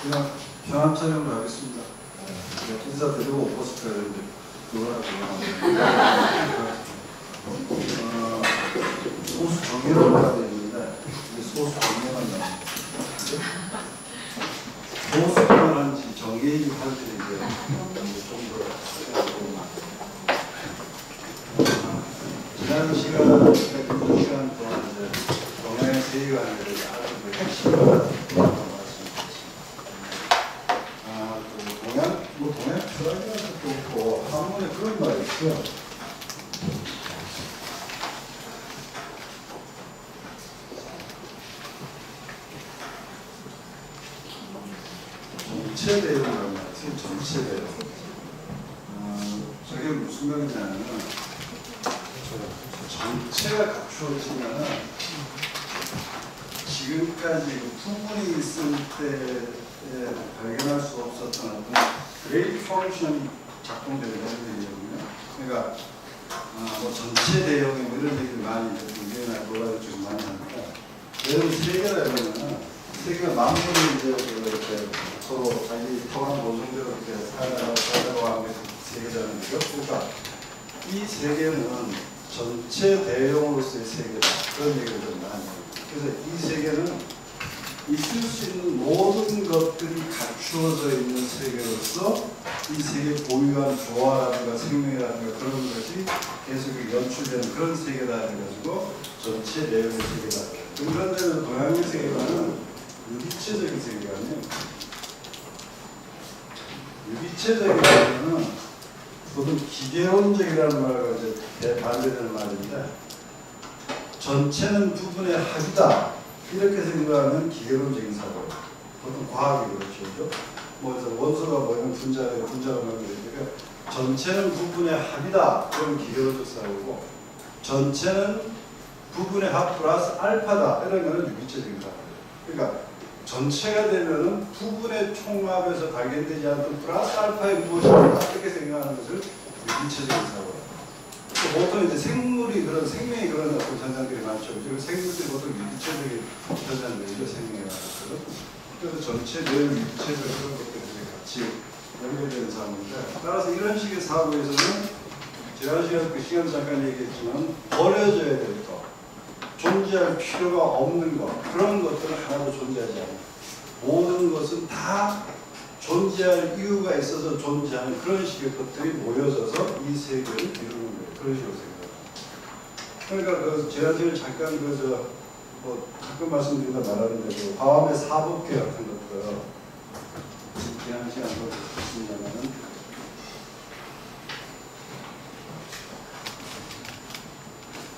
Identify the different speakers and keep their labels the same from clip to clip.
Speaker 1: 그냥 현안 촬영을 하겠습니다. 인사드리고 포스터 이제 그거나 소수 정리를 해야 되는데 소수 정리만 나옵니다. 소수만 한지 정리를 할 때 이제 좀더 지난 시간 동안 이제 동양의 세계관에 대해서 아주 핵심을 동양 철학이라서 그렇고 한문에 그런 말이 있어요. 전체 대용이라는 말이 있어요. 전체 대용. 저게 무슨 말이냐면 전체가 갖추어지면 지금까지 부분이 있을 때 발견할 수 없었던 어떤 그레이트 펑션이 작동되는 얘기거든요. 그러니까 뭐 전체 대형의 뭐 이런 얘기를 많이 굉장히 논란을 좀 많이 하는데 예를 들어 세계라 이러면은 세계가 만물이 이제 이렇게 서로 자기 타고난 모종대로 이렇게 살아가고 하는 게 세계라는 거죠. 그러니까 이 세계는 전체 대형으로서의 세계다. 그런 얘기를 좀 많이 해요. 그래서 이 세계는 있을 수 있는 모든 것들이 갖추어져 있는 세계로서 이 세계 고유한 조화라든가 생명이라든가 그런 것이 계속 연출되는 그런 세계다 해가지고 전체 내용의 세계다. 그런 데는 동양의 세계관은 유기체적인 세계관이에요. 유기체적이라는 보통 기계론적이라는 말과 이제 반대되는 말인데 전체는 부분의 합이다. 이렇게 생각하면 기계론적인 사고. 보통 과학이 그렇죠. 뭐 원소가 뭐냐면 분자가 뭐냐면 전체는 부분의 합이다. 그런 기계론적 사고고 전체는 부분의 합 플러스 알파다. 이런 거는 유기체적인 사고. 그러니까 전체가 되면은 부분의 총합에서 발견되지 않던 플러스 알파의 무엇인가 이렇게 생각하는 것을 유기체적인 사고. 보통 이제 생물이 그런 생명이 그런 어떤 현상들이 많죠. 그리고 생물들이 보통 유기체적인 현상들이죠. 생명이 많죠. 그래서 전체 내용 유기체적 그런 것들이 같이 연결되는 상황인데 따라서 이런 식의 사고에서는 지난 시간 그 시간 잠깐 얘기했지만 버려져야 될 것, 존재할 필요가 없는 것 그런 것들은 하나도 존재하지 않아요. 모든 것은 다 존재할 이유가 있어서 존재하는 그런 식의 것들이 모여져서 이 세계를 이루는 거예요. 그런 식으로 생각합니다. 그러니까 그 지난 시간에 잠깐 뭐 가끔 말씀드린다 말하는데 그 화엄의 사법계 같은 것들 지난 시간에 무슨 얘기냐면은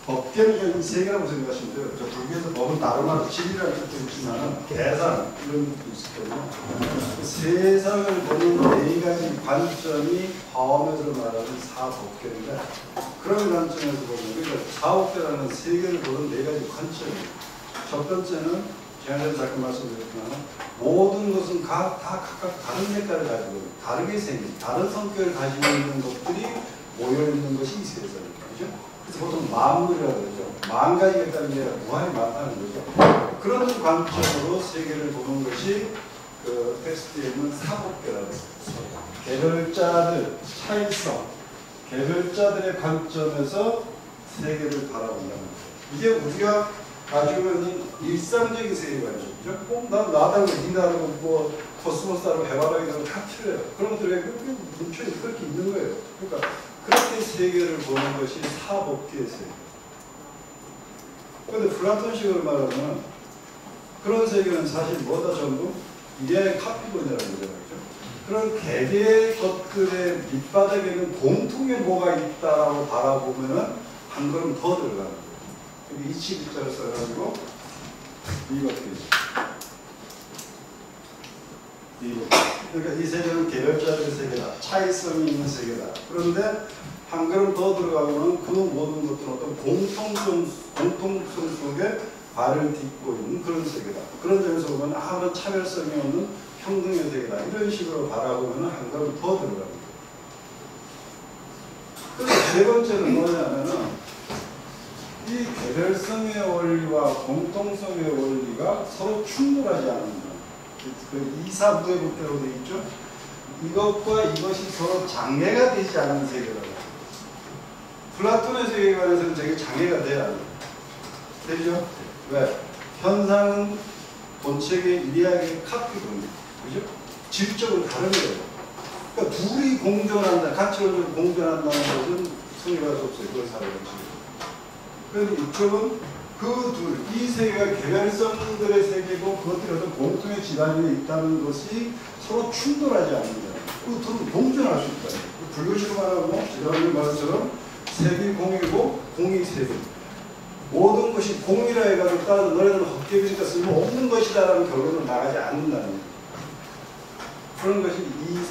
Speaker 1: 법계는 세계라고 생각하시면 돼요. 저 불교에서 법은 다른 말로 진리라는 뜻도 있지만 계산 이런 것도 있었거든요. 세상을 보는 네 가지 관점이 화엄에서 말하는 사법계인데 그런 관점에서 보면 그러니까 사법계라는 세계를 보는 네 가지 관점이에요. 첫 번째는 제가 잠깐 말씀드렸지만 모든 것은 다 각각 다른 색깔을 가지고 있는 다르게 생긴 다른 성격을 가지고 있는 것들이 모여있는 것이 이 세상입니다. 그렇죠? 그래서 보통 만물이라고 그러죠. 만 가지가 있다는 게 아니라 무한히 많다는 거죠. 그런 관점으로 세계를 보는 것이 그 텍스트에 있는 사법계라고 해요. 개별자들, 차이성, 개별자들의 관점에서 세계를 바라본다는 거죠. 이게 우리가 가지고 있는 일상적인 세계관이죠. 꼭 난 나다고 니다고 뭐 코스모스다고 해바라기다고 다 틀려요. 그런 것들이 문초에 그렇게 있는 거예요. 그러니까 그렇게 세계를 보는 것이 사법계의 세계. 그런데 플라톤식으로 말하면 그런 세계는 사실 뭐다 전부 이데아의 카피본이라고 그러잖아요. 그런 개개의 것들의 밑바닥에는 공통의 뭐가 있다라고 바라보면은 한 걸음 더 들어가는 거예요. 여기 이치 글자를 써가지고 이것들이죠. 그러니까 이 세계는 개별자들의 세계다. 차이성이 있는 세계다. 그런데 한 걸음 더 들어가면 그 모든 것들은 어떤 공통성 속에 발을 딛고 있는 그런 세계다. 그런 점에서 보면 아무런 차별성이 없는 평등의 세계다. 이런 식으로 바라보면 한 걸음 더 들어갑니다. 그래서 세 번째는 뭐냐면은 이 개별성의 원리와 공통성의 원리가 서로 충돌하지 않는다. 그 2, 3부의 법대로 되어 있죠. 이것과 이것이 서로 장애가 되지 않는 세계라고. 플라톤의 세계관에서는 저게 장애가 돼야 합니다. 되죠? 왜? 현상은 본체의 일리학의 카피거든요. 그죠? 질적으로 다른 거예요. 그러니까 둘이 공존한다, 가치론적으로 공존한다는 것은 성립할 수 없어요. 그걸 사회가치. 그런데 이쪽은 그 둘, 이 세계가 개별성들의 세계고 그것들이 어떤 공통의 지단위에 있다는 것이 서로 충돌하지 않는다. 그 둘은 공존할 수 있다. 불교식으로 말하고 지난번에 말처럼 색이 공이고 공이 색이. 모든 것이 공이라 해가지고 따라서 너네는 헛개비니까 쓸모없는 것이다 라는 결론으로 나가지 않는다는 거예요. 그런 것이 2,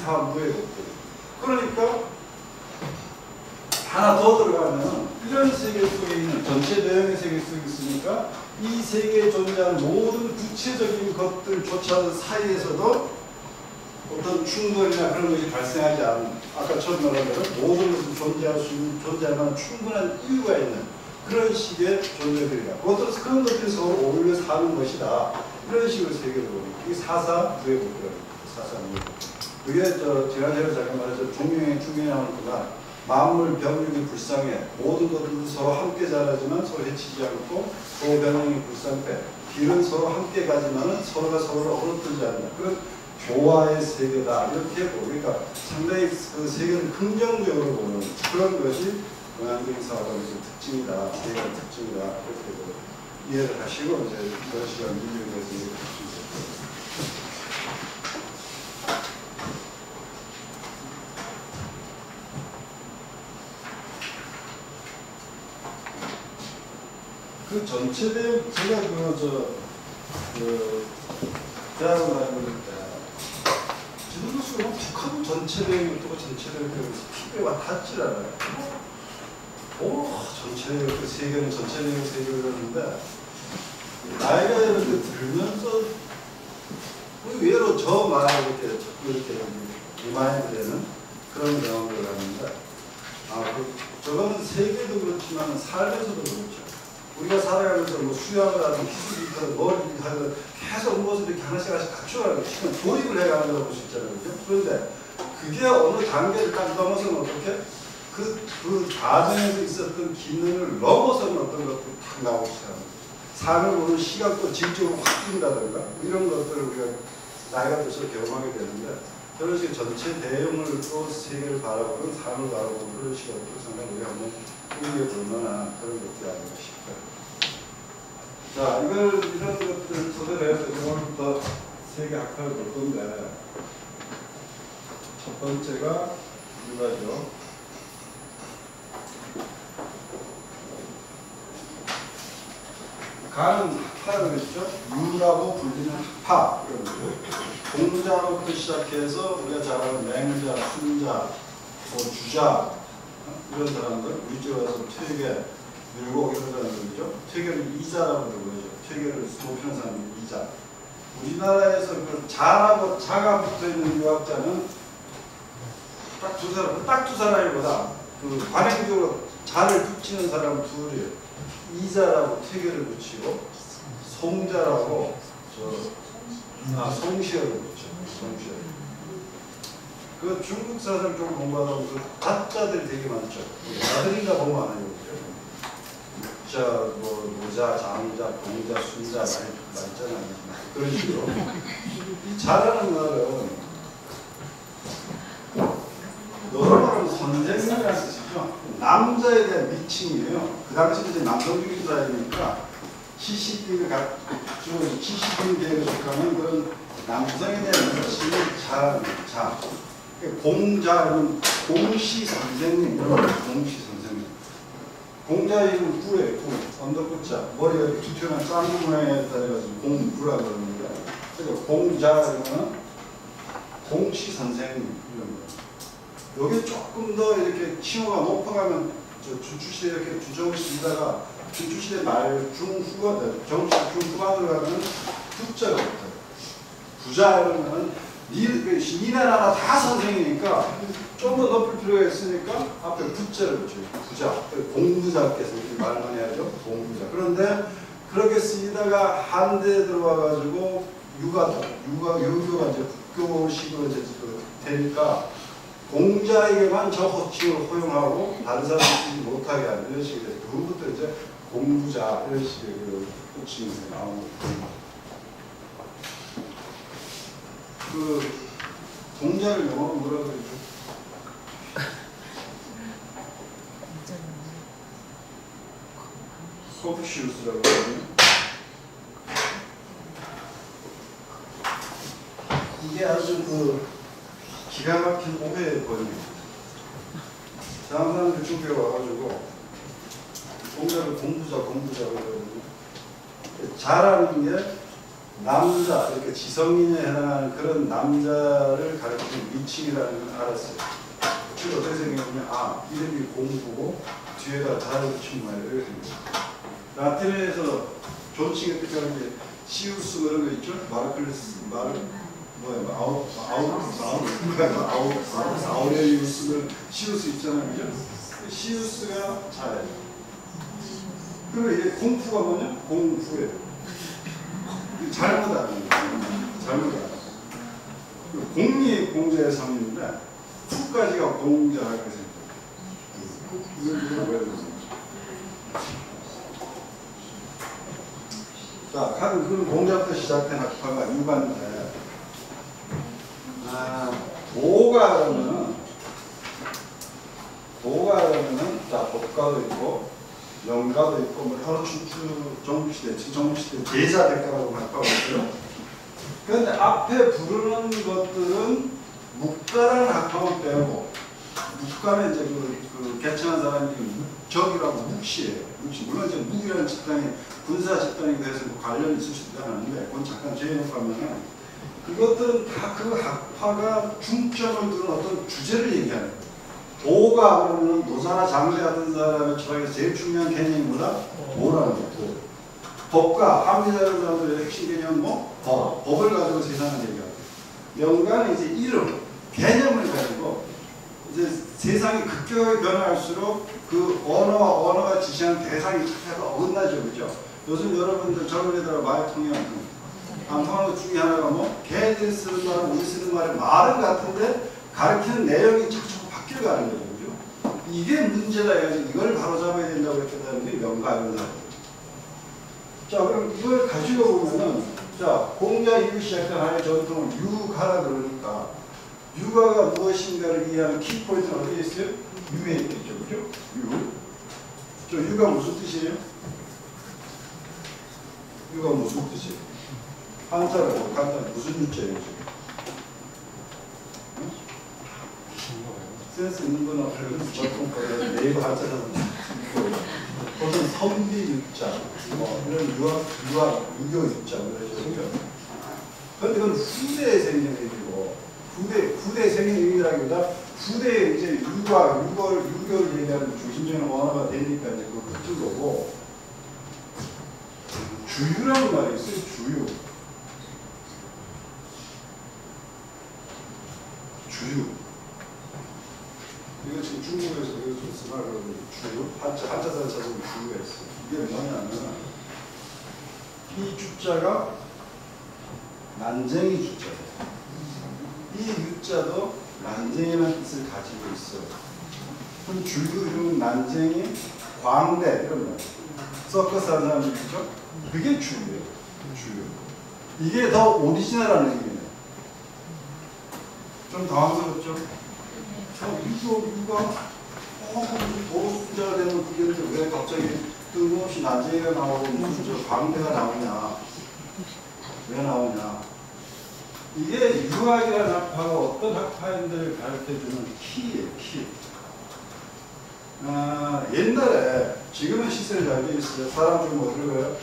Speaker 1: 3부의 것들. 그러니까 하나 더 들어가면 이런 세계 속에 있는 전체 대형의 세계 속에 있으니까 이 세계에 존재하는 모든 구체적인 것들조차 사이에서도 어떤 충돌이나 그런 것이 발생하지 않는, 아까 처음 말한 대로 모든 것을 존재할 수 있는, 존재할 만한 충분한 이유가 있는 그런 식의 존재들이다. 그런 것들이 서로 어울려 사는 것이다. 이런 식으로 세계를 보는 이게 사사부의 법이랍니다. 사사부. 그게 지난번에 잠깐 말했죠. 종명의 중에 나오는 거가 만물 병력이 불쌍해. 모든 것들도 서로 함께 자라지만 서로 해치지 않고 소병력이 불쌍해. 길은 서로 함께 가지만 서로가 서로를 어루뜨지 않는다. 그런 조화의 세계다. 이렇게 보니까 상당히 그 세계를 긍정적으로 보는 그런 것이 동양적인 사고의 특징이다. 세계의 특징이다. 이렇게 이해를 하시고 이제 이런 시간 밀리면서 이해할 수 있을 그 전체 대응, 제가 대학을 다니고 있을 때, 지도교수가 북한 전체 대응이 또 전체 대응이 피부가 닿질 않아요. 전체 대응, 그 세계는 전체 대응 세계였는데, 나이가 이렇게 들면서, 의외로 저 말에 이렇게 리마인드 되는 그런 경험을 하는데, 저거는 세계도 그렇지만 삶에서도 그렇죠. 우리가 살아가면서 뭐 수영을 하든 기술이 있든 뭘 하든 계속 무엇을 이렇게 하나씩 갖춰가는 시간 조립을 해가는다고 볼 수 있잖아요. 그죠? 그런데 그게 어느 단계를 딱 넘어서는 어떻게? 그 과정에서 있었던 기능을 넘어서는 어떤 것들이 탁 나오기 시작합니다. 삶을 보는 시각도 질적으로 확 뛴다든가 이런 것들을 우리가 나이가 들어서 경험하게 되는데 그런 식의 전체 대용을 또 세계를 바라보는 삶을 바라보는 그런 시각도 상당히 우리가 한번 꾸미게 볼 만한 그런 것들이 아닌가 싶어요. 자, 이런 것들을 토대로 해서 오늘부터 세계 학파를 볼 건데 첫 번째가 이거죠. 가는 학파라고 했죠. 유라고 불리는 학파. 공자로부터 시작해서 우리가 잘 아는 맹자, 순자, 주자 이런 사람들, 위주에서 퇴계, 율곡 이런 사람들이죠. 퇴계를 이자라고 부르죠. 퇴계를 높이는 사람이 이자. 우리나라에서 그 자라고 자가 붙어 있는 유학자는 딱 두 사람이보다 그 관행적으로 자를 붙이는 사람 둘이에요. 이자라고 퇴계를 붙이고 송자라고 송시어를 붙여. 송시어. 그 중국 사람 좀 공부하다 보면 그 자자들이 되게 많죠. 나들인가 보면 안 해요. 모자, 장자, 공자, 순자 많이 있잖아요. 그런 식으로. 이 자라는 말은 너로 말하면 선생님이라는 뜻이죠. 남자에 대한 미칭이에요. 그 당시에 이제 남성적인 사회니까 CCTV를 가지고 CCTV에 속하는 그런 남성에 대한 미칭이 자. 공자는 공시 선생님, 공시 선생님. 공자 이름 구예요, 구. 언더구자. 머리가 이렇게 두툼한 쌍구 모양에 따라가지고 공구라 그러는데, 그러니까 공자는 공시 선생님 이런 거. 여기 조금 더 이렇게 칭호가 높아가면 주출시대 이렇게 주정시다가 주출시대 말 중후가 정시 중후반으로 가면 부자가 붙어요. 부자 이러면 니네 나라 다 선생이니까 좀 더 높일 필요가 있으니까 앞에 부자를 붙여요. 부자. 공부자께서 이렇게 말을 많이 하죠. 공부자. 그런데 그렇게 쓰이다가 한대에 들어와가지고 유교가 이제 국교식으로 이제 되니까 공자에게만 저 호칭을 허용하고 다른 사람이 쓰지 못하게 하는 이런 식이 돼서 그부터 이제 공부자 이런 식의 그 호칭이 나오고 그 공자를 영어로 뭐라 그러죠? 컨푸시우스라고 하거든요. 이게 아주 그 기가 막힌 오해의 번입니다. 다른 사람들 중국에 와가지고 공자를 공부자 그러거든요. 자라는 게 남자, 이렇게 지성인에 해당하는 그런 남자를 가리키는 미칭이라는 걸 알았어요. 그래서 어떻게 생각하면 이름이 공부고 뒤에다 자를 붙인 거예요. 이렇게 생각해요. 라틴에서 존칭의 뜻하는 게 시우스 그런 거 있죠? 아우레리우스는 시우스 있잖아요, 그죠? 시우스가 자예요. 그리고 이게 공부가 뭐냐? 공부예요. 잘못 아는 거예요. 잘못 아는 거예요. 공이 공자의 성인인데 후까지가 공자 이렇게 생각해요. 이걸 왜 그러세요? 자, 그 공자부터 시작된 학파가 유관인데 도가 그러면은 자, 법가도 있고 명가도 있고 뭐 여러 정부시대 제사대가라고 학파가 있어요. 그런데 앞에 부르는 것들은 묵가라는 학파만 빼고 묵가는 이제 그 개천한 사람이 묵적이라고 묵시예요. 묵시. 물론 이제 묵이라는 집단이 군사 집단이 돼서 관련이 있을 수도 있는데 그건 잠깐 제외하고 가면은 그것들은 다 그 학파가 중점을 두는 어떤 주제를 얘기하는 거예요. 도가 그러면 노사나 장자 같은 사람의 철학에서 제일 중요한 개념이 뭐다? 도라는 거예요. 법과 합리자라는 사람들의 핵심 개념은 뭐? 법을 가지고 세상을 얘기하고 명가는 이제 이름, 개념을 가지고 이제 세상이 급격하게 변화할수록 그 언어가 지시하는 대상이 자체가 어긋나죠, 그죠? 요즘 여러분들 젊은 애들 말 통해 안 통하는 것 중에 하나가 뭐 걔들이 쓰는 말은 우리 쓰는 말은 같은데 가르치는 내용이 자꾸 바뀌어 가는 거죠, 그죠? 이게 문제다 해가지고 이걸 바로잡아야 된다고 했다는 게 명가입니다. 자, 그럼 이걸 가지고 보면은 자, 공자 이후 시작된 하나의 전통은 유가라 그러니까 유가가 무엇인가를 이해하는 키포인트는 어디에 있어요? 유에 있죠, 그죠? 유. 저 유가 무슨 뜻이에요? 유가 무슨 뜻이에요? 한자라고 간단히 무슨 유자예요, 지금? 응? 센스 있는 거나 보통 네이버 한자라고 보통 선비 유자, 이런 유교 유자 그러죠. 그런데 그건 후대에 생긴 일이고 후대에 생긴 일이라기보다 후대에 이제 유교를 얘기하는 중심적인 언어가 되니까 이제 그것도 거고 주유라는 말이 있어요. 주유. 이거 지금 중국에서 이거 좀 쓰나요? 주유? 한자사를 찾으면 주유가 있어요. 이게 뭐냐면 이 주자가 난쟁이 주자예요. 이 유자도 난쟁이라는 뜻을 가지고 있어요. 그럼 주유 이름은 난쟁이, 광대 이런 말. 서커스 하는 사람들 있죠? 그게 주유예요. 주유. 이게 더 오리지널한 얘기예요. 좀 당황스럽죠? 유가 도수자가 되면 그게 왜 갑자기 뜬금없이 난쟁이가 나오고 무슨 저 광대가 나오냐? 왜 나오냐? 이게 유학이라는 학파가 어떤 학파인들을 가르쳐주는 키예요, 키. 옛날에, 지금은 시설이 잘 되어 있어요. 사람 중에 어디로 가요?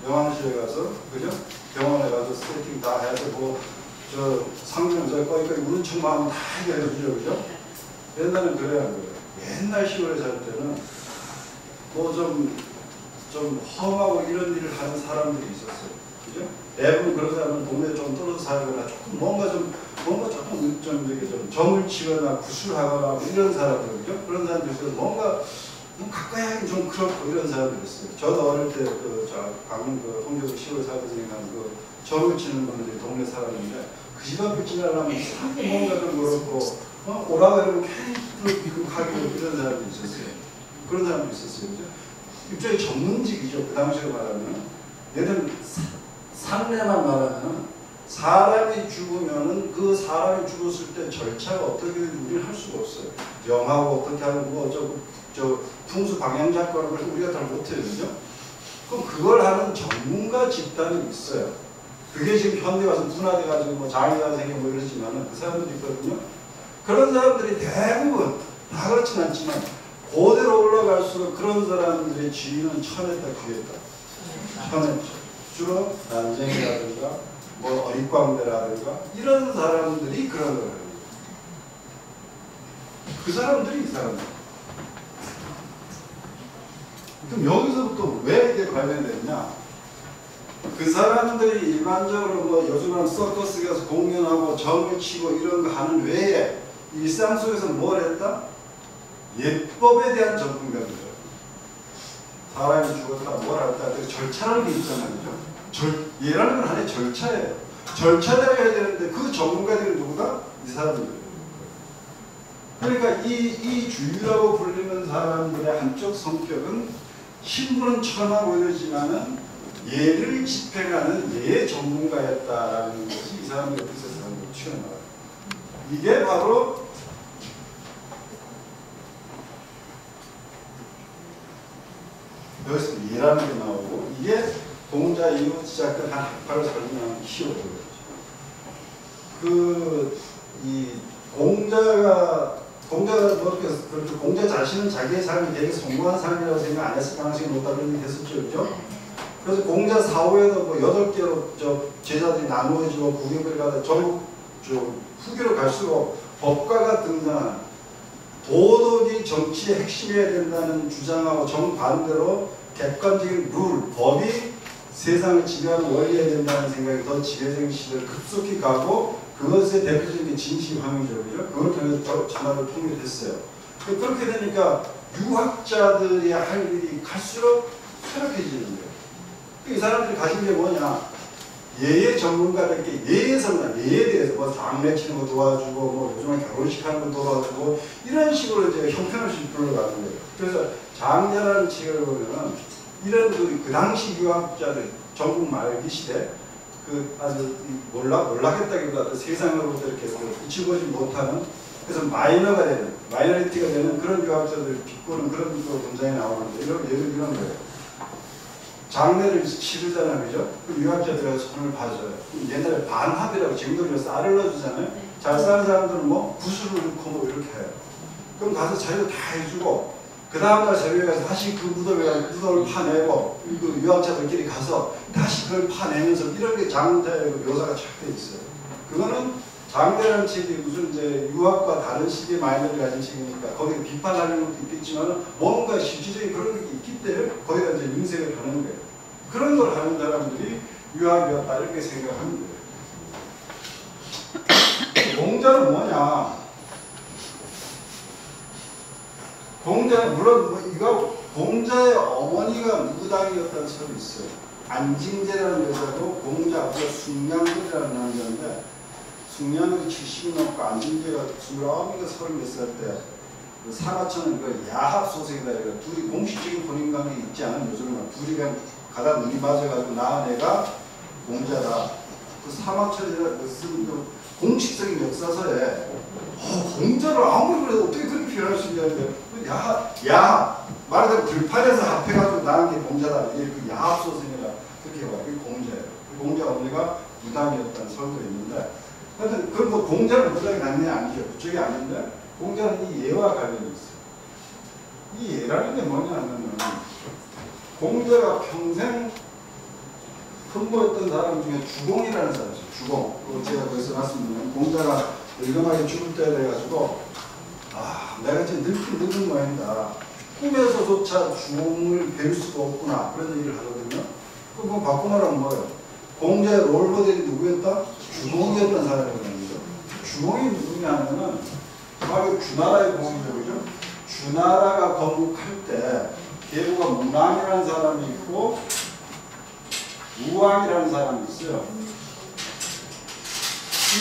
Speaker 1: 영화실에 가서, 그죠? 병원에 가서 세팅 다 해야 되고, 저 상담자 거기까지 우는 척만 하면 다 해결해주죠, 그죠? 옛날엔 그래야 안 그래요. 옛날 시골에 살 때는 뭐 좀 험하고 이런 일을 하는 사람들이 있었어요. 그죠? 대부분 그런 사람은 동네에 좀 떨어져 살거나 조금 뭔가 조금 되게 좀 점을 치거나 구술하거나 이런 사람들, 그죠? 그런 사람들 있어서 뭔가 가까이 하긴 좀 그렇고 이런 사람들이 있어요. 저도 어릴 때 강릉 홍교동 시골 살면서 점을 치는 분들이 동네 살았는데 그 집 앞을 지나려면 자꾸 뭔가를 물었고 오라고 하면 괜히 가기로 이런 사람도 있었어요. 그런 사람도 있었어요. 그죠? 일종의 전문직이죠. 그 당시로 말하면 얘는 상례만 말하면 사람이 죽으면은 그 사람이 죽었을 때 절차가 어떻게 우리는 할 수가 없어요. 영하고 어떻게 하고 저 풍수 방향 작가를 우리가 잘 못해요. 그죠? 그럼 그걸 하는 전문가 집단이 있어요. 그게 지금 현대 와서 분화돼가지고 장애가 생기고 이러지만은 그 사람들이 있거든요. 그런 사람들이 대부분 다 그렇진 않지만 고대로 올라갈수록 그런 사람들의 지위는 천했다 귀했다. 천했죠. 주로 난쟁이라든가 어릿광대라든가 이런 사람들이 그런 거예요. 그 사람들이 이 사람들. 그럼 여기서부터 왜 이게 관련됐냐? 그 사람들이 일반적으로 요즘은 서커스 가서 공연하고 점을 치고 이런 거 하는 외에 일상 속에서 뭘 했다? 예법에 대한 전문가들이죠. 사람이 죽었다, 뭘 했다, 절차라는 게 있잖아요. 예라는 건 하나의 절차예요. 절차대로 해야 되는데 그 전문가들이 누구다? 이 사람들이에요. 그러니까 이 주유라고 불리는 사람들의 한쪽 성격은 신분은 천하고 이러지만은 예를 집행하는 예 전문가였다라는 것이 이 사람들의 뜻에서 튀어나와요. 이게 바로 여기서 예라는 게 나오고 이게 공자 이후 시작된 한 학파를 설명하는 키워드예요. 이 공자 자신은 자기의 삶이 되게 성공한 삶이라고 생각 안 했을 가능성이 높다는 얘기 했었죠, 그죠? 그래서 공자 사후에도 8개로 제자들이 나누어지고 국유를 가다 전국 후기로 갈수록 법가가 등장한 도덕이 정치의 핵심이어야 된다는 주장하고 정반대로 객관적인 룰, 법이 세상을 지배하는 원리여야 된다는 생각이 더 지배적인 시대를 급속히 가고 그것의 대표적인 진시황이죠. 그걸 통해서 전화를 통일했어요. 그렇게 되니까 유학자들이 할 일이 갈수록 쇠락해지는 거예요. 이 사람들이 가진 게 뭐냐? 예의 전문가들께 예의 선언, 예에 대해서 장례 치는 거 도와주고 요즘에 결혼식 하는 거 도와주고 이런 식으로 이제 형편없이 불러가는 거예요. 그래서 장례라는 책을 보면은 이런 그 당시 유학자들 전국 말기 시대 아주 몰락했다기보다 세상으로부터 이렇게 붙이보지 못하는 그래서 마이너리티가 되는 그런 유학자들 비꼬는 그런 문장이 나오는데 이런 거예요. 장례를 치르잖아요, 그죠? 그 유학자들하고 손을 봐줘요. 옛날에 반합이라고 쟁돌이로 쌀을 넣어주잖아요. 잘 사는 사람들은 구슬을 넣고 이렇게 해요. 그럼 가서 자기가 다 해주고 그 다음날 새벽에 가서 다시 그 무덤을 파내고 그 유학자들끼리 가서 다시 그걸 파내면서 이런 게 장자의 묘사가 착 돼 있어요. 그거는 장대라는 책이 무슨 이제 유학과 다른 시기의 마인드를 가진 책이니까 거기에 비판하는 것도 있겠지만 뭔가 실질적인 그런 게 있기 때문에 거기다 이제 인생을 하는 거예요. 그런 걸 하는 사람들이 유학이었다 이렇게 생각하는 거예요. 공자는 뭐냐? 공자는 물론 이거 공자의 어머니가 무당이었다는 설이 있어요. 안징제라는 여자도 공자 아버지가 숭양들이라는 남자인데 숭양들이 70이 넘고 안징제가 29인가 30몇 살 때 사마천은 야합 소생이다. 둘이 공식적인 혼인관계 있지 않은 요즘은 둘이 그냥 가다 눈이 맞아가지고 낳은 애가 공자다. 그 사마천이라는 쓴 공식적인 역사서에 공자를 아무리 그래도 어떻게 그렇게 표현할 수 있냐는데 말하자면 들판에서 합해가지고 낳은 게 공자다. 이게 그 야합 소생이라 그렇게 해요. 그게 공자예요. 공자 어머니가 무당이었다는 설도 있는데 하여튼 그건 공자는 무당이 낳느냐 아니죠. 그쪽이 아닌데 공자는 이 예와 관련이 있어요. 이 예라는 게 뭐냐면 공자가 평생 흠모했던 사람 중에 주공이라는 사람이 있어요. 주공. 제가 거기서 말씀드리면 공자가 늙음하게 죽을 때 돼가지고 내가 지금 늙은 모양이다. 꿈에서조차 주공을 뵐 수가 없구나. 그런 얘기를 하거든요. 그럼 바꿔 말하면 뭐예요? 공자의 롤모델이 누구였다? 주공이었던 사람이라는 거죠. 주공이 누구냐 하면은 바로 주나라의 공이죠. 그죠? 주나라가 건국할 때 계부가 문왕이라는 사람이 있고 우왕이라는 사람이 있어요.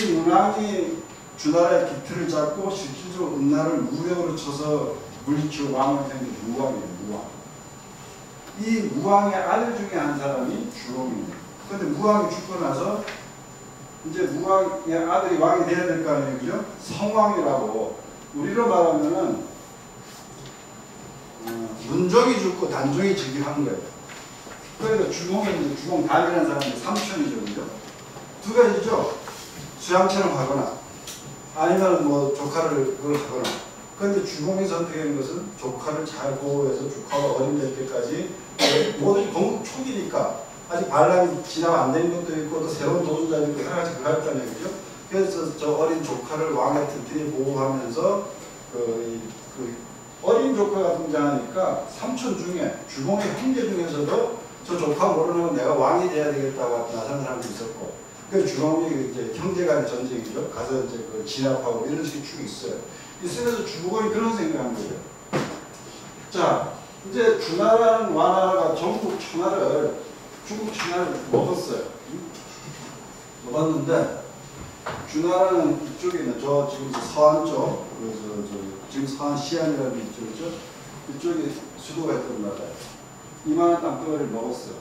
Speaker 1: 이 문왕이 주나라의 기틀을 잡고 실질적으로 은나라를 무력으로 쳐서 물리치고 왕을 세운 게 무왕이에요. 무왕. 이 무왕의 아들 중에 한 사람이 주롱입니다. 그런데 무왕이 죽고 나서 이제 무왕의 아들이 왕이 돼야 될 거 아니에요, 그죠? 성왕이라고 우리로 말하면은 문종이 죽고 단종이 즉위한 거예요. 그러니까 주공이 이제 주공단이라는 사람이 삼촌이죠, 그죠? 두 가지죠. 수양처럼 하거나 아니면 뭐 조카를 그걸 하거나. 그런데 주공이 선택한 것은 조카를 잘 보호해서 조카가 어린 될 때까지 모든 건국 초기니까 아직 반란이 진압 안 된 것도 있고 또 새로운 도전자도 있고 여러 가지 그럴 거 아니에요, 그죠? 그래서 저 어린 조카를 왕의 튼튼히 보호하면서 그 어린 조카가 등장하니까 삼촌 중에 주공의 형제 중에서도 저 조카 모르는 내가 왕이 돼야 되겠다고 나선 사람도 있었고, 그 주공이 이제 형제간의 전쟁이죠. 가서 이제 그 진압하고 이런 식의 축이 있어요. 있으면서 주공이 그런 생각한 거예요. 자, 이제 주나라는 와나라가 전국 천하를 중국 천하를 먹었어요. 먹었는데 주나라는 이쪽에 있는 저 지금 서안 쪽, 지금 서안 시안이라는 이쪽이죠. 이쪽에 수도가 있던 나라예요. 이만한 땅덩어리를 먹었어요.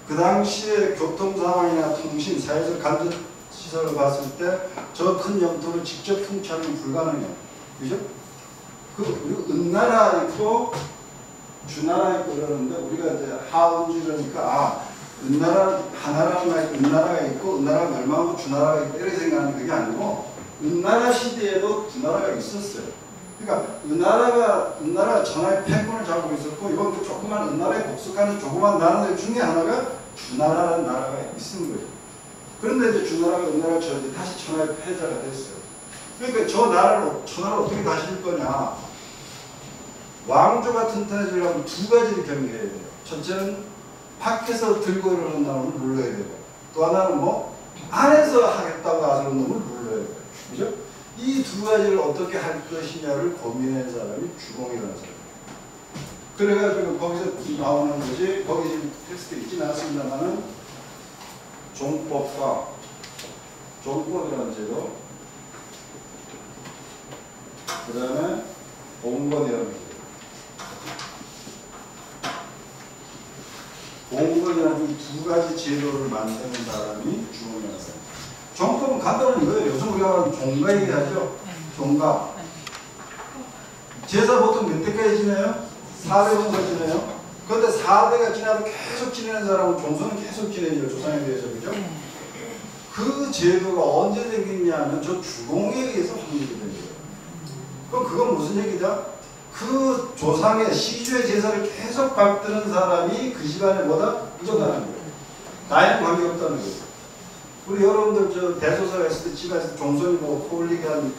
Speaker 1: 그 당시에 교통 상황이나 통신, 사회적 간접 시설을 봤을 때 저 큰 영토를 직접 통치하는 불가능해요. 그죠? 그 은나라 있고 주나라 있고 그러는데 우리가 이제 하은주의니까 은나라 하나라가 있고 은나라가 있고 은나라가 멸망하고 주나라가 있고 이렇게 생각하는 그게 아니고 은나라 시대에도 주나라가 있었어요. 그러니까 은나라가 전하의 패권을 잡고 있었고 이번 그 조그만 은나라에 복속하는 조그만 나라들 중에 하나가 주나라라는 나라가 있는 거예요. 그런데 이제 주나라가 은나라를 쳐서 다시 천하의 패자가 됐어요. 그러니까 저 나라를 천하를 어떻게 다스릴 거냐? 왕조가 튼튼해지려면 두 가지를 경계해야 돼요. 첫째는 밖에서 들고 이러는 놈을 물러야 되고, 또 하나는 뭐 안에서 하겠다고 하는 놈을 물러야 돼요. 그죠? 이 두 가지를 어떻게 할 것이냐를 고민한 사람이 주공이라는 사람이에요. 그래가지고 거기서 나오는 것이, 거기 지금 텍스트에 있진 않습니다만은 종법과 종법이라는 제도, 그 다음에 봉건이라는 제도. 봉건이라는 이 두 가지 제도를 만드는 사람이 주공이라는 사람. 종법은 간단한 거예요. 요즘 우리가 말하는 종가 얘기하죠. 종가. 제사 보통 몇 대까지 지내요? 4대 정도 지내요. 그런데 4대가 지나도 계속 지내는 사람은 종소는 계속 지내죠. 조상에 대해서. 그죠? 그 제도가 언제 생겼냐면 저 주공에 의해서 확립이 된 거예요. 그럼 그건 무슨 얘기다? 그 조상의 시주의 제사를 계속 받드는 사람이 그 집안에 뭐다? 이거다는 거예요. 나이는 관계없다는 거예요. 우리 여러분들 저 대소사가 있을 때 집에서 종손이 뭐 코올리게 한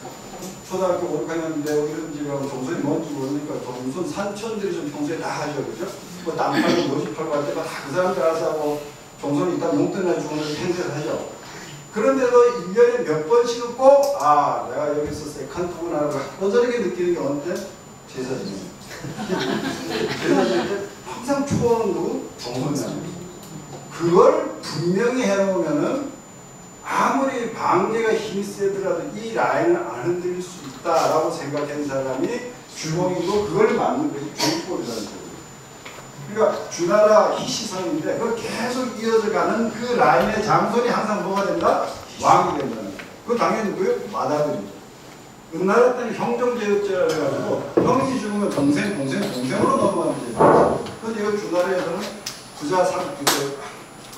Speaker 1: 초등학교 5, 6학년 되고 이런 집에 가면 종손이 뭔지 모르니까 종손 산천들이 좀 평소에 다 하죠. 그죠? 뭐 땅 팔고 뭐집 팔고 할 때마다 다 그 사람들 알아서 하고 종손이 있다 용돈이나 주는 행세를 하죠. 그런데도 1년에 몇 번씩은 꼭 내가 여기서 세컨트구나 어저렇게 느끼는 게 언제? 제사 지내. 제사 지낼 때 항상 초원은 누구? 종손이야. 그걸 분명히 해놓으면은 아무리 방계가 힘이 세더라도 이 라인을 안 흔들릴 수 있다라고 생각한 사람이 주공이고 그걸 만든 것이 종법이라는 거예요. 그러니까 주나라 희시성인데 그걸 계속 이어져 가는 그 라인의 장손이 항상 뭐가 된다? 왕이 된다는 거예요. 그거 당연히 뭐예요? 맏아들이죠. 은나라 때는 형정제였제라 해가지고 형이 죽으면 동생으로 넘어가는 제도예요. 그런데 이거 주나라에서는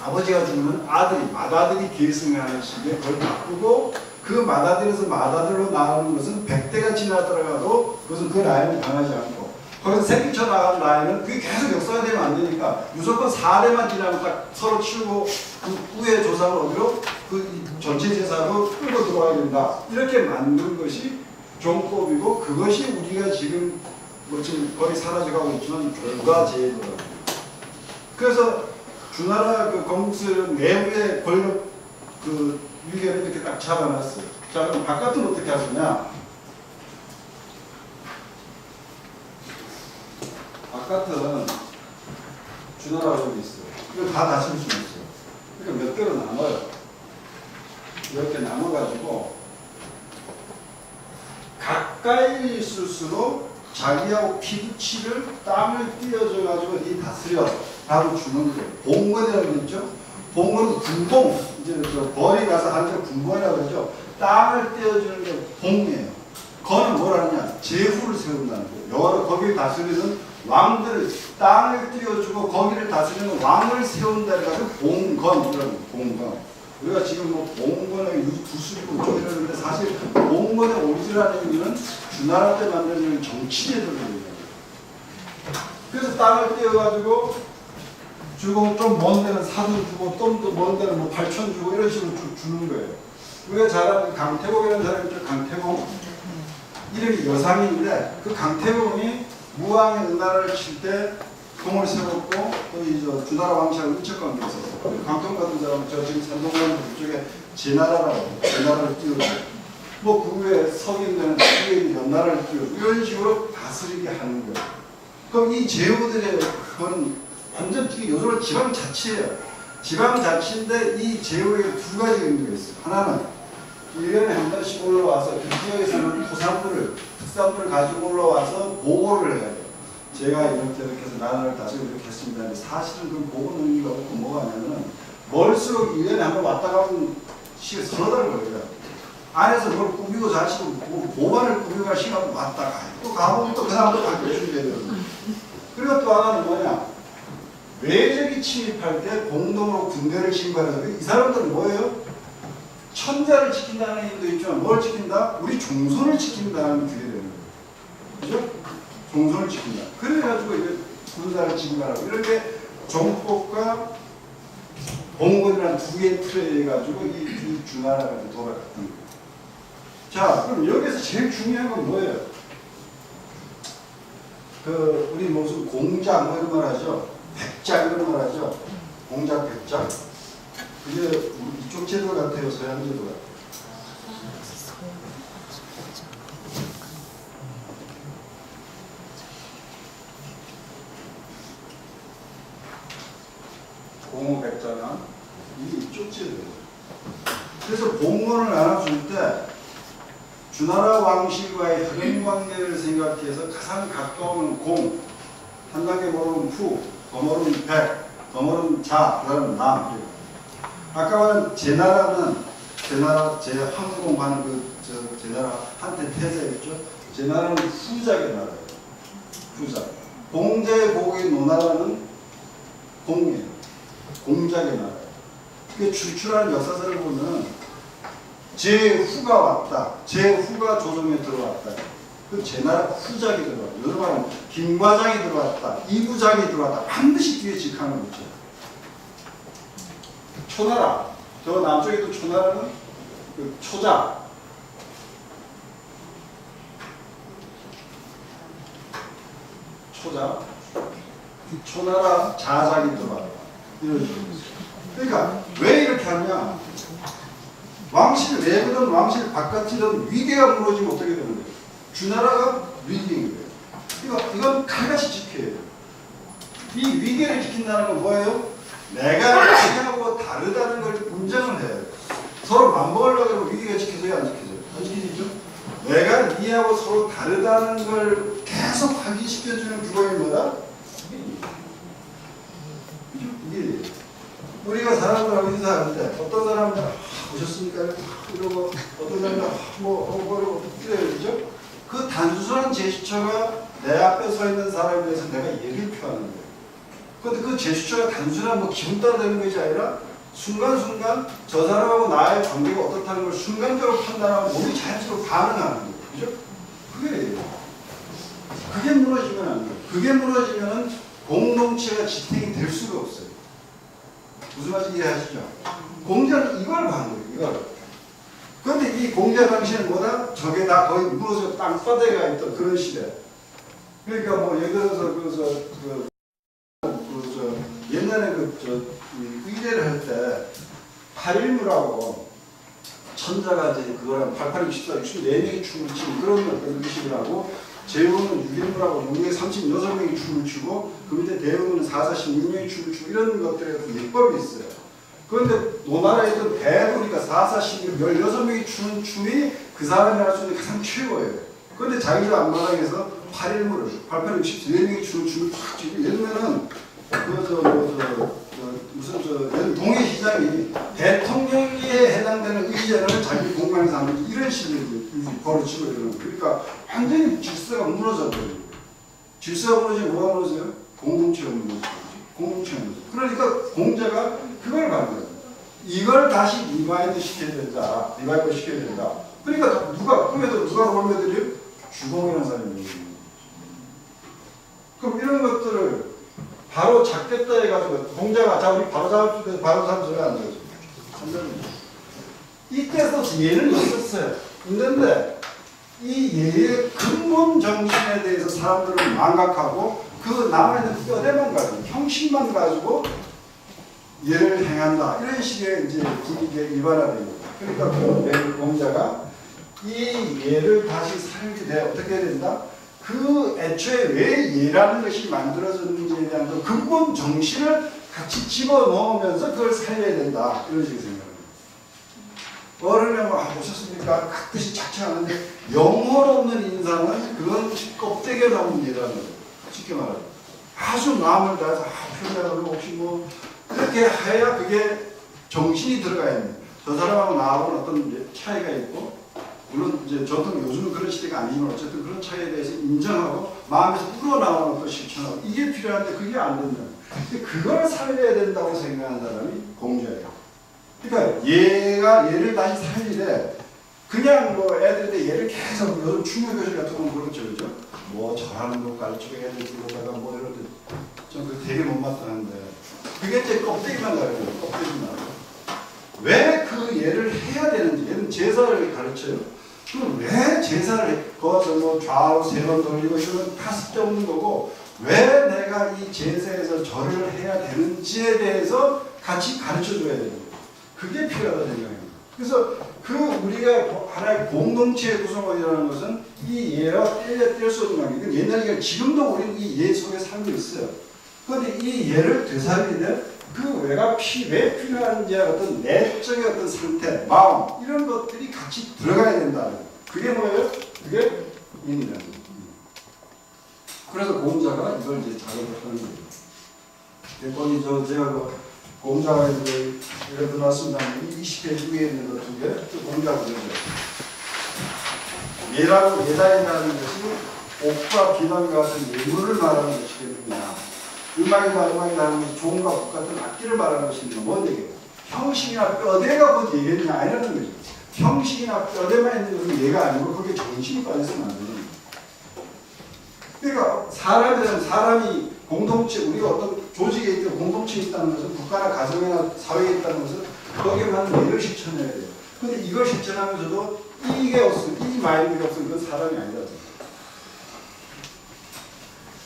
Speaker 1: 아버지가 죽으면 맏아들이 계승하는 식의 그걸 바꾸고 그 맏아들에서 맏아들로 나오는 것은 100대가 지나더라도 그것은 그 라인은 강하지 않고 거기서 생기쳐 나간 라인은 그게 계속 역사가 되면 안 되니까 무조건 4대만 지나면 딱 서로 치우고 그 후의 조상을 어디로? 그 전체 제사로 끌고 들어와야 된다. 이렇게 만든 것이 종법이고 그것이 우리가 지금 지금 거의 사라져가고 있지만 교가제도라고. 그래서 주나라 그 건국수는 내부의 권력 그 위계를 이렇게 딱 잡아놨어요. 자, 그럼 바깥은 어떻게 하느냐?
Speaker 2: 바깥은 주나라가 여기 있어요. 이거 다 다칠 수 있어요. 그러니까 몇 개로 나눠요. 이렇게 나눠가지고 가까이 있을수록 자기하고 피부치를 땅을 띄워줘가지고 이 다스려 라고 주는 거예요. 봉건이라고 있죠. 봉건은 분봉, 이제 저 벌이 가서 한테 분봉이라고 그러죠. 땅을 띄워주는 게 봉이에요. 건은 뭐라느냐? 제후를 세운다는 거예요. 영어로 거기를 다스리는 왕들을 땅을 띄워주고 거기를 다스리는 왕을 세운다 해가지고 봉건이라고 봉건. 우리가 지금 뭐 봉건의 구슬이고 좀 이러는데 사실 봉건의 오리지널 의미는 주나라 때 만든 정치제도거든요. 그래서 땅을 띄워가지고 주고 좀 먼 데는 사돈 주고 좀 더 먼 데는 뭐 8천 주고 이런 식으로 주는 거예요. 우리가 잘 아는 강태공이라는 사람이 있죠. 강태공. 이름이 여상인데 그 강태공이 무왕의 은나라를 칠 때 공을 세웠고 또 이 주나라 왕실하고 인척관계에 있었어요. 강태공 같은 사람은 저 지금 산동강 그쪽에 제나라라고 제나라를 띄우고 뭐 그 외에 석인들은 뒤에 연나라를 띄우고 이런 식으로 다스리게 하는 거예요. 그럼 이 제후들의 그거는 완전 요즘은 지방자치예요. 지방자치인데 이 제후에 두 가지 의미가 있어요. 하나는 1년에 한 번씩 올라와서 그 지역에 사는 토산물을, 특산물을 가지고 올라와서 보고를 해야 돼요. 제가 이렇게 해서 나라를 다스리고 이렇게 했습니다. 사실은 그 보고 의미가 없고 뭐가 아니면은 멀수록 1년에 한 번 왔다 가면 시간이 서너 달 걸려요. 안에서 뭘 꾸미고 자시고 뭐 보관을 꾸미고 갈 시간 왔다 가요. 또 가보면 또 그 다음부터 다 준비해야 돼요. 그리고 또 하나는 뭐냐? 외적이 침입할 때 공동으로 군대를 신고해서 이 사람들은 뭐예요? 천자를 지킨다는 의미도 있지만 뭘 지킨다? 우리 종손을 지킨다는 그게 되는 거예요. 그죠? 종손을 지킨다. 그래가지고 이제 군사를 지킨다라고 이렇게 정복과 봉건이라는 두 개의 틀에 가지고 이 주나라가 돌아갔던 거예요. 자, 그럼 여기서 제일 중요한 건 뭐예요? 우리 무슨 공작 뭐 이런 말 하죠? 백작 이런 말 하죠? 공작, 백작. 그게 이쪽 제도 같아요? 서양 제도 같아요? 공호백자나 이게 이쪽 제도예요. 그래서 봉건을 나눠줄 때 주나라 왕실과의 혈연 관계를 생각해서 가장 가까운 공, 한 단계 모르면 후, 더 모르면 백, 더 모르면 자, 그 다음은 남. 아까 말한 제나라는 제나라 제황공하는 제나라 한때 폐쇄했죠. 제나라는 후작의 나라예요. 후작. 공자의 복의 노나라는 공이에요. 공작의 나라예요. 그 출출한 역사서를 보면 제후가 왔다. 제후가 조정에 들어왔다. 그 제나라 후작이 들어왔다. 여러분 김과장이 들어왔다. 이부장이 들어왔다. 반드시 뒤에 직함을 붙여요. 초나라. 저 남쪽에도 초나라는 그 초작. 초작. 초나라 자작이 들어왔다. 이런 식으로. 그러니까 왜 이렇게 하냐? 왕실 내부든 왕실 바깥이든 위계가 무너지면 어떻게 되는 거예요? 주나라가 위계인 거예요. 이건 칼같이 지켜야 돼요. 이 위계를 지킨다는 건 뭐예요? 내가 니하고 다르다는 걸 인정을 해야 돼요. 서로 맞먹으려고 하면 위계가 지켜져요? 안 지켜져요? 안 지켜지죠? 내가 니하고 서로 다르다는 걸 계속 확인시켜주는 그거의 뭐다? 이게 우리가 사람들하고 인사할 때 어떤 사람은 보셨습니까? 이러고 어떤 사람은 이러고 이래요. 그죠? 그 단순한 제스처가 내 앞에 서 있는 사람에 대해서 내가 얘기를 표하는 거예요. 그런데 그 제스처가 단순한 뭐 기분 따라 되는 것이 아니라 순간순간 저 사람하고 나의 관계가 어떻다는 걸 순간적으로 판단하고 몸이 자연스럽게 반응하는 거예요. 그죠? 그게 무너지면 안 돼요. 그게 무너지면은 공동체가 지탱이 될 수가 없어요. 무슨 말인지 이해하시죠? 공자는 이걸 봐 거예요. 이걸. 그런데 이 공자 당시에는 뭐다? 저게 다 거의 무너져 땅바닥에 있던 그런 시대. 그러니까 뭐 예를 들어서 옛날에 의례를 할 때 8일무라고 천자가 이제 그거랑 88, 64, 64명이 춤을 추는 그런 어떤 의식을 하고 재우는 6인물하고 6에 36명이 춤을 추고 그 밑에 대우는 4, 46명이 춤을 추고 이런 것들에 예법이 있어요. 그런데 노나라에 있던 대부니까 4, 46, 16명이 추는 춤이 그 사람이 할 수 있는 가장 최고예요. 그런데 자기가 앞마당에서 8일물을 8,860명이 추는 춤을 탁 추고 예전에는 무슨 동해시장이 대통령에 해당되는 의전을 자기 공간에서 하는 이런 식으로 벌어지고 이러는 거예요. 그러니까 완전히 질서가 무너져버려요. 질서가 무너지면 뭐가 무너져요? 공동체가 무너져요. 공동체가 무너져요. 그러니까 공자가 그걸 말해요. 이걸 다시 리바이브 시켜야 된다. 리바이브 시켜야 된다. 그러니까 누가 꿈에도 누가 롤모델이에요? 주공이라는 사람이. 그럼 이런 것들을 바로 잡겠다 해가지고 공자가 자 우리 바로 잡을 때 바로 잡을 안 되죠. 이때도 예는 있었어요. 있는데 이 예의 근본 정신에 대해서 사람들은 망각하고 그 남아있는 뼈대만 가지고 형식만 가지고 예를 행한다 이런 식의 이제 분위기에 일반화되는 거예요. 그러니까 그 공자가 이 예를 다시 살게 돼 어떻게 해야 된다? 그 애초에 왜 예라는 것이 만들어졌는지에 대한 그 근본 정신을 같이 집어넣으면서 그걸 살려야 된다 이런 식의 생각을 어른이 보셨습니까? 각듯이 착착하는데 영혼 없는 인상은 그건 껍데기에 나온 예라는 거예요. 쉽게 말하면 아주 마음을 다해서 표현하고 혹시 뭐 그렇게 해야 그게 정신이 들어가 있는 저 사람하고 나하고는 어떤 차이가 있고 물론 이제 저도 요즘은 그런 시대가 아니지만 어쨌든 그런 차이에 대해서 인정하고 마음에서 우러나오는 또 실천하고 이게 필요한데 그게 안 된다. 근데 그걸 살려야 된다고 생각하는 사람이 공자예요. 그러니까 예를 다시 살리되 그냥 뭐 애들인데 얘를 계속 요즘 충격교실 같은 건 그렇죠, 그죠? 뭐 잘하는 거 가르치고 애들 들어다가 뭐 이럴 때좀 되게 못마땅한데 그게 이제 껍데기만 가르쳐요, 껍데기만. 왜 그 예를 해야 되는지, 얘는 제사를 가르쳐요. 그럼 왜 제사를 해? 거기서 뭐 좌우 세 번 돌리고 이러면 다 쓸데없는 거고 왜 내가 이 제사에서 절을 해야 되는지에 대해서 같이 가르쳐줘야 되는 거예요. 그게 필요하다는 생각입니다. 그래서 그 우리가 하나의 공동체의 구성원이라는 것은 이 예와 뗄 수 없는 관계. 옛날에 지금도 우리는 이 예 속에 살고 있어요. 그런데 이 예를 되살리되 그 왜가 왜 필요한지 어떤 내적인 어떤 상태, 마음 이런 것들이 같이 들어가야 된다는 거예요. 그게 뭐예요? 그게 인이라는 거예요. 그래서 공자가 이걸 이제 작업을 하는 거예요. 거기 제가 그 공자가 이제 이렇게 나왔습니다. 20페이지 위에 있는 것 두 개, 또 공자가 그러죠. 예다이라는 것이 옥과 비단 같은 예물을 말하는 것이겠느냐. 음악이나 하는 종과 국 같은 악기를 말하는 것이니까 뭔 얘기예요? 형식이나 뼈대가 곧 예겠냐 이러는 거죠. 형식이나 뼈대만 있는 것은 예가 아니고 그게 정신이 빠져서 만드는 거예요. 그러니까 사람이 공동체, 우리가 어떤 조직에 있든 공동체에 있다는 것은 국가나 가정이나 사회에 있다는 것은 거기에 맞는 예를 실천해야 돼요. 그런데 이걸 실천하면서도 이게 없으면, 이 마인드가 없으면 그건 사람이 아니다.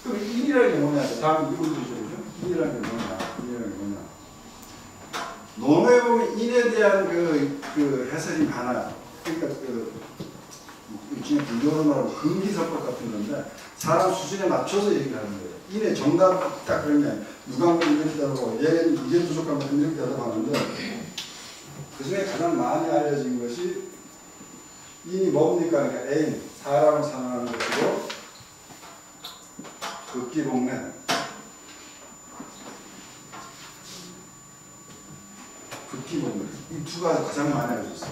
Speaker 2: 그럼 인이라는 게 뭐냐? 다음 이분들이죠, 그죠? 인이라는 게 뭐냐? 논어에 보면 인에 대한 그 해설이 많아요. 그러니까 일종의 불교로 말하면 금기설법 같은 건데 사람 수준에 맞춰서 얘기를 하는 거예요. 인의 정답 딱 그러면 누가 보면 이렇게 대답하고 얘는 이게 부족하면 이렇게 대답하는데 그 중에 가장 많이 알려진 것이 인이 뭡니까? 그러니까 애인, 사람을 사랑하는 것이고 극기복내 이 두 가지 가장 많이 알려졌어요.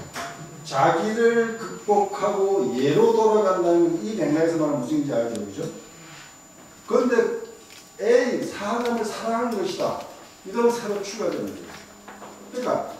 Speaker 2: 자기를 극복하고 예로 돌아간다는 이 맥락에서 말하면 무슨 얘기인지 알죠, 그죠? 그런데 애인, 사람을 사랑하는 것이다. 이건 새로 추가되는 거예요. 그러니까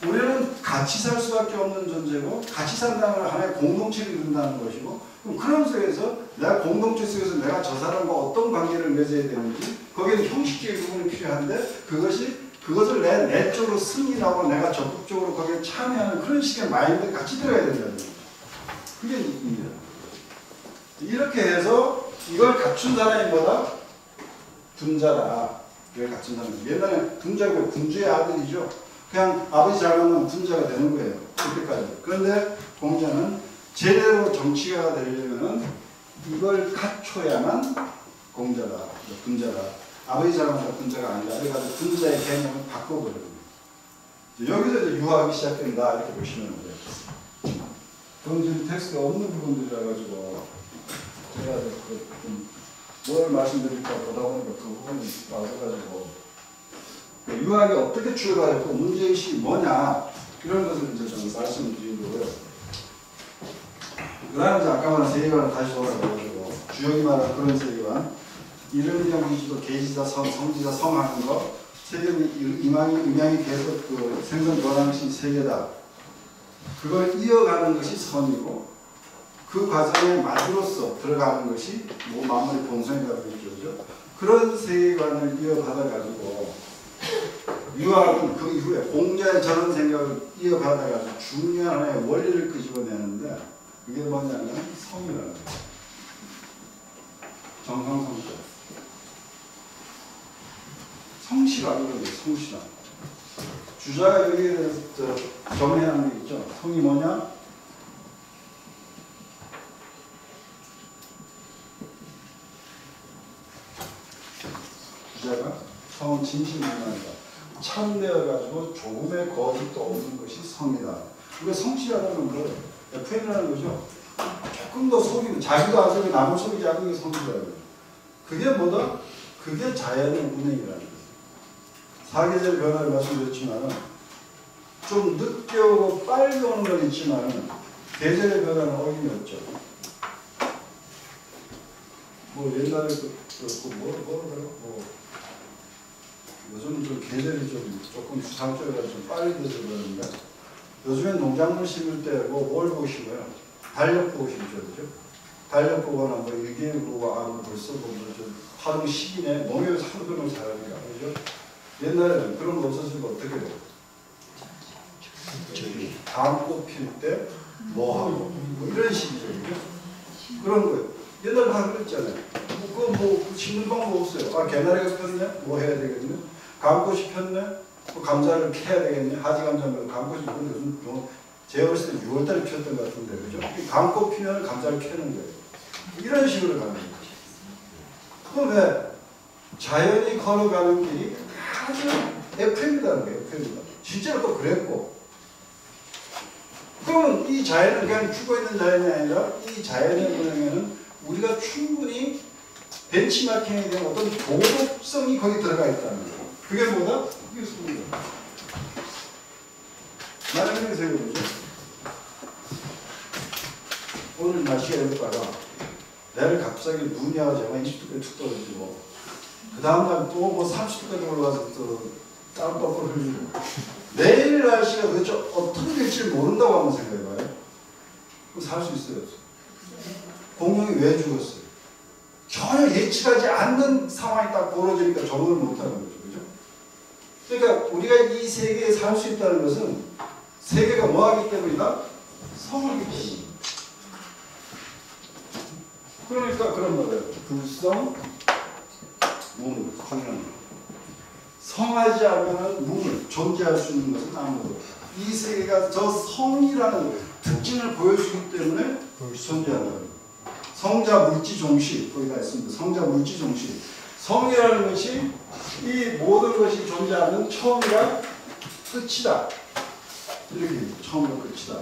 Speaker 2: 우리는 같이 살 수밖에 없는 존재고 같이 산다는 건 하나의 공동체를 이룬다는 것이고 그럼 그런 속에서 내가 공동체 속에서 내가 저 사람과 어떤 관계를 맺어야 되는지 거기에는 형식적인 부분이 필요한데 그것을 내 내적으로 승인하고 내가 적극적으로 거기에 참여하는 그런 식의 마인드가 같이 들어야 된다는 거예요. 그게 입니다. 이렇게 해서 이걸 갖춘 사람이 뭐다? 분자다. 이걸 갖춘 사람이. 옛날에 분자가 군주의 아들이죠. 그냥 아버지 잘 만나면 분자가 되는 거예요. 그때까지. 그런데 공자는 제대로 정치가 되려면 이걸 갖춰야만 공자가, 분자가, 아버지 잘못한 분자가 아니다. 그래가지고 분자의 개념을 바꿔버려요. 여기서 이제 유학이 시작된다 이렇게 보시면 돼요. 그럼 지금 텍스트가 없는 부분들이라 가지고 제가 뭘 말씀드릴까 보다 보니까 그 부분이 빠져가지고 유학이 어떻게 출발했고 문제의식이 뭐냐 이런 것을 이제 좀 말씀을 드리고요. 그 다음에 이제 아까 말한 세계관을 다시 돌아가가지고 주역이 말한 그런 세계관 이름이랑 위주도 계지사 성지사 성하는 거 세계는 음양이 계속 그 생선 교환식 세계다. 그걸 이어가는 것이 선이고 그 과정에 마주로서 들어가는 것이 뭐 만물의 본성이라고 얘기하죠. 그런 세계관을 이어받아 가지고 유학은 그 이후에 공자의 저런 생각을 이어받아 가지고 중요한 하나의 원리를 끄집어내는데 그게 뭐냐면 성이라는 거예요. 정성성자. 성실하는 거예요. 성실한. 주자가 여기에 대해서 정해야 하는 게 있죠. 성이 뭐냐? 주자가 성은 진실만이다. 참되어가지고 조금의 거짓도 없는 것이 성이다. 이거 성실하다는 걸 FN이라는 거죠. 조금 더 속이는, 자기도 안 속이고 남을 속이지 않는 게 성실이라는 거예요. 그게 뭐다? 그게 자연의 운행이라는 거예요. 사계절 변화를 말씀드렸지만 좀 늦게 오고 빨리 오는 건 있지만 계절의 변화는 어림이 없죠. 뭐 옛날에 요즘 좀 계절이 조금 수상적이라 좀 빨리 돼서 그러는데 요즘엔 농작물 심을 때 뭘 보고 심어요? 달력 보고 심죠, 그죠? 달력 보거나 뭐 일기예보 보고 벌써 보면 화동 시기네 농협에서 하도 그런 걸 잘하니까 그죠? 옛날에는 그런 거 없었으니까 어떻게 돼요? 다음 꽃 필 때 뭐 하고 뭐 이런 식이죠, 그죠? 그런 거예요. 옛날에 다 그랬잖아요. 뭐 심는 방법 없어요. 개나리가 폈네? 뭐 해야 되겠네? 감꽃이 폈네? 뭐 감자를 캐야 되겠네? 하지 감자 말고 감꽃이 요즘 제가 어렸을 때 6월달에 피었던 것 같은데, 그죠? 감꽃 피면 감자를 캐는 거예요. 이런 식으로 가는 거죠. 그럼 왜? 자연이 걸어가는 길이 아주 FM이라는 거예요, FM이다. 실제로 또 그랬고. 그러면 이 자연은 그냥 죽어있는 자연이 아니라 이 자연의 운행에는 우리가 충분히 벤치마킹에 대한 어떤 도덕성이 거기 들어가 있다는 거예요. 그게 뭐다? 그게 수입니다. 만약에 생각해보죠. 오늘 날씨가 이럴까봐 내일 갑자기 눈이 와서 20도까지 툭 떨어지고 그 다음날 또 뭐 30도까지 올라가서 또 땀뻑뻑 흘리고 내일 날씨가 도대체 어떻게 될지 모른다고 한번 생각해봐요. 그럼 살 수 있어요? 공룡이 왜 죽었어요? 전혀 예측하지 않는 상황이 딱 벌어지니까 적응을 못하는 거죠. 그죠? 그러니까 우리가 이 세계에 살 수 있다는 것은 세계가 뭐하기 때문이다? 성하기 때문이다. 그러니까 그런 거예요. 불성, 무물, 성하지 않으면 무물, 존재할 수 있는 것은 아무도. 이 세계가 저 성이라는 특징을 보여주기 때문에 존재하는 거예요. 성자 물지 종시, 거기다 있습니다. 성자 물지 종시. 성이라는 것이 이 모든 것이 존재하는 처음이라 끝이다. 이렇게 처음과 끝이다.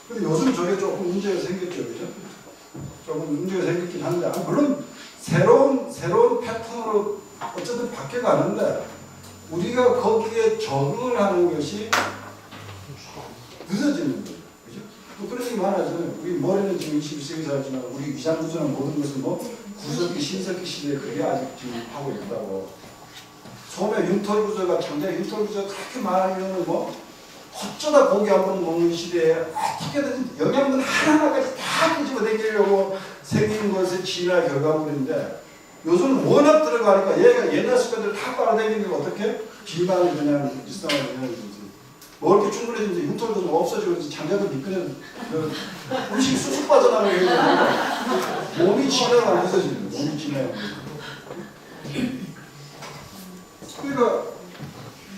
Speaker 2: 근데 요즘 저게 조금 문제가 생겼죠, 그죠? 조금 문제가 생겼긴 한데, 물론 새로운 패턴으로 어쨌든 바뀌어가는데 우리가 거기에 적응을 하는 것이 늦어지는 거예요, 그죠? 또 그런 얘기 많아잖아요. 우리 머리는 지금 21세기 살지만 우리 위장구조나 모든 것은 뭐 구석기, 신석기 시대에 그게 아직 지금 하고 있다고. 처음에 흉털구조가 장자 흉털구조가 그렇게 많은 이유는 뭐 어쩌다 고기 한번 먹는 시대에 어떻게든 영양분 하나하나까지 다 끄집어 당기려고 생긴 것의 진화 결과물인데 요즘은 워낙 들어가니까 얘가 옛날 습관들을 다 빨아당기니까 어떻게? 비만이 그냥 일상화가 되는 거지. 먹을 게 충분해지면서 흉털도 좀 없어지고 장자도 미끈해서 음식이 쑥쑥 빠져나가는 게 몸이 진화가 안 돼서지는 몸이 진화가 그러니까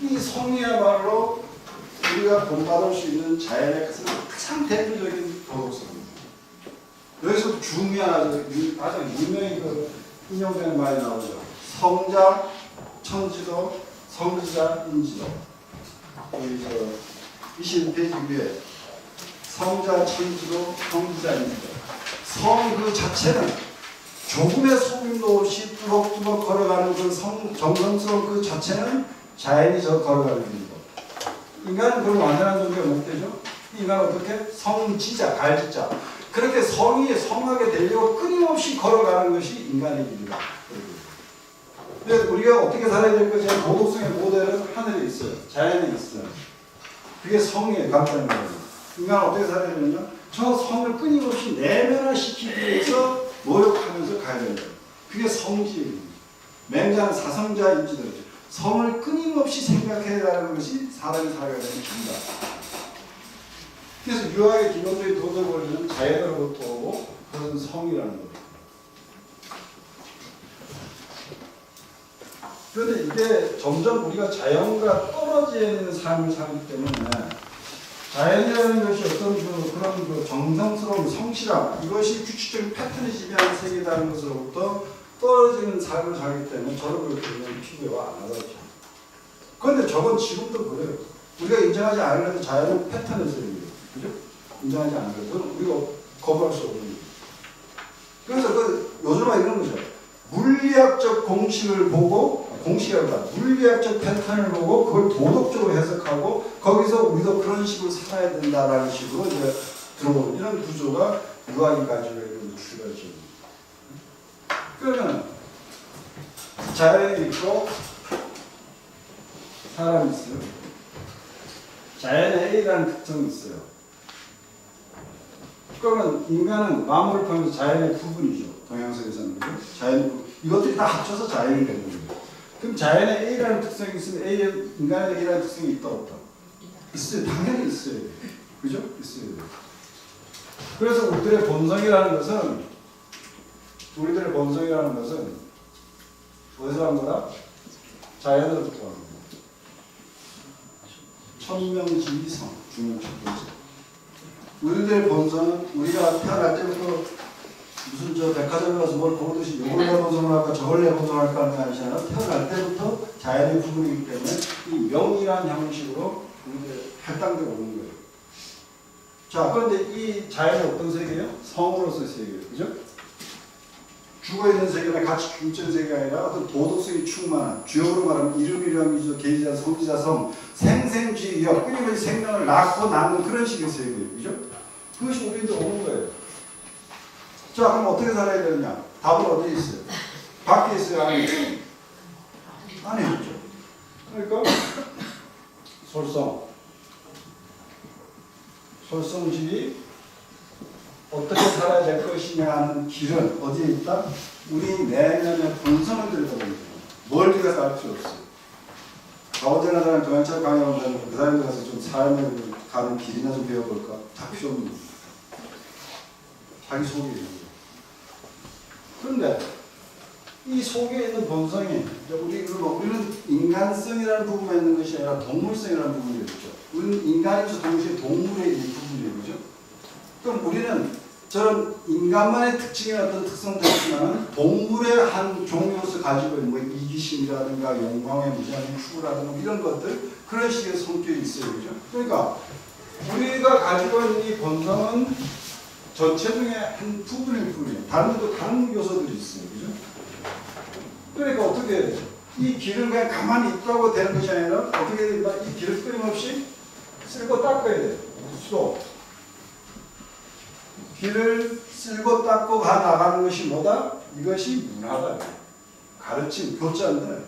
Speaker 2: 이 성이야말로 우리가 본받을 수 있는 자연의 가장 대표적인 도덕성입니다. 여기서 중요한 가장 유명히 그 인용되는 말이 나오죠. 성자, 천지도, 성지자, 인지도. 여기 저 21페이지 위에 성자, 천지도, 성지자, 인지도. 성 그 자체는 조금의 소금도 없이 뚜벅뚜벅 걸어가는 그 정성스러운 그 자체는 자연이 걸어가는 길이고, 인간은 그런 완전한 존재가 못 되죠. 인간은 어떻게? 성지자, 갈지자. 그렇게 성이 성하게 되려고 끊임없이 걸어가는 것이 인간의 길이다. 근데 우리가 어떻게 살아야 될 것이냐? 도덕성의 모델은 하늘에 있어요. 자연에 있어요. 그게 성이에요. 간단한 거예요. 인간은 어떻게 살아야 되느냐? 저 성을 끊임없이 내면화시키기 위해서 노력하면서 가야 된다. 그게 성지예요. 맹자는 사성자인지도 성을 끊임없이 생각해야 하는 것이 사람이 살아가야 되는 길이다. 그래서 유학의 기본적인 도덕 원리는 자연으로부터 오고 그것은 성이라는 거예요. 그런데 이게 점점 우리가 자연과 떨어져 있는 삶을 살기 때문에 자연이라는 것이 어떤 그런 정성스러운 성실함, 이것이 규칙적인 패턴이 지배하는 세계라는 것으로부터 떨어지는 삶을 살기 때문에 저런 걸 굉장히 피부에와 안 하죠. 그런데 저건 지금도 그래요. 우리가 인정하지 않으려도 자연은 패턴을 써요. 그죠? 인정하지 않으려도 우리가 거부할 수 없는 거예요. 그래서 요즘은 이런 거죠. 물리학적 공식을 보고, 공식이라고 물리학적 패턴을 보고 그걸 도덕적으로 해석하고 거기서 우리도 그런 식으로 살아야 된다라는 식으로 이제 들어오는 이런 구조가 유학이 가지고 있는 출발점입니다. 그러면 자연이 있고 사람이 있어요. 자연의 A라는 특성이 있어요. 그러면 인간은 만물을 포함해서 자연의 부분이죠. 동양성에서는 자연의 부분. 이것들이 다 합쳐서 자연이 되는 거예요. 그럼 자연의 A라는 특성이 있으면 인간의 A라는 특성이 있다 없다? 있어요. 당연히 있어요. 그죠? 있어요. 그래서 우리들의 본성이라는 것은 어디서 한 거다? 자연으로부터 한 거다. 천명지성 중요한 첫 번째. 우리들의 본성은 우리가 태어날 때부터 무슨 백화점에 가서 뭘 고르듯이 요걸 내 본성을 할까 저걸 내 본성을 할까 하는 게 아니잖아요. 태어날 때부터 자연의 부분이기 때문에 이 명이라는 형식으로 우리들의 할당되어 오는 거예요. 자, 그런데 이 자연은 어떤 세계예요? 성으로서의 세계예요. 그죠? 죽어있는 세계나 같이 중점 세계가 아니라 어떤 도덕성이 충만한, 주역으로 말하면 이름이라미죠, 계지자, 성지자, 성, 생생쥐역, 끊임없이 생명을 낳고 낳는 그런 식의 세계예요. 그죠? 그것이 우리한테 오는 거예요. 자, 그럼 어떻게 살아야 되느냐? 답은 어디에 있어요? 밖에 있어요? 안에 있어요? 안에 있죠. 그러니까 솔성지리 어떻게 살아야 될 것이냐 하는 길은 어디에 있다? 우리 내면의 본성을 들여다보는 거예요. 멀리 가서 알 필요 없어요. 가오제나 사람 동양철 강의 온다는 그 사람들 가서 좀 삶을 가는 길이나 좀 배워볼까? 다 필요 없는 거예요. 자기 속에 있는 거예요. 그런데 이 속에 있는 본성이 우리는 인간성이라는 부분만 있는 것이 아니라 동물성이라는 부분이 있죠. 우리는 인간이면서 동시에 동물의 부분이에요. 그죠? 그럼 우리는 저런 인간만의 특징이나 어떤 특성도 있지만 동물의 한 종류로서 가지고 있는 뭐 이기심이라든가 영광의 무지한 추구라든가 이런 것들 그런 식의 성격이 있어요. 그죠? 그러니까 우리가 가지고 있는 이 본성은 전체 중에 한 부분일 뿐이에요. 다른 것도 다른 요소들이 있어요. 그죠? 그러니까 어떻게 해야 돼요? 이 길을 그냥 가만히 있다고 되는 것이 아니라 어떻게 해야 된다? 이 길을 끊임없이 쓸고 닦아야 돼요. 수도. 길을 쓸고 닦고 가 나가는 것이 뭐다? 이것이 문화다. 가르침, 교자인데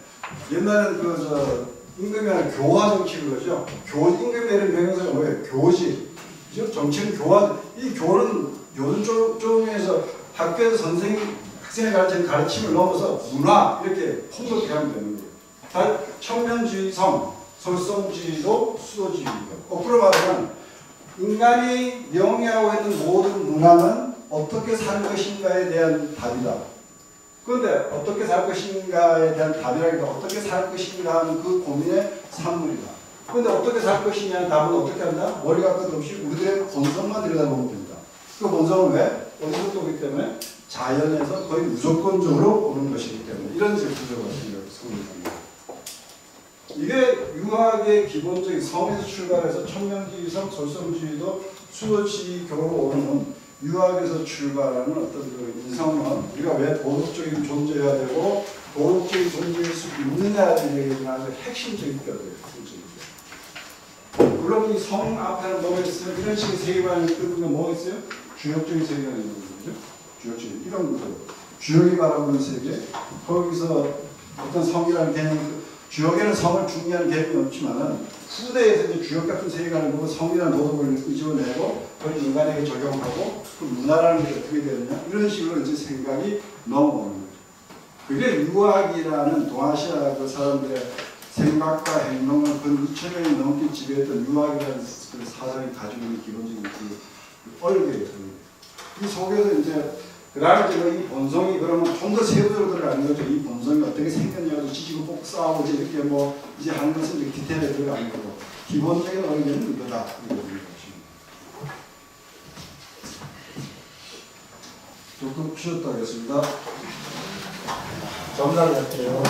Speaker 2: 옛날에는 임금이 하는 교화 정치를 그러죠. 임금이 내린 명령사가 뭐예요? 교지. 그죠? 정치는 교화. 이 교는 요즘 쪽에서 학교에서 선생님이 학생이 가르치는 가르침을 넘어서 문화 이렇게 폭넓게 하면 되는 거예요. 천면주의성, 솔성주의도 수도주의입니다. 거꾸로 말하면 인간이 영위하고 있는 모든 문화는 어떻게 살 것인가에 대한 답이다. 그런데 어떻게 살 것인가에 대한 답이라기보다 어떻게 살 것인가 하는 그 고민의 산물이다. 그런데 어떻게 살 것이냐는 답은 어떻게 한다? 머리가 끝없이 우리들의 본성만 들여다보면 됩니다. 그 본성은 왜?
Speaker 1: 어디서 또 오기 때문에 자연에서 거의 무조건적으로 오는 것이기 때문에 이런 이제 구조가 성립합니다. 이게 유학의 기본적인 성에서 출발해서 천명주의성, 절성주의도 수도지교로 오는 유학에서 출발하는 어떤 그 인성은 우리가 왜 도덕적인 존재여야 되고 도덕적인 존재일 수 있느냐에 대한 아주 핵심적인 뼈들이에요. 물론 이 성 앞에는 뭐가 있어요? 이런 식의 세계관이 끄는 뭐가 있어요? 주역적인 세계관이 있는 거죠. 주역적인 이런 거죠. 주역이 바라보는 세계. 거기서 어떤 성이라는 개념, 주역에는 성을 중요한 개념이 없지만은 후대에서 이제 주역 같은 세계관을 보고 성이라는 도덕을 끄집어내고 그걸 인간에게 적용하고 그 문화라는 게 어떻게 되느냐 이런 식으로 이제 생각이 넘어오는 거죠. 그게 유학이라는 동아시아 그 사람들의 생각과 행동을 그 2000년이 넘게 지배했던 유학이라는 그 사상이 가지고 있는 기본적인 그 얼개예요. 이 속에서 이제 그 다음에 이제 이 본성이 그러면 좀 더 세부적으로 들어가는 거죠. 이 본성이 어떻게 생겼냐고 지지고 볶고 싸우고 이렇게 뭐 이제 하는 것은 이제 디테일에 들어가는 거고 기본적인 얼개는 이거다. 조금 쉬었다 하겠습니다. 정리할게요.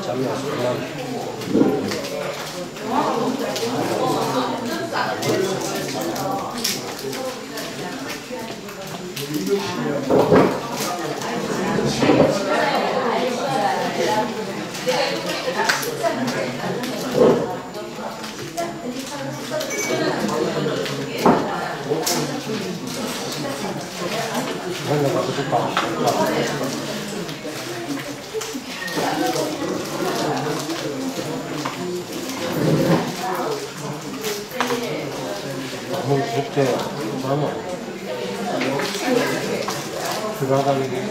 Speaker 3: 잠이 와서 그냥 그냥 가서 볼까? 너무 못해. 잠깐만. 들어가는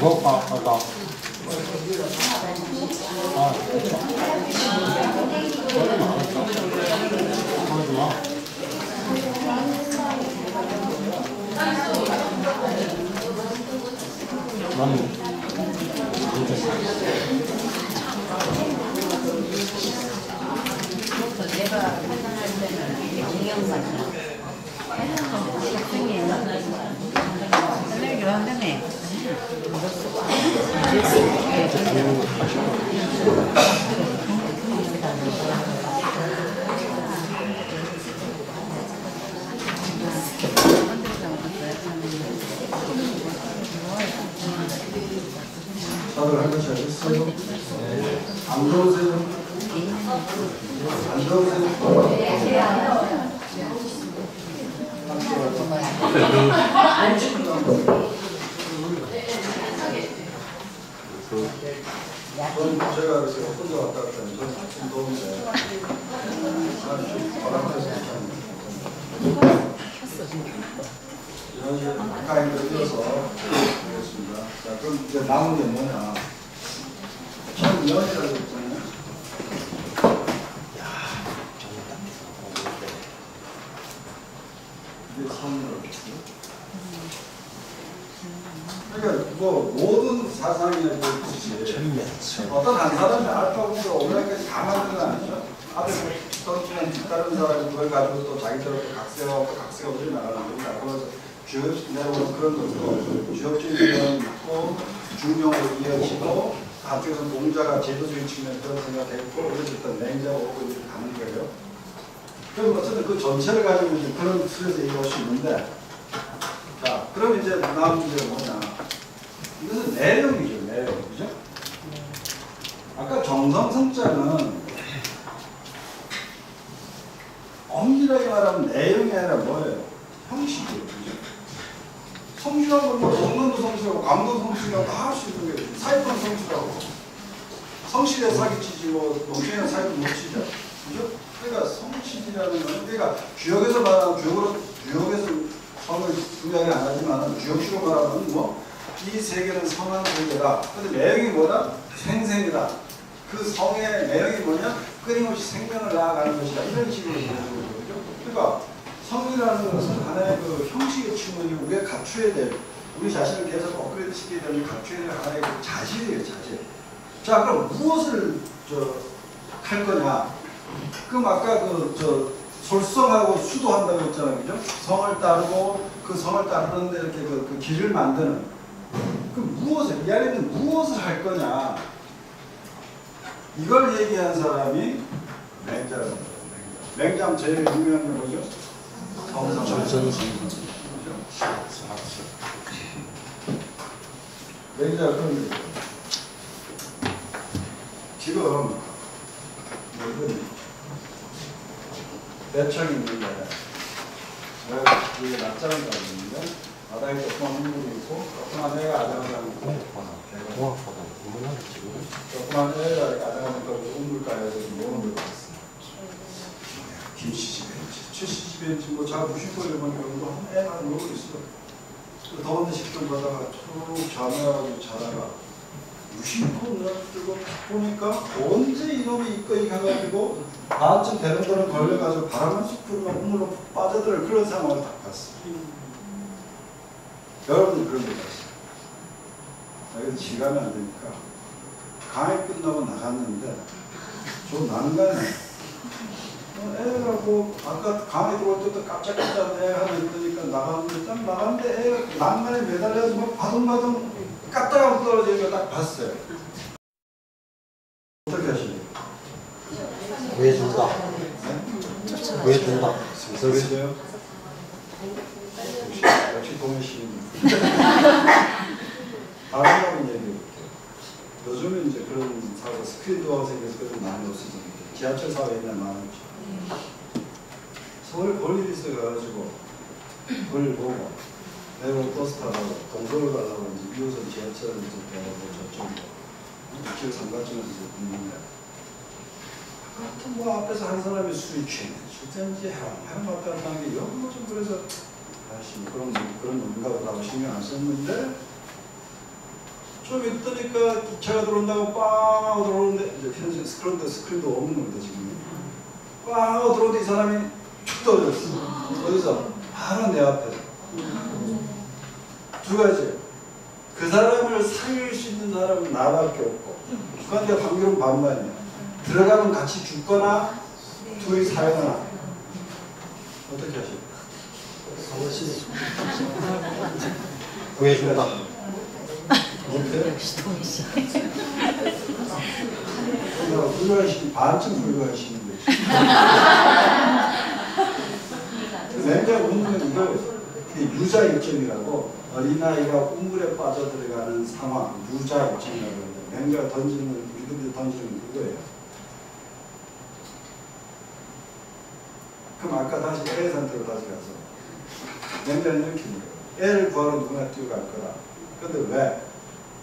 Speaker 3: 무겁다 하다. 아, 하지 마. 나는
Speaker 4: 내가 판단할 때는 이게 동영상이야. 설레기로 한다며.
Speaker 1: 다들 한 것이 어딨어요? 안 더우세요? 안 더우세요? 저는 제가 이렇게 혼자 왔다 갔다 하면 저는 좀 더운데 좀 바람에서 이런 가까이 들어서 하겠습니다. 자, 그럼 이제 남은 게 뭐냐? 천년이라고 했잖아요. 이게 선이라고. 그러니까 뭐 모든 사상이나 그렇지 어떤 한 사람이 알파고가 오메가까지 다 만든 건 아니죠. 앞에 선수는 뒤따른 사람이 그걸 가지고 또 자기대로 또 각세가 어디 나가는 겁니다. 그래서 주역내로 그런 것도 주역적인 면이 있고 중용으로 이어지고 한쪽에서 농자가 제도적인 측면에 그런 생각했고 어쨌든 냉자가 오고 이렇게 가는 거예요. 그럼 어쨌든 그 전체를 가지고 이제 그런 틀에서 얘기할 수 있는데 자, 그럼 이제 남은 문제가 뭐냐? 이것은 내용이죠, 내용. 그죠? 아까 정성성자는 엄밀하게 말하면 내용이 아니라 뭐예요? 형식이에요. 그죠? 성실하고 뭐 정론도 성실하고 감도 성실하고 다 할 수 있는 게 사회권 성실하고 성실에 사기치지 뭐 농촌에 사기 못 치죠. 그죠? 그러니까 성실이라는 건 그러니까 주역에서 말하는 주역에서 성을 중요하게 안 하지만 주역식으로 말하면 뭐 이 세계는 성한 세계다. 근데 내용이 뭐다? 생생이다. 그 성의 내용이 뭐냐? 끊임없이 생명을 나아가는 것이다. 이런 식으로 보여주는 거죠. 그러니까 성이라는 것은 하나의 그 형식의 측면이고 우리가 갖춰야 될 우리 자신을 계속 업그레이드 시켜야 되는 갖춰야 될 하나의 그 자질이에요. 자질. 자, 그럼 무엇을 할 거냐? 그럼 아까 솔성하고 수도한다고 했잖아요. 그죠? 성을 따르고 그 성을 따르는데 이렇게 그 길을 만드는 그 무엇을, 이 안에 있는 무엇을 할 거냐? 이걸 얘기한 사람이 맹자라고 합니다. 맹자는 제일 유명한 게 뭐죠? 맹자가 그런 게 지금 배척이 있는데 이게 낮잠을 자고 있는데 바닥에 조그만 흔들이 있고 조그만 애가 아장아장
Speaker 3: 공학보다 얼마나 지금?
Speaker 1: 조그만 애가 아장아장 우물가에서 노는 걸 봤어요. 김씨집엔지, 최씨집엔지 뭐 잘 무심코를 보니까 뭐 애가 놀고 있어. 더운데 식좀 가다가 쭉 자면하고 자다가 무심코 눈을 뜨고 보니까 언제 이놈이 이거이 가가지고 반쯤 되는 거는 걸려가지고 바람만 쑥 불면 우물로 푹 빠져들 그런 상황을 딱 봤어. 여러분들 그런 거 봤어요. 그래서 시간이 안 되니까 강의 끝나고 나갔는데 좀 난간에 애가 뭐 아까 강의 들어올 때도 깜짝깜짝 애가 하나 있더니까 나갔는데 딱 나갔는데 애가 난간에 매달려서 막 바둥바둥 까딱하고 떨어지는 거 딱 봤어요. 어떻게 하시나요?
Speaker 3: 왜 준다? 왜 준다?
Speaker 1: 왜죠? 역시 동해시인. 다른 얘기해볼게요. 요즘은 이제 그런 사고 스크린도어가 생겨서 그런 많이 없어졌는데 지하철 사고 옛날 많았죠. 서울에 볼 일이 있어가지고 볼 보고 내가 버스 타고 동서울 가려고 이제 2호선 지하철을 이제 배우고 저쪽으로 길 상가쯤에서 이제 붙는데 같은 뭐 앞에서 한 사람이 술이 취했네. 술잔지 해랑 왔다 갔다 하는 게 여기 좀 그래서 아씨 그런 건가 보다 하고 신경 안 썼는데 좀 있으니까 기차가 들어온다고 빵 하고 들어오는데 이제 현재 스크린도 없는 겁니다 지금. 빵 하고 들어오는데 이 사람이 툭 떨어졌어. 어디서? 바로 내 앞에. 두 가지. 그 사람을 살릴 수 있는 사람은 나밖에 없고, 그런데 확률은 반반이야. 들어가면 같이 죽거나 둘이 살거나. 어떻게 하실까요?
Speaker 3: 구해준다.
Speaker 4: 역시 동희 씨.
Speaker 1: 불가하시니 반쯤 불가하시는데. 맨날 웃는 건 이게 유자 입증이라고 어린아이가 우물에 빠져들어가는 상황, 유자 입증이라고 하는데 맨날 던지는 우리들이 던지는 그거예요. 그럼 아까 다시 애 상태로 다시 가서 맨날 이렇게 거예요. 애를 구하러 누구나 뛰어갈 거라. 근데 왜?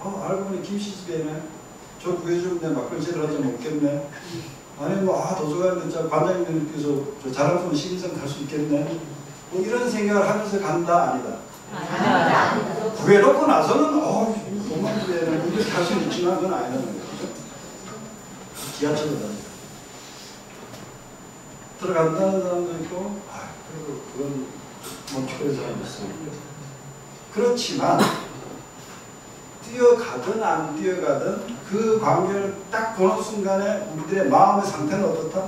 Speaker 1: 알고 보니 김씨집에는 저 구해주면 막걸리를 하지 못겠네. 아니 도서관에 관장님께서 저 자랑스러운 시민상 갈 수 있겠네. 뭐 이런 생각을 하면서 간다 아니다. 구해놓고 나서는 돈만 구해는 이렇게 할 수는 있지만 그건 아니라는 거죠. 지하철로 다니까 들어간다는 사람도 있고 그리고 그건 멈추는 사람도 있어요. 그렇지만 뛰어가든 안 뛰어가든 그 광경을 딱 보는 순간에 우리들의 마음의 상태는 어떻다?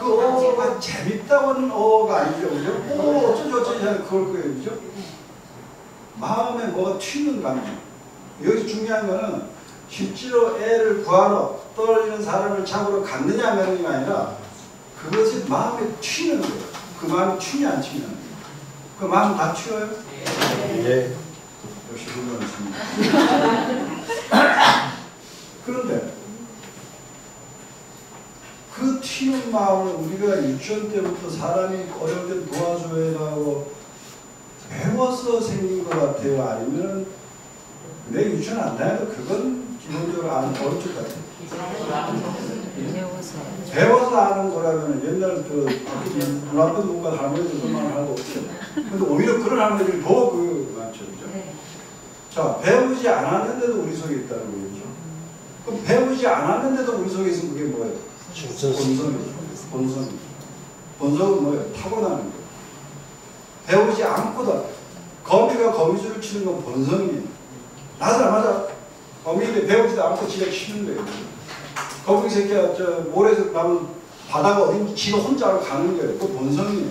Speaker 1: 그 오가 재밌다고는 오가 아니죠, 그죠? 어쩌지 그럴 거예요, 그죠? 마음에 뭐가 튀는 감정. 여기서 중요한 거는 실제로 애를 구하러 떨어지는 사람을 잡으러 갔느냐 말느냐가 아니라 그것이 마음에 튀는 거예요. 그 마음이 튀냐 안 튀냐. 그 마음 다 튀어요?
Speaker 3: 예.
Speaker 1: 역시 불가능합니다. 그런데 그 튀는 마음을 우리가 유치원 때부터 사람이 어려울 때 도와줘야 하고 배워서 생긴 것 같아요? 아니면 내 유치원 안 다녀도 그건 기본적으로 아는 어느 쪽 같아요? 배워서 아는 거라면 옛날 문화권 농가 할머니들 그만 하고 없죠. 근데 오히려 그런 할머니들이 더 많죠, 그죠? 자, 배우지 않았는데도 우리 속에 있다는 거죠. 그럼 배우지 않았는데도 우리 속에 있으면 그게 뭐예요? 본성이죠. 본성은 뭐예요? 타고나는 거예요. 배우지 않고도 거미가 거미줄을 치는 건 본성이에요. 나자마자 거미를 배우지도 않고 지가 치는 거예요. 거북이 새끼가 모래에서 가면 바다가 어딘지 지가 혼자 알고 가는 거예요. 그 본성이에요.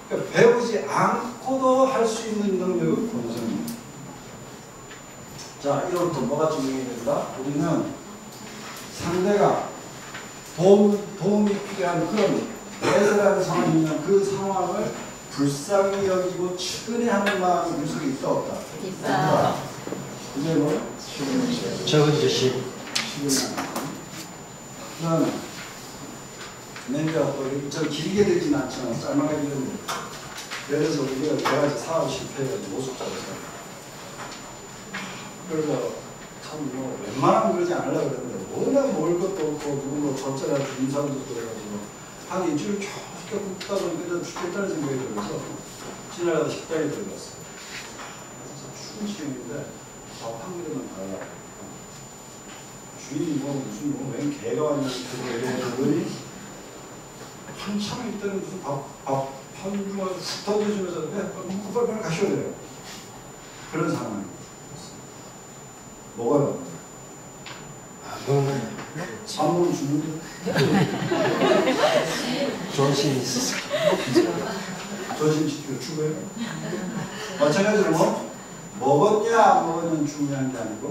Speaker 1: 그러니까 배우지 않고도 할 수 있는 능력은 본성이에요. 자, 이로부터 뭐가 증명이 된다? 우리는 상대가 도움이 필요한 그런 애절한 상황이면 그 상황을 불쌍히 여기고 측은해하는 마음이 우리 속에 있다 없다?
Speaker 4: 있다.
Speaker 1: 이제 뭐?
Speaker 3: 적은 지식.
Speaker 1: 그다음에 맨날 좀 길게 되진 않지만 짤막하게 되는데 예를 들어서 우리가 여러 가지 사업 실패해가지고 모습자를 그래서 참 웬만하면 그러지 않으려고 그랬는데 워낙 먹을 것도 없고 누구 젖자라 주는 사람도 그래가지고 한 일주일 쭉 굽다 보니까 죽겠다는 생각이 들어서 지나가다 식당에 들어갔어요. 그래서 추운 시간인데 밥 한 그릇만 달라고 주인이 웬 개가 왔냐고 그러더니 한참 있더니 무슨 밥 한 주마다 훅 던져주면서 빨리 가셔야 돼요. 그런 상황이에요. 먹어요. 안 먹으면 죽는데.
Speaker 3: 존심이 있어.
Speaker 1: 조심 지키고 죽어요. 마찬가지로 먹었냐 안 먹었냐는 중요한 게 아니고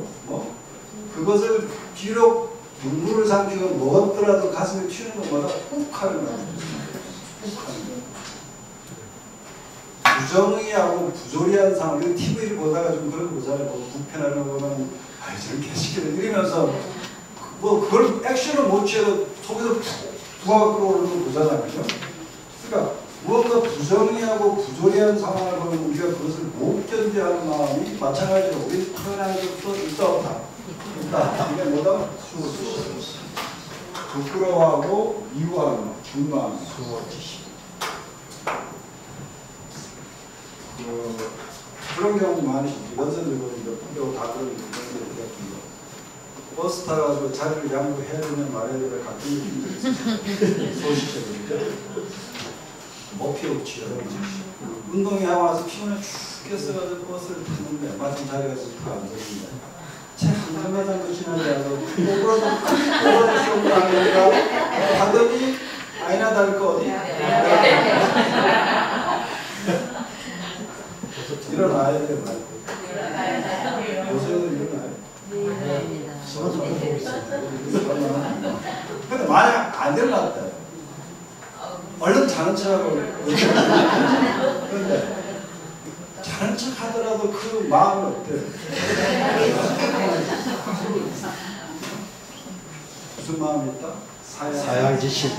Speaker 1: 그것을 비록 눈물을 삼키고 먹었더라도 가슴에 튀는 것마다 훅 하는 거예요. 훅 하는 거예요. 부정의하고 부조리한 상황, TV를 보다가 좀 그런 거 보잖아요. 국편하는 거 보면 저런 개새끼들 이러면서 그걸 액션을 못 취해도 속에서 부하가 끌어오르는 거 보잖아요. 그죠? 그러니까 무언가 부정의하고 부조리한 상황을 보면 우리가 그것을 못 견뎌하는 마음이 마찬가지로 우리 표현하는 것도 있다 없다. 있다. 이게 뭐다? 부끄러워하고 미워하는 중마음. 그런 경우 많으시죠. 연세들 보니까 분명 다 그런 경우가 버스 타가지고 자리를 양보해야 되는 말해야 되는 가끔 힘들이 있어요. 소시적으로. 뭐 필요 없지. 운동하고 와서 피곤해 죽겠어가지고 버스를 탔는데 마침 자리가 좋고 앉았는데 한 잔만 한거 지나지 않아서 오그라도 쇼를 안 하니까 하더니 아니나 다를 거 어디? 일어나야 돼요. 요새는 일어나요. 근데 만약 안 일어났다. 얼른 자는 척하고 그런데 자는 척 하더라도 그 마음은 어때요? 무슨 마음이 있다?
Speaker 3: 사양지심.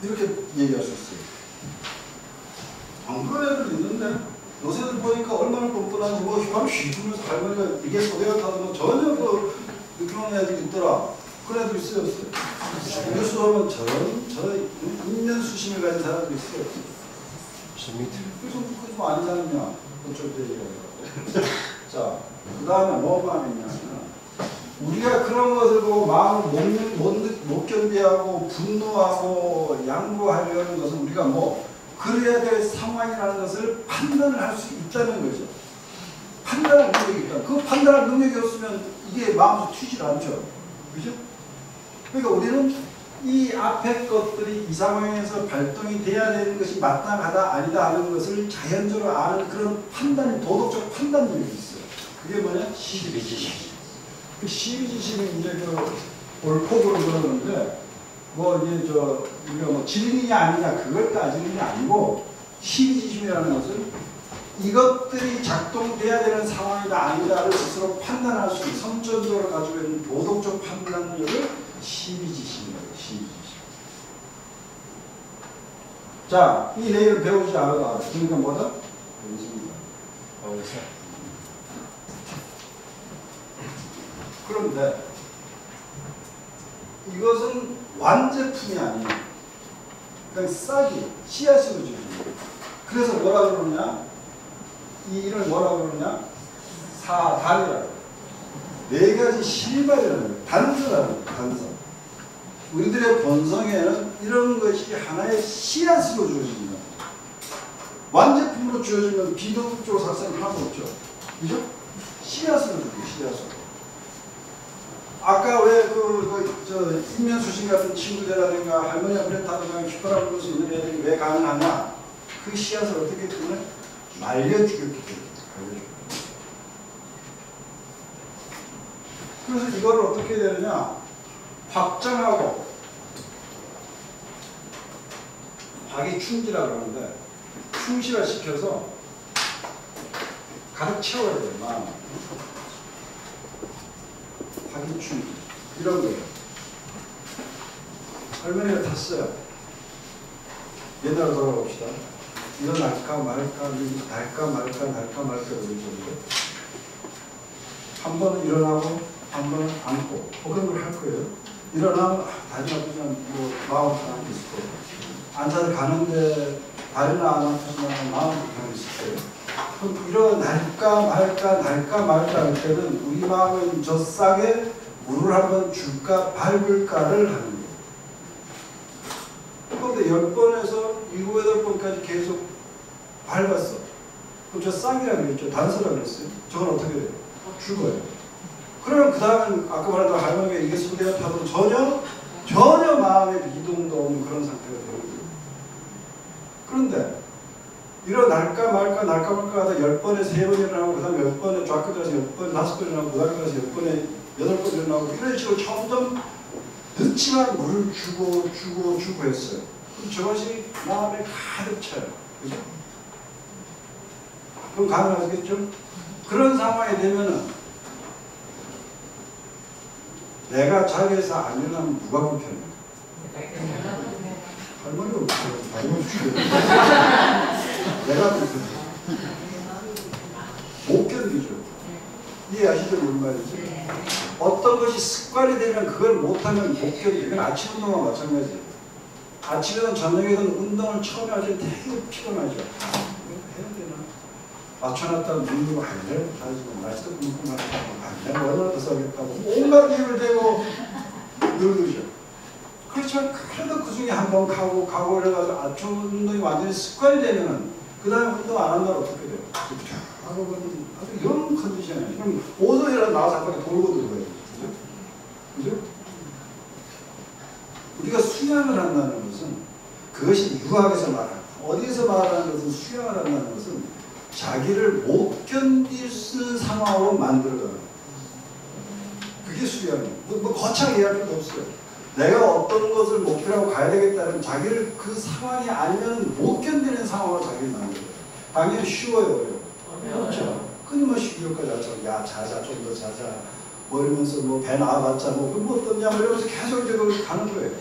Speaker 1: 이렇게 얘기할 수 있어요. 안 그런 애들 있는데 요새들 보니까 얼마나 뻔뻔한지 뭐 바로 휘두르면서 할머니가 이게 소대가 타도 전혀 그런 애들이 있더라. 그런 애들이 있어요. 뉴스 보면 저 인면 수심을 가진 사람들이 있어요. 그래서 그거 뭐 아니잖냐. 어쩔 때 얘기하더라고. 자, 그 다음에 뭐가 있냐면 우리가 그런 것을 보고 마음을 못 견디하고 분노하고 양보하려는 것은 우리가 뭐 그래야 될 상황이라는 것을 판단을 할 수 있다는 거죠. 판단할 능력이 있다. 그 판단할 능력이 없으면 이게 마음에서 튀질 않죠. 그죠? 그러니까 우리는 이 앞에 것들이 이 상황에서 발동이 돼야 되는 것이 마땅하다 아니다 하는 것을 자연적으로 아는 그런 판단, 도덕적 판단 능력이 있어요. 그게 뭐냐? 시비지심. 그 시비지심이 이제 그 옳고그로 그러는데 뭐 이제 우리가 뭐 진리냐 아니냐 그걸 따지는 게 아니고 시비지심이라는 것은 이것들이 작동돼야 되는 상황이다 아니다를 스스로 판단할 수 있는 선천적으로 가지고 있는 도덕적 판단력을 시비지심이라고 시비지심. 자, 이 내용을 배우지 않아도 알아. 그러니까 뭐다? 원심이다. 그런데 이것은 완제품이 아니에요. 그냥 싹이 씨앗으로 주는 거예요. 그래서 뭐라 그러느냐? 이 일을 뭐라 그러느냐? 사단이라고. 네 가지 실발이라는 거예요. 단서라는 거예요. 단서. 우리들의 본성에는 이런 것이 하나의 씨앗으로 주어집니다. 완제품으로 주어지면 비도덕적으로 살생을 하나도 없죠. 그죠? 씨앗으로 주어요. 씨앗으로. 아까 왜 인면수신 같은 친구들이라든가 할머니가 그랬다든가 휘파람 불 수 있는 애들이 왜 가능하냐? 그 씨앗을 어떻게 했더니 말려 죽였기 때문에. 그래서 이걸 어떻게 해야 되느냐? 확장하고 확이충지라고 하는데 충실화시켜서 가득 채워야 돼요. 마음. 확이충지 이런 거예요. 할머니가 탔어요. 옛날로 돌아봅시다. 일어날까 말까 날까 말까 그러죠. 한 번은 일어나고 한 번은 앉고 그런 걸 할 거예요. 일어나면 다리 아프지만 뭐 마음 편하게 있을 거예요. 앉아서 가는데 다리는 안 아프지만 마음 편하게 있을 거예요. 그럼 일어날까 말까 할 때는 우리 마음은 저 싹에 물을 한번 줄까 밟을까를 하는 거예요. 그런데 10번에서 7, 8번까지 계속 밟았어. 그럼 저 싹이라고 그랬죠. 단서라고 그랬어요. 저건 어떻게 돼요? 죽어요. 그러면 그 다음엔 아까 말했던 할머니가 이게 소대가 타도 전혀 마음에 미동도 없는 그런 상태가 되는 거예요. 그런데 일어날까 말까 하다 10번에 3번 일어나고 그 다음에 10번에 좌끝에서 10번, 5번 일어나고 그 다음에 10번에 8번 일어나고 이런 식으로 점점 늦지만 물을 주고 했어요. 그럼 저것이 마음에 가득 차요. 그죠? 그럼 가능하겠죠? 그런 상황이 되면은 내가 자리에서 안 일어나면 누가 불편해? 할머니가 불편해. 할머니 죽여. 내가 불편해. 못 견디죠. 이해하시죠? 무슨 말인지? 어떤 것이 습관이 되면 그걸 못하면 못 견디. 이건 아침 운동과 마찬가지예요. 아침이든 저녁이든 운동을 처음에 할 때 되게 피곤하죠. 이거 해야 되나? 맞춰놨다가 누르고 안돼. 날씨도 궁금하다고 안돼. 얼마나 더 써야겠다고 온갖 이유를 대고 누르죠. 그렇지만 그래도 그 중에 한 번 가고 이래가지고 아침 운동이 완전히 습관이 되면은 그 다음에 운동 안 한다면 어떻게 돼요? 아주 이런 컨디션이에요. 그럼 5도이라도 나와서 한 바퀴 돌고 들어가야 돼요. 그죠? 우리가 수양을 한다는 것은 그것이 유학에서 말하는 어디서 말하는 것은 수양을 한다는 것은 자기를 못 견딜 수 있는 상황으로 만들어가는 거예요. 그게 수양이에요. 뭐 거창하게 얘기할 필요도 없어요. 내가 어떤 것을 목표라고 가야 되겠다는 자기를 그 상황이 아니면 못 견디는 상황으로 자기를 만들어요. 당연히 쉬워요. 그렇죠. 끊임없이 유혹까지 하죠. 야 자자 좀 더 자자. 뭐 이러면서 뭐 배 나와봤자 뭐 어떠냐 뭐 이러면서 계속 이제 거기 가는 거예요.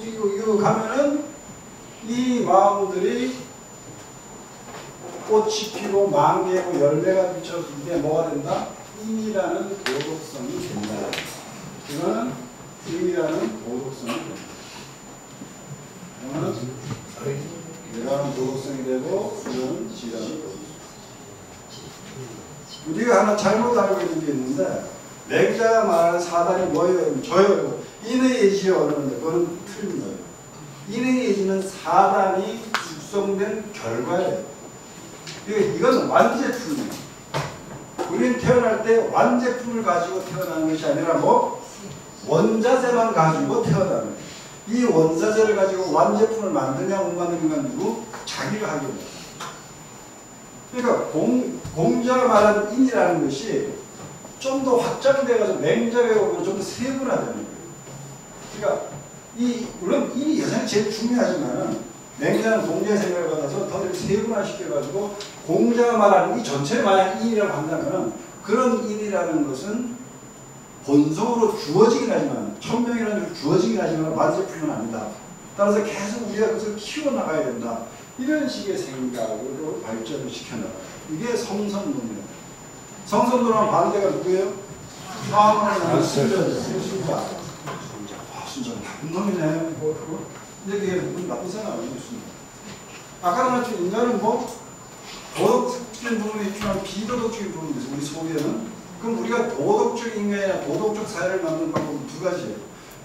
Speaker 1: 이거 가면은 이 마음들이 꽃이 피고 망개고 열매가 비쳐 이게 뭐가 된다? 인이라는 도덕성이 된다. 이거는 인이라는 도덕성이 된다. 이거는 이라는 도덕성이 되고 이거는 지라는 도덕성. 우리가 하나 잘못 알고 있는 게 있는데 맹자가 말하는 사단이 뭐예요? 저요. 인의 예지요. 그러는데 그건 틀린 거예요. 인의 예지는 사단이 숙성된 결과예요. 이건 완제품이에요. 우리는 태어날 때 완제품을 가지고 태어나는 것이 아니라 뭐 원자재만 가지고 태어나는 거예요. 이 원자재를 가지고 완제품을 만드냐 못 만드냐 누구? 자기가 하게 돼요. 그러니까 공자가 말하는 인이라는 것이 좀 더 확장돼가지고 맹자배우고 좀 더 세분화되는 거예요. 그러니까 물론 인이 여전히 제일 중요하지만은 맹자는 공자의 생각을 받아서 더 세분화시켜가지고 공자가 말하는 이 전체를 만약 인이라고 한다면은 그런 인이라는 것은 본성으로 주어지긴 하지만 천명이라는 주어지긴 하지만 완제품은 아니다. 따라서 계속 우리가 그것을 키워나가야 된다. 이런 식의 생각으로 발전을 시켜나가요. 이게 성선론이에요. 성선론하고 반대가 누구예요? 사원하는 순전이에요. 순자. 순자 나쁜 놈이네. 근데 그게 나쁜 생각 아니에요. 아까랑 같이 인간은 뭐 도덕적인 부분이 있지만 비도덕적인 부분이 있어요. 우리 속에는. 그럼 우리가 도덕적 인간이나 도덕적 사회를 만드는 방법은 두 가지예요.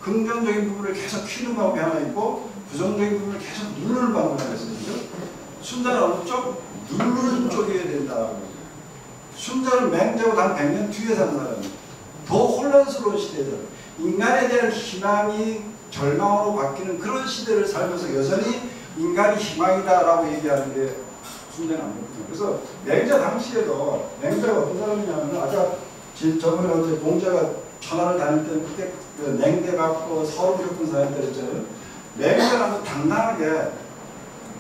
Speaker 1: 긍정적인 부분을 계속 키우는 방법이 하나 있고 부정적인 부분을 계속 누르는 방법이 하나 있어요. 순자는 어느 쪽? 누르는 쪽이어야 된다고. 순자는 맹자고 단 100년 뒤에 사는 사람이에요. 더 혼란스러운 시대죠. 인간에 대한 희망이 절망으로 바뀌는 그런 시대를 살면서 여전히 인간이 희망이다라고 얘기하는 게 순자는 아니거든요. 그래서 맹자 당시에도 맹자가 어떤 사람이냐면 아까 저번에 어제 공자가 천하를 다닐 때는 그때 그 냉대 받고 서울 겪은 사람 때 했잖아요. 맹자는 아주 당당하게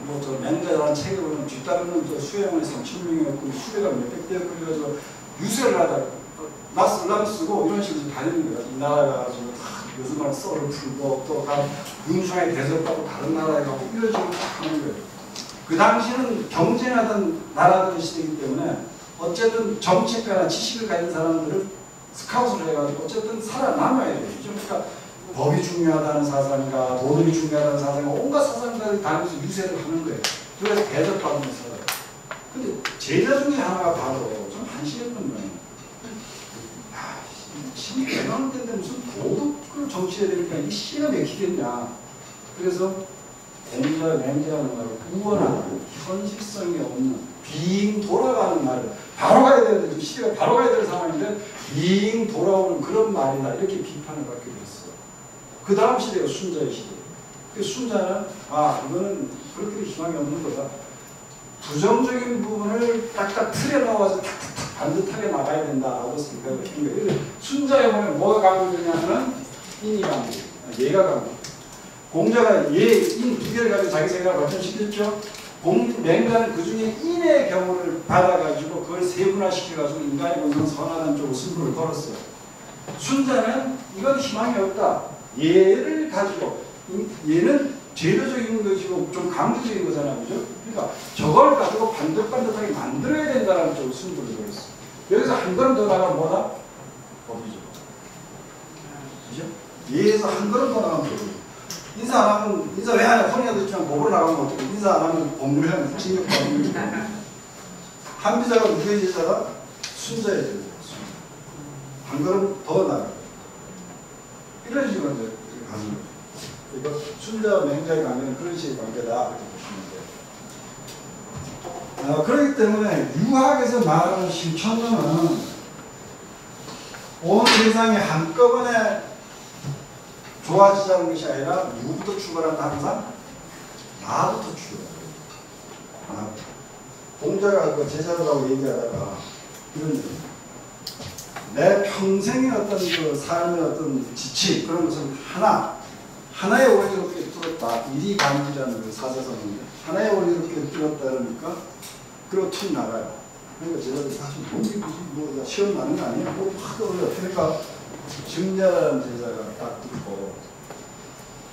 Speaker 1: 뭐 저 맹자라는 책에 보면 뒤따르는 저 수행원이 3,000명이었고 수레가 몇백 대였고 그래가지고 유세를 하다 낯설랑 쓰고 이런 식으로 다니는 거예요. 이 나라가 지금 요즘은 썰을 풀고 또 윤상에 대접받고 다른 나라에 가고 이런 식으로 딱 하는 거예요. 그 당시는 경쟁하던 나라들의 시대이기 때문에 어쨌든 정책가나 지식을 가진 사람들을 스카웃을 해가지고 어쨌든 살아남아야 돼요. 그러니까 법이 중요하다는 사상과 도덕이 중요하다는 사상과 온갖 사상들을 다니면서 유세를 하는 거예요. 그래서 대접받으면서. 근데 제자 중에 하나가 바로 좀 한심했던 거예요. 신이 대단한 때인데 무슨 도덕을 정치해야 되니까 이 씨가 맥히겠냐. 그래서 공자, 맹자라는 말을 우원하는 현실성이 없는 빙 돌아가는 말을 바로 가야 되는데 지금 시대가 바로 가야 될 상황인데 빙 돌아오는 그런 말이다. 이렇게 비판을 받게 됐어요. 그 다음 시대가 순자의 시대. 그 순자는 이거는 그렇게 희망이 없는 거다. 부정적인 부분을 딱딱 틀에 넣어서 탁탁탁 반듯하게 나가야 된다라고 생각을 한 거예요. 순자에 보면 뭐가 강조되냐면 인이 강조, 예가 강조. 공자가 예, 인 두 개를 가지고 자기 생각을 발전시켰죠. 맹자는 그 중에 인의 경우를 받아가지고 그걸 세분화시켜가지고 인간의 본성 선하다는 쪽으로 승부를 걸었어요. 순자는 이건 희망이 없다. 예를 가지고 얘는 제도적인 것이고 좀 강조적인 거잖아요. 그죠? 그러니까 저걸 가지고 반듯반듯하게 만들어야 된다는 쪽으로 승부를 걸었어요. 여기서 한 걸음 더 나가면 뭐다? 법이죠. 그죠? 예에서 한 걸음 더 나가면 법이죠.
Speaker 2: 인사 안 하면 인사 왜 안 해? 혼이라도 있지만 법으로 나가면 어떻게 인사 안 하면 법률형 징역받는 거예요. 한비자가 누구의 제자다? 순자의 제자. 한 걸음 더 나아요. 이런 식으로 이제 가는 거죠. 이거 순자와 맹자의 관계는 그런 식의 관계다 이렇게 보시면 돼요. 그렇기 때문에 유학에서 말하는 실천론은 온 세상이 한꺼번에 좋아지자는 것이 아니라 누구부터 출발한다 항상 나부터 출발해요. 공자가 그 제자들하고 얘기하다가 이런 얘기. 내 평생의 어떤 그 삶의 어떤 지침 그런 것은 하나의 원리로 꿰뚫었다. 이리간지라는 그 사자성어인데 하나의 원리로 꿰뚫었다 그러니까 그리고 툭 나가요. 그러니까 제자들이 사실 뭐 시험 나는 거 아니야? 뭐 하도 그러니까 증자라는 제자가 딱 듣고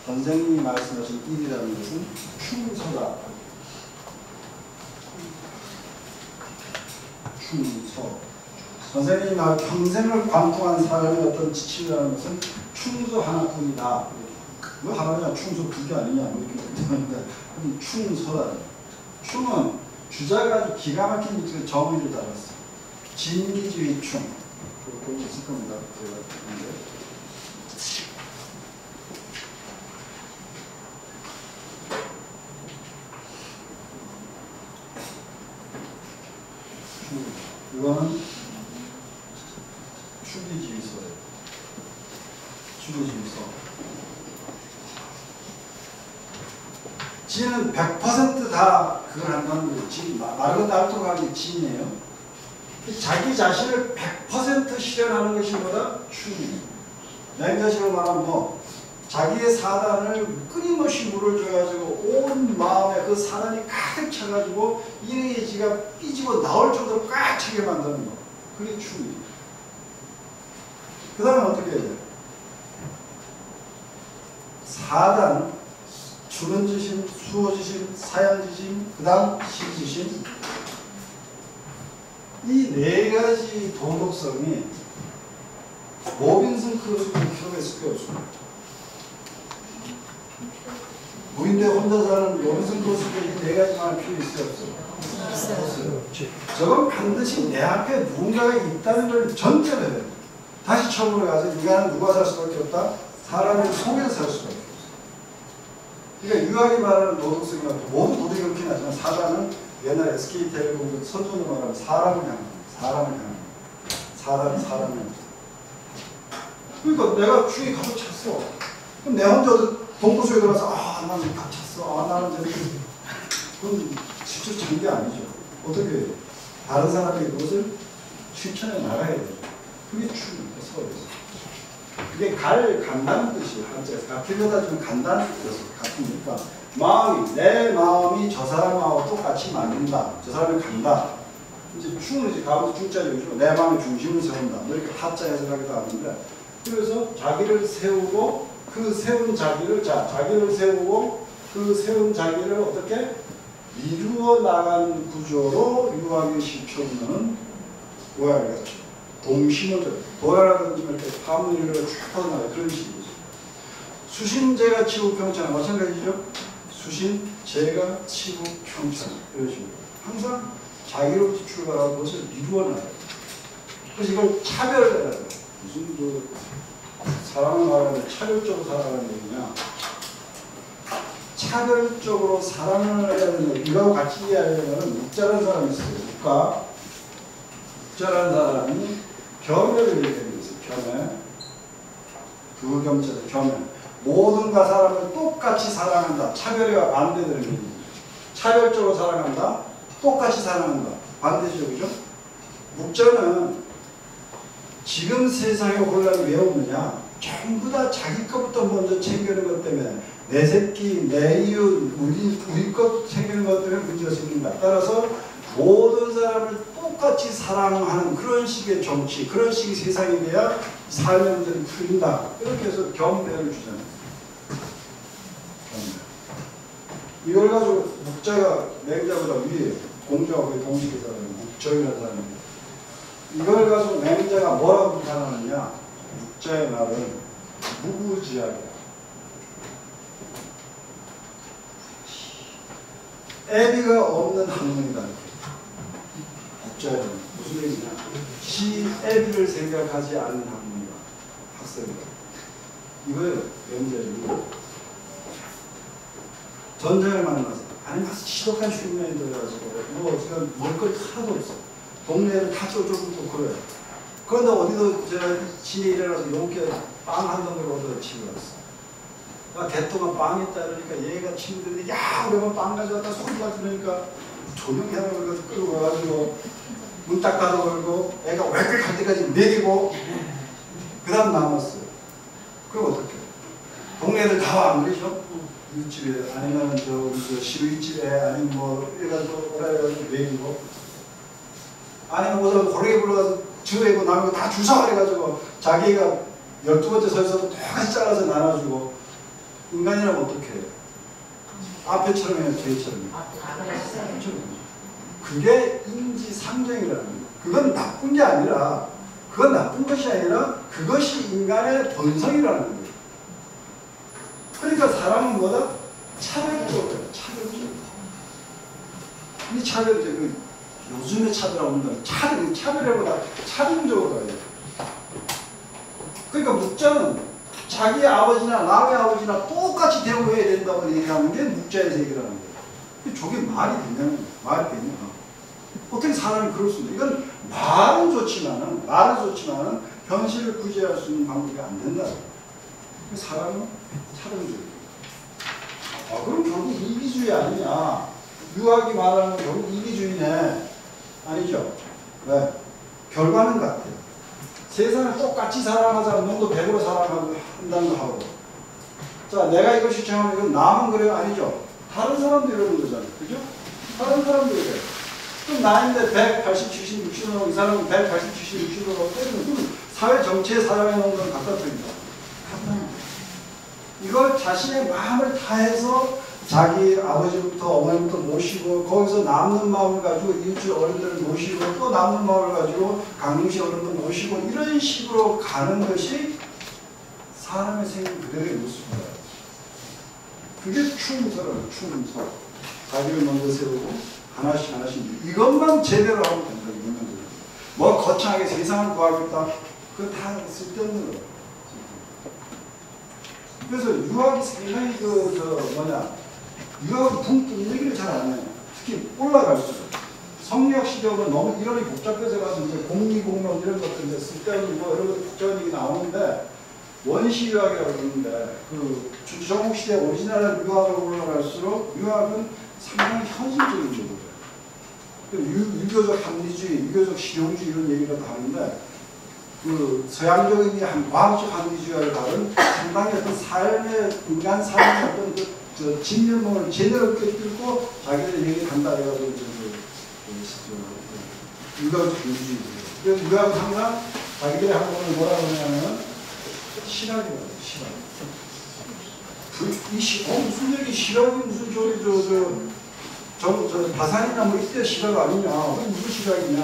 Speaker 2: 선생님이 말씀하신 일이라는 것은 충소다. 충소. 선생님이 말 평생을 관통한 사람의 어떤 지침이라는 것은 충소 하나뿐이다. 뭐 하나냐 충소 두 개 아니냐 뭐 이렇게 되는데 충소다. 충은 주자가 아주 기가 막힌 그 정의를 달았어. 진기주의 충. 그거 있을 겁니다. 제가 듣는데. 이거는 추기주의서예요. 추기주의서. 지는 100% 다 그걸 한다는 거예요. 진, 말은 알토가기 진이에요. 자기 자신을 100% 실현하는 것이 뭐다? 추기예요. 맹자식으로 말하면 뭐 자기의 사단을 끊임없이 물을 줘가지고 온 마음에 그 사단이 가득 차가지고 이의지가 삐지고 나올 정도로 꽉 차게 만드는 거. 그게 추기예요. 그 다음에 어떻게 해야 돼요? 사단, 주는지심, 수호지심, 사양지심, 그 다음 시지심. 이 네 가지 도덕성이 로빈슨 크루소를 기록했을 게 없습니다. 무인도에 혼자 사는 로빈슨 크루소가 이 네 가지만 필요 있어요, 없어요? 없어요. 저건 반드시 내 앞에 누군가가 있다는 걸 전제로 해야 돼요. 다시 처음으로 가서 인간은 누가 살 수밖에 없다? 사람의 속에서 살 수밖에 없어요. 그러니까 유학이 말하는 도덕성이 모든 도덕이 그렇긴 하지만 사단은 옛날 SK텔레콤 선전으로 말하면 사람을 향합니다. 사람을 향합니다. 사람을 향합니다. 그러니까 내가 추위 가득 찼어. 그럼 내 혼자 동부속에 들어가서 나는 다 찼어. 나는 저렇게. 그건 직접 잔 게 아니죠. 어떻게 해요? 다른 사람에게 그것을 실천해 나가야 되죠. 그게 추위입니다. 서울에서. 그게 간다는 뜻이에요. 한자에서. 길러다 주면 간다는 뜻이어서 같으니까 마음이 내 마음이 저 사람하고 똑같이 만든다. 저 사람이 간다. 이제 충은 이제 가운데 중자죠. 내 마음의 중심을 세운다. 뭐 이렇게 타자 해석하기도 하는데 그래서 자기를 세우고 그 세운 자기를 자기를 세우고 그 세운 자기를 어떻게 이루어 나가는 구조로 유학의 실천은 뭐야겠죠. 동심을 도라라든지 이렇게 파문을 쭉 퍼져나가요. 그런 식이죠. 수신제가 치고 평창 마찬가지죠. 수신, 제가 치고 평창 이런 식으로 항상 자기로부터 출발하고 그것을 이루어나가요. 그래서 이걸 차별해야 돼요. 무슨 그 사람을 말하는 차별적으로 살아가는 얘기냐. 차별적으로 사랑을 해야 되는 이거하고 같이 이해하려면 묵자라는 사람이 있어요. 묵자라는 사람이 겸해를 얘기하는 있어요. 겸해. 그 겸자죠. 겸해. 모든가 사람을 똑같이 사랑한다. 차별과 반대되는 얘기죠. 차별적으로 사랑한다. 똑같이 사랑한다. 반대죠. 그죠? 묵자는 지금 세상의 혼란이 왜 없느냐? 전부 다 자기 것부터 먼저 챙기는 것 때문에 내 새끼, 내 이웃, 우리 것 챙기는 것 때문에 문제가 생긴다. 따라서 모든 사람을 똑같이 사랑하는 그런 식의 정치, 그런 식의 세상이 돼야 삶의 문제를 풀린다. 이렇게 해서 겸배를 주잖아요. 겸배. 이걸 가지고 묵자가 맹자보다 위에요. 공자가 거의 동식의 사람이고 묵정이라는 사람입니다. 이걸 가지고 맹자가 뭐라고 비판하느냐? 묵자의 말은 무구지약이다. 애비가 없는 학문이다. 국자는 무슨 얘기냐? 지 애비를 생각하지 않는 학문이다. 학생이다. 이거예요. 명제는. 전쟁을 만나서 아니 가서 지독한 흉내에 들어가지고 뭐 지금 먹을 거 하나도 없어. 동네를 다 쫄쫄고 그래요. 그런데 어디도 제가 진에 일어나서 용케 빵 한 덩어리 얻어 치고 왔어. 개똥은 빵이 있다 그러니까 얘가 친구들이 야 우리가 빵 가져왔다 소리가 들으니까 조용히 하라고 그래서 끌고 와가지고 문 딱 닫아 걸고 애가 왜그 갈 때까지 먹이고 그 다음 남았어요. 그럼 어떡해? 동네를 다 안 그러죠? 이웃집에 아니면 저 시루집에 아니면 뭐 이래가지고 오라해가지고 먹이고 아니면 뭐 고르게 불러가서 주애고 남고 다 주사해가지고 자기가 12번째 서에서도 똑같이 잘라서 나눠주고 인간이라면 어떻게 해요? 앞에처럼 해요? 뒤에처럼 해요? 그게 인지상정이라는 거예요. 그건 나쁜 게 아니라 그건 나쁜 것이 아니라 그것이 인간의 본성이라는 거예요. 그러니까 사람은 뭐다? 차별적이에요. 차별적. 이 차별적, 요즘에 차별하고 있는 차별보다 차별적으로 가요. 그러니까 묵자는 자기 아버지나 남의 아버지나 똑같이 대우해야 된다고 얘기하는 게 묵자의 세계라는 거예요. 저게 말이 되냐는 말이 되냐. 어떻게 사람이 그럴 수 있냐. 이건 말은 좋지만은 현실을 구제할 수 있는 방법이 안 된다. 사람은 차별적이에요. 그럼 결국 이기주의 아니냐. 유학이 말하는 건 결국 이기주의네. 아니죠. 왜? 결과는 같아요. 세상을 똑같이 사랑하자, 너도 100으로 사랑하고 한다는 거 하고. 자, 내가 이걸 주장하면 이건 나만 그래요? 아니죠. 다른 사람도 이러는 거잖아요. 그죠? 다른 사람도 이래요. 그럼 나인데 180, 70, 60으로 이 사람은 180, 70, 60으로 때리면 사회 전체에 사랑해 놓은 건 갖다 드립니다. 이걸 자신의 마음을 다해서 자기 아버지부터 어머니부터 모시고 거기서 남는 마음을 가지고 이웃집 어른들을 모시고 또 남는 마음을 가지고 강릉시 어른들 모시고 이런 식으로 가는 것이 사람의 생긴 그대로의 모습이다. 그게 충서라는 충서. 자기를 먼저 세우고 하나씩 이것만 제대로 하면 된다. 이것만 제대로. 뭐 거창하게 세상을 구하겠다. 그거 다 쓸데없는 거예요. 그래서 유학이 상당히 유학은 붕 얘기를 잘 안 해요. 특히 올라갈수록. 성리학 시대는 너무 이론이 복잡해져가지고 이제 공리공론 이런 것들 이제 쓸데없는 뭐 이런 것 복잡한 얘기 나오는데 원시 유학이라고 그러는데 그 주정국 시대 오리지널 유학으로 올라갈수록 유학은 상당히 현실적인 쪽으로 유교적 합리주의, 유교적 실용주의 이런 얘기가 다른데 그 서양적인 과학적 합리주의를 다른 상당히 어떤 삶의 인간 삶의 어떤 그 진면목을 제대로 꿰뚫고 자기들 얘기를 한다 해가지고 유교적 합리주의. 그래서 유교는 항상 자기들의 학문을 뭐라고 하냐면 실학이라고 해요. 실학. 무슨 얘기 실학이 무슨 다산이나 뭐 이때 실학 아니냐. 무슨 실학이냐.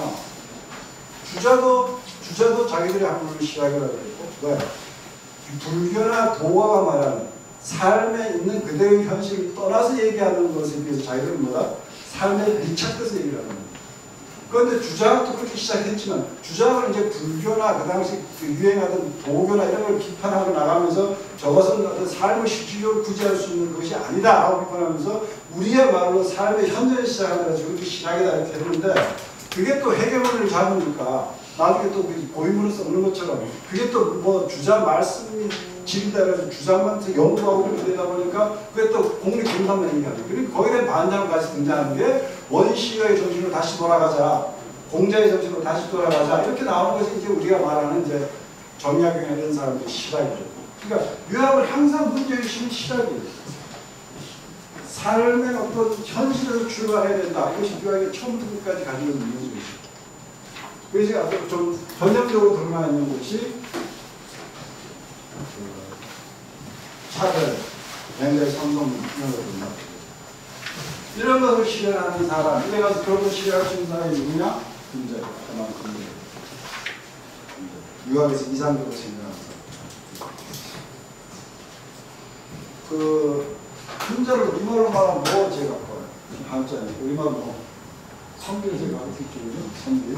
Speaker 2: 주자도 자기들의 학문을 실학이라고 했고, 왜? 불교나 도화가 말하는 삶에 있는 그대의 현실을 떠나서 얘기하는 것에 비해서 자기들은 뭐다? 삶에 밀착돼서 얘기를 하는 거예요. 그런데 주장도 그렇게 시작했지만, 주장을 이제 불교나 그 당시 유행하던 도교나 이런 걸 비판하고 나가면서 저것은 어떤 삶을 실질적으로 구제할 수 있는 것이 아니다 하고 비판하면서 우리야말로 삶의 현재를 시작하더라도 저렇게 실학이다 이렇게 했는데, 그게 또 해결문을 잡으니까 나중에 또 고인물을 써는 것처럼 그게 또 뭐 주자 말씀이 집이다 해서 주장만 연구하고 그러다 보니까 그게 또 공립공산만 얘기하는 거예요. 거기에 대한 반장을 다시 등장하는 게 원시의 정신으로 다시 돌아가자, 공자의 정신으로 다시 돌아가자 이렇게 나오는 것이 이제 우리가 말하는 이제 정약용이나 이런 사람들의 실학이죠. 그러니까 유학을 항상 문제의식은 실학이에요. 삶의 어떤 현실에서 출발해야 된다. 이것이 유학의 처음부터 끝까지 가지고 있는 문제의식. 그래서 앞으로 좀 전형적으로 드러나 있는 것이 차별, 맹대 삼성 이런 것입니다. 이런 것을 실현하는 사람, 이래 가서 그런 걸 실현할 수 있는 사람이 누구냐? 금자예요. 금자예요. 유학에서 이상적으로 생각하는 사람. 그 금자를 우리말로 말하면 뭐 제가 봐요. 한자에 우리말 뭐 선비에서 가르치죠, 그죠? 선비.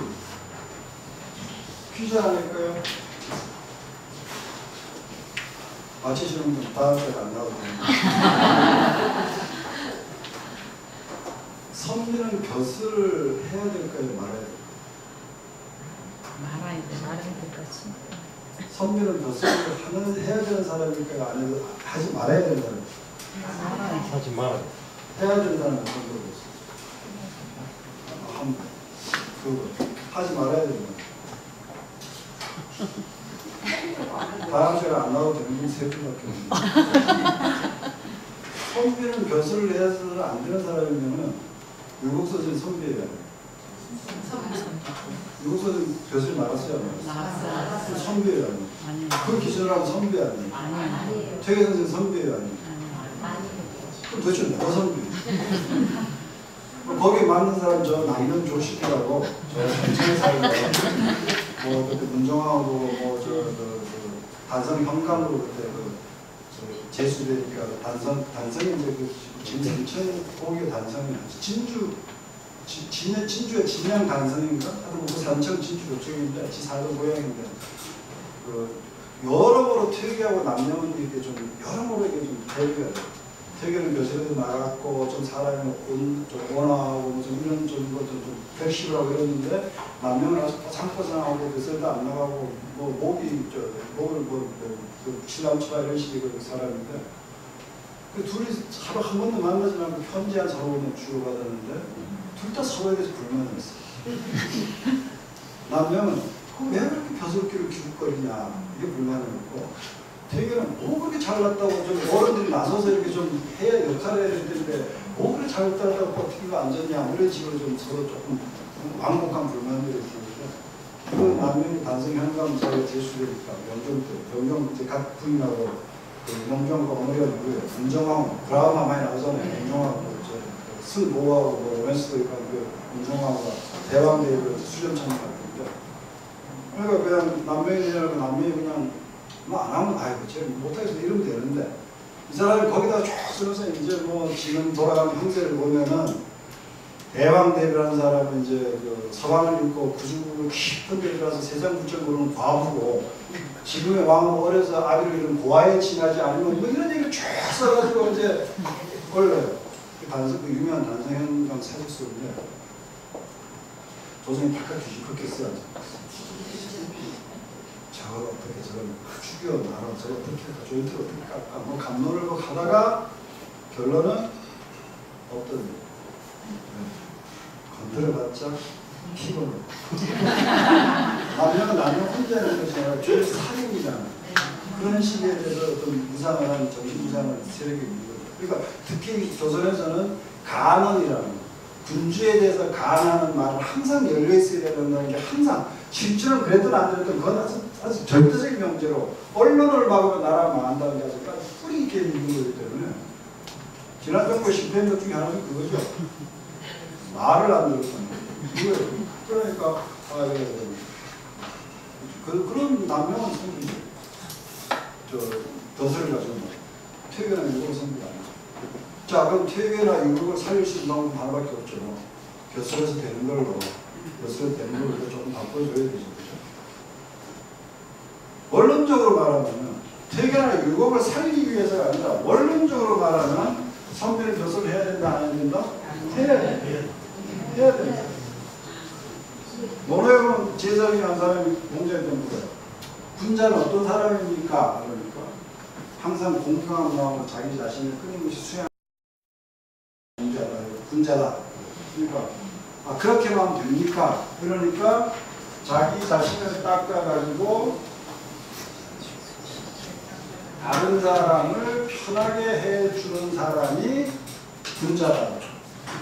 Speaker 2: 퀴즈 하나 낼까요? 맞히시는 분 다음 주에 안 나오거든요. 선비는 벼슬을 해야 될까요, 말아야 될까요?
Speaker 4: 말아야 돼, 말아야 될 거지.
Speaker 2: 선비는 벼슬을 해야 되는 사람일까요? 아니면 하지 말아야 되는 사람일까요?
Speaker 4: 말아야 돼.
Speaker 3: 하지 말아요.
Speaker 2: 해야 된다는 선거가 있어요. 그거 하지 말아야 된다. 다음 주에 안 나와도 되는 분 세 분밖에 없는데. 선비는 벼슬을 해서는 안 되는 사람이면은 유국서진 선비예요. 유국서진 벼슬 말았어요.
Speaker 4: 말았어.
Speaker 2: 선비예요.
Speaker 4: 아니요.
Speaker 2: 그 기준으로 하면 선비 아니에요.
Speaker 4: 아니요.
Speaker 2: 퇴계 선생 선비예요. 아니에요. 그럼 도대체 누가 선비예요? 거기에 맞는 사람 저 나이는 조식이라고 저 전체에 살고 뭐 그때 문정하고 뭐저 단성 현감으로 그때 제수되니까 단성이 이제 그 진천 고기 단성이 진주의 진양 단성인가? 하여튼 그 산청 진주 요쪽인데 지 살던 고향인데 그 여러모로 퇴계하고 남녀는 이렇게 좀 여러모로 이렇게 좀 대비가 돼요. 퇴계는 교실에도 나갔고 좀 사람이 좀 원하고 좀 이런 좀 백식하고 이러는데 남녀는 아주 상포상하고 교실에도 안 나가고 뭐 목이 목을 칠남치라 이런 식의 그 사람인데 그 둘이 서로 한 번도 만나지 않고 편지한 서로는 주고받았는데 둘 다 서로에 대해서 불만을 했어요. 남녀는 왜 그렇게 벼슬길을 기웃거리냐 이게 불만이었고 퇴계는 뭐 그렇게 잘났다고 좀 어른들이 나서서 이렇게 좀 해야 역할을 해야 되는데 뭐 그렇게 잘났다고 어떻게 앉았냐 이런 식으로 좀 서로 조금 완곡한 불만들이 있었는데 그 남녀의 단성 현감 사이에 제수되니까 영경 때 각 부인하고 영경과 어머니가 누구예요? 문정왕 드라마 많이 나오잖아요. 문정왕 승보하고 뭐 로맨스도 있고 그 문정왕과 대왕대회 수련 참가했는데 그러니까 그냥 남매인이라고 남매이 그냥 뭐 안 하면 아이고 쟤 못하겠어 이러면 되는데 이 사람이 거기다 쭉 쓰면서 이제 뭐 지금 돌아가는 형세를 보면은 대왕대비라는 사람은 이제 그 서방을 읽고 구주를 깊은 데 들어가서 세상 부처고는 과부고 지금의 왕은 어려서 아비를 잃은 고아에 지나지 않으면 뭐 이런 얘기를 쭉 써가지고 이제 올려요. 그 유명한 단성현강 사직서인데 조선이 바깥주시 그렇게 써야죠. 저걸 어떻게 저걸 죽여 나라 저걸 어떻게 조인트를 어떻게 깎아 뭐 감론을 뭐 가다가 결론은 어떤 건드려봤자 피곤해. 남녀는 남녀 혼자 있는 것이 아니라 죄 살인이잖아. 그런 식에 대해서 어떤 무상한 정신무상한 세력이 있는 거죠. 그러니까 특히 조선에서는 간언이라는 거, 군주에 대해서 간하는 말을 항상 열려 있어야 된다는 게 항상 실제로는 그랬든 안 그랬든 그건 아주 절대적인 명제로 언론을 막으면 나라가 망한다는 게 아주 뿌리 있게 있는 거기 때문에 지난 정부의 실패한 것 중에 하나는 그거죠. 말을 안 들었다는 거예요. 그러니까 그런 남명한 성분이 덫을 가지고 퇴계나 유골 성분이 아니죠. 자 그럼 퇴계나 유골을 살릴 수 있는 방법은 하나밖에 없죠. 벼슬에서 되는 걸로 벼슬에서 되는 걸로 조금 바꿔줘야 되죠. 그렇죠? 원론적으로 말하면 퇴계나 율곡을 살리기 위해서가 아니라 원론적으로 말하면 선비는 벼슬을 해야 된다 안 해야 된다? 해야 돼. 해야 된다. 노래는 제자중에 한 사람이 공자에 대한 거예요. 군자는 어떤 사람입니까? 그러니까 항상 공평한 마음으로 자기 자신을 끊임없이 수행하는 군자다. 그러니까 그렇게만 하면 됩니까? 그러니까 자기 자신을 닦아가지고 다른 사람을 편하게 해주는 사람이 군자다.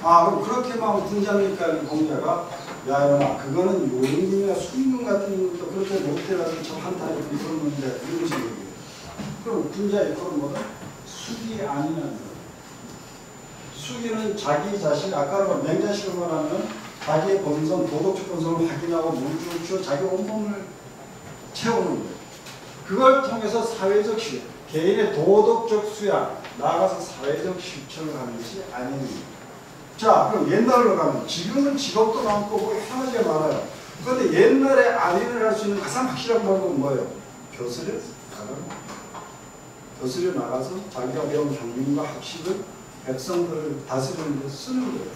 Speaker 2: 그럼 그렇게만 하면 군자입니까? 공자가 야, 이놈아, 그거는 요임이나 수임금 같은 것도 그렇게 못해가지고 저 한타에 그런 건데, 이런 식으로 얘기해요. 그럼 군자의 그런 뭐다? 숙이 아니냐는 거예요. 숙이는 자기 자신, 아까 맹자식으로 말하면 자기의 본성, 도덕적 본성을 확인하고 물주를 주어 자기 온몸을 채우는 거예요. 그걸 통해서 사회적 개인의 도덕적 수양, 나아가서 사회적 실천을 하는 것이 아닌
Speaker 1: 자, 그럼 옛날로 가면 지금은 직업도 많고 뭐 여러 가지가 많아요. 그런데 옛날에 안인을 할 수 있는 가장 확실한 방법은 뭐예요? 교수를 나가는 거예요. 교수를 나가서 자기가 배운 경륜과 학식을 백성들을 다스리는 데 쓰는 거예요.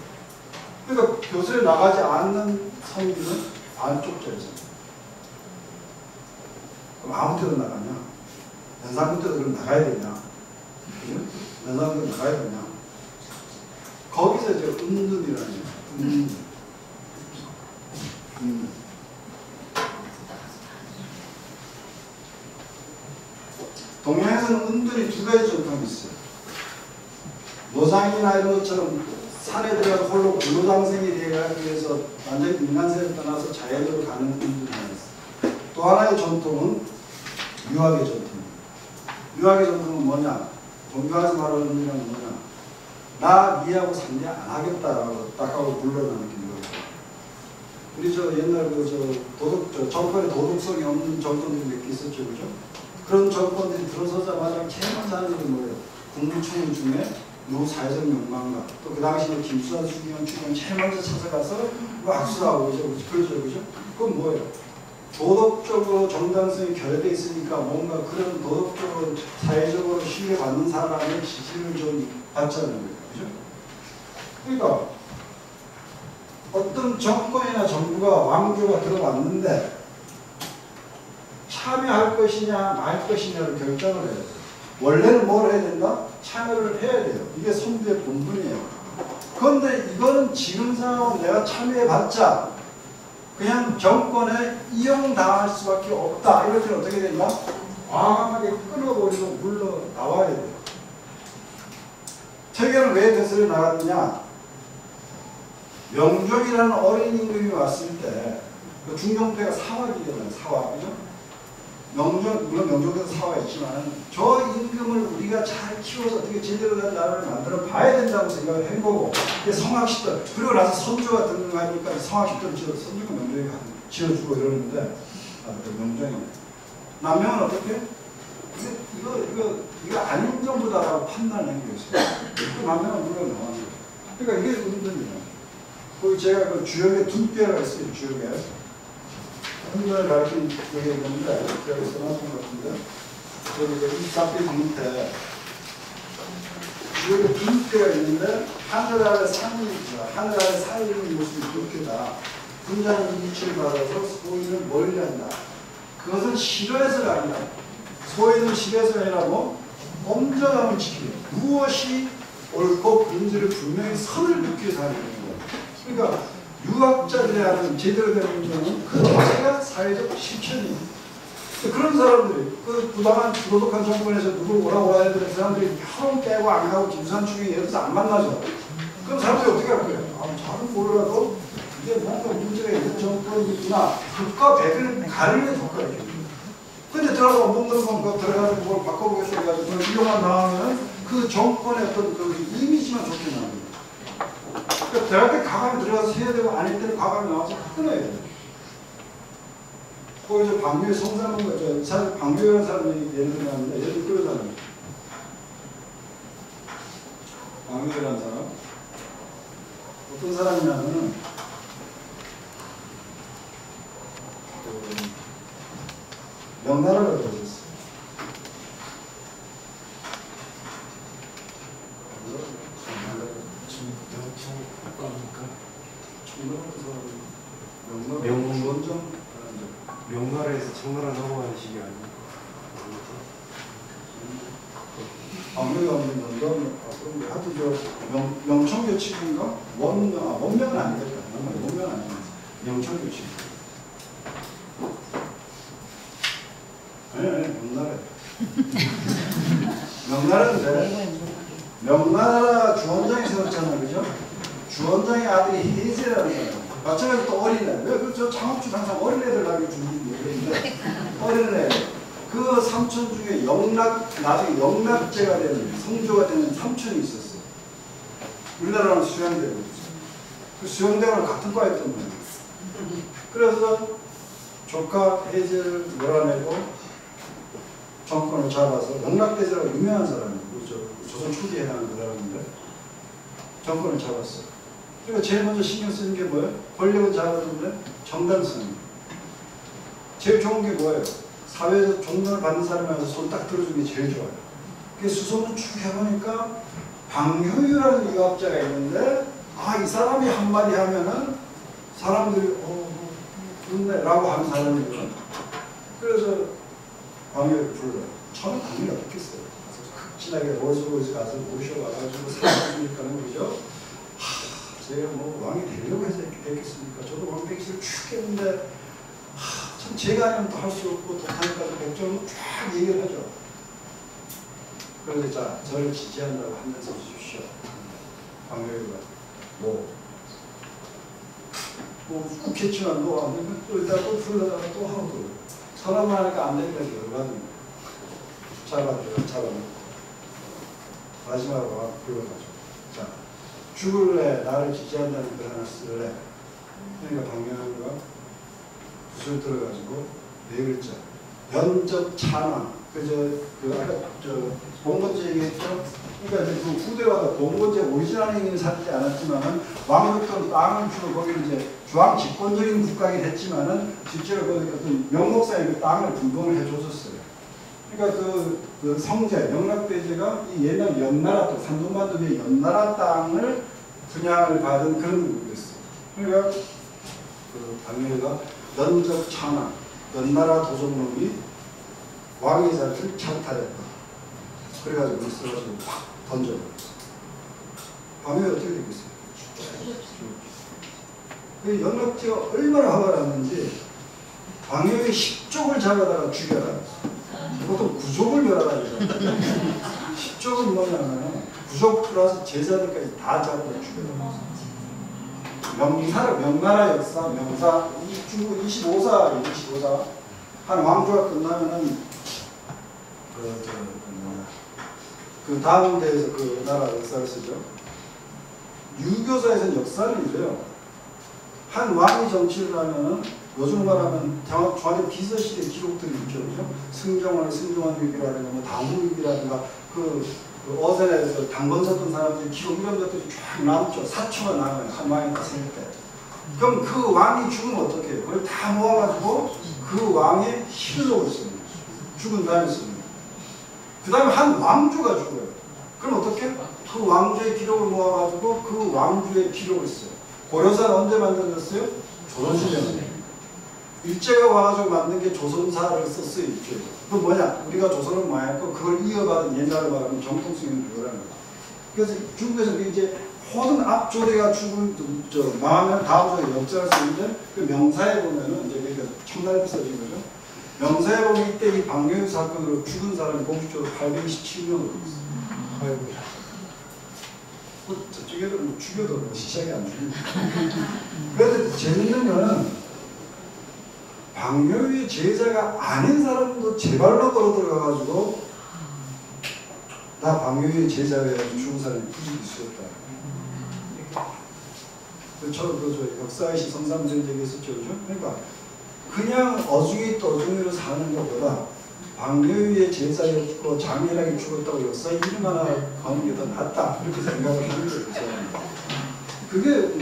Speaker 1: 그러니까 교수에 나가지 않는 성기는 안쪽자에서. 그럼 아무 때도 나가냐? 연산군 때도 그럼 나가야 되냐? 그죠? 연산군 나가야 되냐? 거기서 이제 은둔이라는 거예요. 동양에서는 은둔이 두 가지 전통이 있어요. 노장이나 이런 것처럼 산에 들어가서 홀로 근로장생이 되기 위해서 완전히 인간세를 떠나서 자연으로 가는 은둔이 하나 있어요. 또 하나의 전통은 유학의 전통입니다. 유학의 전통은 뭐냐? 종교에서 말하는 의미는 뭐냐? 나 니하고 상대 안 하겠다라고 딱 하고 물러나는 길로. 우리 저 옛날 정권의 도덕성이 없는 정권들이 몇 개 있었죠, 그죠? 그런 정권들이 들어서자마자 제일 먼저 하는 게 뭐예요? 국무총리 중에 누구 사회적 명망가, 또 그 당시에 김수환 수기원 추경 제일 먼저 찾아가서 뭐 악수하고 그죠? 그건 뭐예요? 도덕적으로 정당성이 결여되어 있으니까 뭔가 그런 도덕적으로 사회적으로 신뢰받는 사람의 지지를 좀 받자는 거예요. 그죠? 그러니까 어떤 정권이나 정부가 왕조가 들어왔는데 참여할 것이냐 말 것이냐를 결정을 해야 돼요. 원래는 뭘 해야 된다? 참여를 해야 돼요. 이게 선두의 본분이에요. 그런데 이거는 지금 상황은 내가 참여해봤자 그냥 정권에 이용당할 수밖에 없다. 이럴 때는 어떻게 된다? 과감하게 끊어버리고 물러 나와야 돼요. 퇴계는 왜 대선에 나갔느냐? 명종이라는 어린 임금이 왔을 때 그 중종대가 사화기잖아요. 사화. 그죠? 물론 명종대도 사화였지만 저 임금을 우리가 잘 키워서 어떻게 제대로 된 나라를 만들어 봐야 된다고 생각을 한 거고 성학시들 그리고 나서 선조가 등극하니까 성학시들을 선조가 명종이 지어주고 이러는데 명종이 남명은 어떻게? 이거 아닌 정부다라고 판단한 게 있어요. 그 남명은 물론 나오는 거예요. 그러니까 이게 은둔이에요. 거기 제가 그 주역에 둔뼈가 있어요. 주역에 한글 가르친 얘기 있는데 제가 써놨던 것 같은데 여기 이 짝대 밑에 주역에 둔뼈가 있는데 하늘 아래 산이 있죠. 하늘 아래 산이 있는 모습이 그렇게다. 군자는 이치를 받아서 소인을 멀리한다. 그것은 싫어해서가 아니라 소인을 싫어해서가 아니라 뭐 엄정함을 지키는 무엇이 옳고 그른지를 분명히 선을 긋기 위해서 하는 거예요. 그러니까 유학자들이 하는 제대로 된 운동은 그 자체가 사회적 실천이에요. 그런 사람들이 그 부당한 부도덕한 정권에서 누굴 오라 해야 되는 사람들이 혀를 빼고 안 가고 김수환 추경이 예를 들어서 안 만나죠. 그럼 사람들이 어떻게 할 거예요? 잘은 몰라도 이게 뭔가 문제가 있는 정권이 있구나. 극과 백을 가르는 효과죠. 근데 들어가서 먹는 건 들어가서 뭘 바꿔보겠어 해가지고 그걸 이용한 다음에는 그 정권의 어떤 그 이미지만 좋게 나옵니다. 그러니까 대학 때 과감히 들어가서 해야 되고 아닐 때는 과감히 나와서 끊어야 돼요. 거기서 방류의 성사는 거죠. 사실 방류라는 사람이 예를 들었는데 예를 들어 사람. 방류라는 사람. 어떤 사람이냐면은 명나라를 들어줬어요.
Speaker 3: 명나라에서 청나라 넘어가는 시기 아닙니까?
Speaker 1: 방류가 없는 건가? 하여튼 저 명청교칙인가? 원명은 아니겠다. 원명은 아니겠다. 명청교칙. 아니, 명나라. 명나라인데 명나라 주원장이 세웠잖아, 그죠? 주원장의 아들이 해제라는 사람. 마찬가지로 또 어린애. 왜 저 창업주 항상 어린애들 나게 주는 얘기인데 어린애. 그 삼촌 중에 나중에 영락제가 되는 성조가 되는 삼촌이 있었어요. 우리나라는 수양대가 있어요. 그 수양대랑 같은 과였던 거예요. 그래서 조카 해제를 몰아내고 정권을 잡아서 영락대제라고 유명한 사람이에요. 조선 초기에 해당하는 사람인데 정권을 잡았어요. 그러니까 제일 먼저 신경 쓰는 게 뭐예요? 권력은 작아졌는데 정당성. 제일 좋은 게 뭐예요? 사회에서 존경을 받는 사람한테 손 딱 들어주는 게 제일 좋아요. 그 수소문 쭉 해보니까 방효유라는 의학자가 있는데 이 사람이 한마디 하면은 사람들이 그렇네 라고 하는 사람이거든. 그래서 방효유 불러요. 처음에 당연히 어떻겠어요. 극진하게 롤스로이스 가서 모셔와가지고 사람이니까는 그죠? 제가 뭐 왕이 되려고 해서 이렇게 됐겠습니까? 저도 왕 되기 싫어 죽겠는데 참 제가 아니면 또 할 수 없고 독하니까 걱정을 쫙 얘기를 하죠. 그래서 자 저를 지지한다고 한 명 써주십시오. 방효유가 웃겠지만 또 이따 또 풀러다가 또 하고 사람만 하니까 안 되니까 열받는 거예요. 잡아놓고 마지막으로 불러가지고 자 죽을래 나를 지지한다는 글 하나 쓸래. 그러니까 방효유가 붓을 들어가지고 네 글자 연적 찬왕 아까 봉건제 얘기했죠. 그러니까 그 후대와가 봉건제 오리지널 얘기는 사지 않았지만은 왕부터 땅을 주고 거기를 이제 중앙 집권적인 국가이긴 했지만은 실제로 그 어떤 명목상의 그 땅을 분봉을 해줬었어요. 그러니까 그 성제 영락대제가 이 옛날 연나라 땅 산동반도 위에 연나라 땅을 분양을 받은 그런 부분이었어요. 그러니까 그 방효유가 연적 찬왕 연나라 도적놈이 왕의 자리를 찬탈했다. 그래가지고 있어가지고 팍 던져버렸어. 방효유가 어떻게 되겠어요? 그 연락제가 얼마나 화가 났는지 방효유의 10족을 잡아다가 죽여라. 보통 9족을 멸하라고 10족은 뭐냐면 9족 플러스 제자들까지 다 잡아다 죽여라. 명나라 역사, 명사, 중국 25사 한 왕조가 끝나면은 그 다음 대에서 그 나라 역사를 쓰죠. 유교사에서는 역사를 이래요. 한 왕이 정치를 하면은 요즘 말하면 중앙의 비서실의 기록들이 있죠. 그죠? 승정원 위기라든가 뭐 당후위기라든가 그 어선에서 당번 섰던 사람들이 기록 이런 것들이 쫙 남죠. 사초가 남아요. 한 왕이 다 생길 때. 그럼 그 왕이 죽으면 어떻게 해요? 그걸 다 모아가지고 그 왕의 희록을 씁니다. 죽은 다음에 씁니다. 그 다음에 한 왕조가 죽어요. 그럼 어떻게? 그 왕조의 기록을 모아가지고 그 왕조의 기록을 써요. 고려사는 언제 만들었어요? 조선시대에. 일제가 와가지고 만든 게 조선사를 썼어요. 일제가. 그 뭐냐? 우리가 조선을 망했고 그걸 이어받은 옛날로 말하면 정통성이 그거라는 거예요. 그래서 중국에서 이제 모든 앞조리가 죽은 망하면 다음조의 역사를 쓰는데 그 명사에 보면은 이제 그러니까 청날 써진 거죠. 명사에 보면 이때 이 방효유 사건으로 죽은 사람이 공식적으로 827명으로 있어요. 아이고. 저쪽에도 뭐 죽여도 뭐 시작이 안 죽이고. 그래도 재밌는 거는 방효유의 제자가 아닌 사람도 제 발로 걸어 들어가가지고 나 방효유의 제자가 죽은 사람이 굳이 있었다. 저도 저 역사의식 성삼전 얘기했었죠, 그죠? 그러니까 그냥 어중이 떠중이로 사는 것보다 방효유의 제자였고 장애인하게 죽었다고 역사에 이름 하나 가는 게 더 낫다 이렇게 생각을 하는 거예요. 그게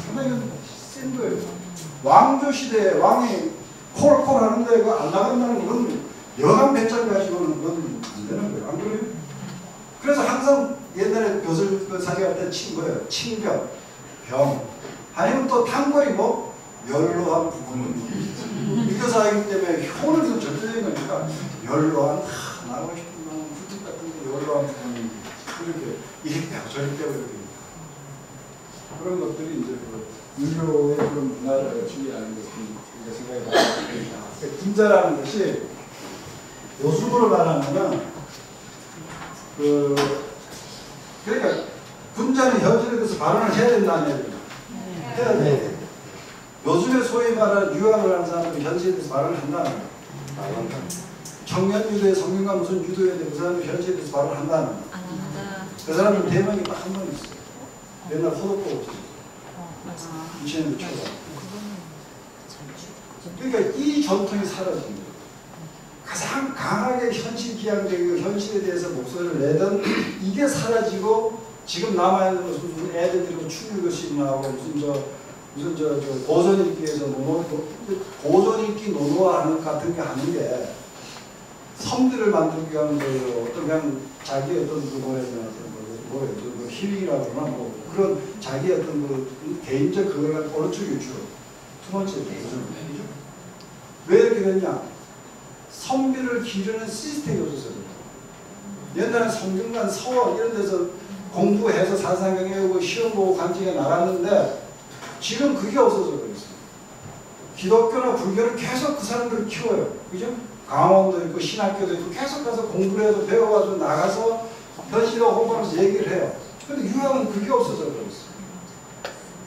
Speaker 1: 상당히 센 거예요. 왕조 시대에 왕이 콜콜 하는데 그 안 나간다는 건 여간 배짱 가지고는 그건 안 되는 거예요. 안 그래요? 그래서 항상 옛날에 벼슬 사기할 때 친 거예요. 칭병, 병, 아니면 또 탕거리 뭐 연로한 부모님. 유교사이기 때문에 효는 좀 절대적인 거니까 연로한 나가고 싶은 놈 후집 같은데 연로한 부모님 이렇게 이렇게 저리 빼고 이렇게 그런 것들이 이제 그 유교의 그런 문화를 준비하는 것이 생각이 납니다. 군자라는 것이 요즘으로 말하면 그러니까 군자는 현실에 대해서 발언을 해야 된다는 얘기예요. 해야 돼. 요즘에 소위 말하는 유학을 하는 사람들이 현실에 대해서 발언을 한다는 거예요. 청년 유도에 성균관 무슨 유도에 대해서 그 사람들이 현실에 대해서 발언을 한다는 거예요. 그 사람들 대박이 딱 한 번 있어요. 옛날 호덕보 없었어요. 2000년대 초반. 그러니까 이 전통이 사라진 거예요. 가장 강하게 현실 기양적이고 현실에 대해서 목소리를 내던 이게 사라지고 지금 남아있는 무슨 애들이 추리것이 나오고 무슨 저 고전읽기에서 고전읽기 노노하는 같은 게 하는 게 섬들을 만들기 위한 거예요. 어떤 그냥 자기 어떤 그 뭐예요? 힐링이라고 그러나 뭐 그런 자기 어떤 그 개인적 그걸 어느 쪽이 주로 두 번째 고전. 왜 이렇게 됐냐? 선비를 기르는 시스템이 없었어요. 옛날에 성균관, 서원 이런 데서 공부해서 사상경 외우고 시험 보고 관직에 나갔는데 지금 그게 없어져 버렸어요. 기독교나 불교는 계속 그 사람들을 키워요. 그죠? 강원도 있고 신학교도 있고 계속 가서 공부를 해서 배워가지고 나가서 현실과 홍보하면서 얘기를 해요. 근데 유학은 그게 없어져 버렸어요.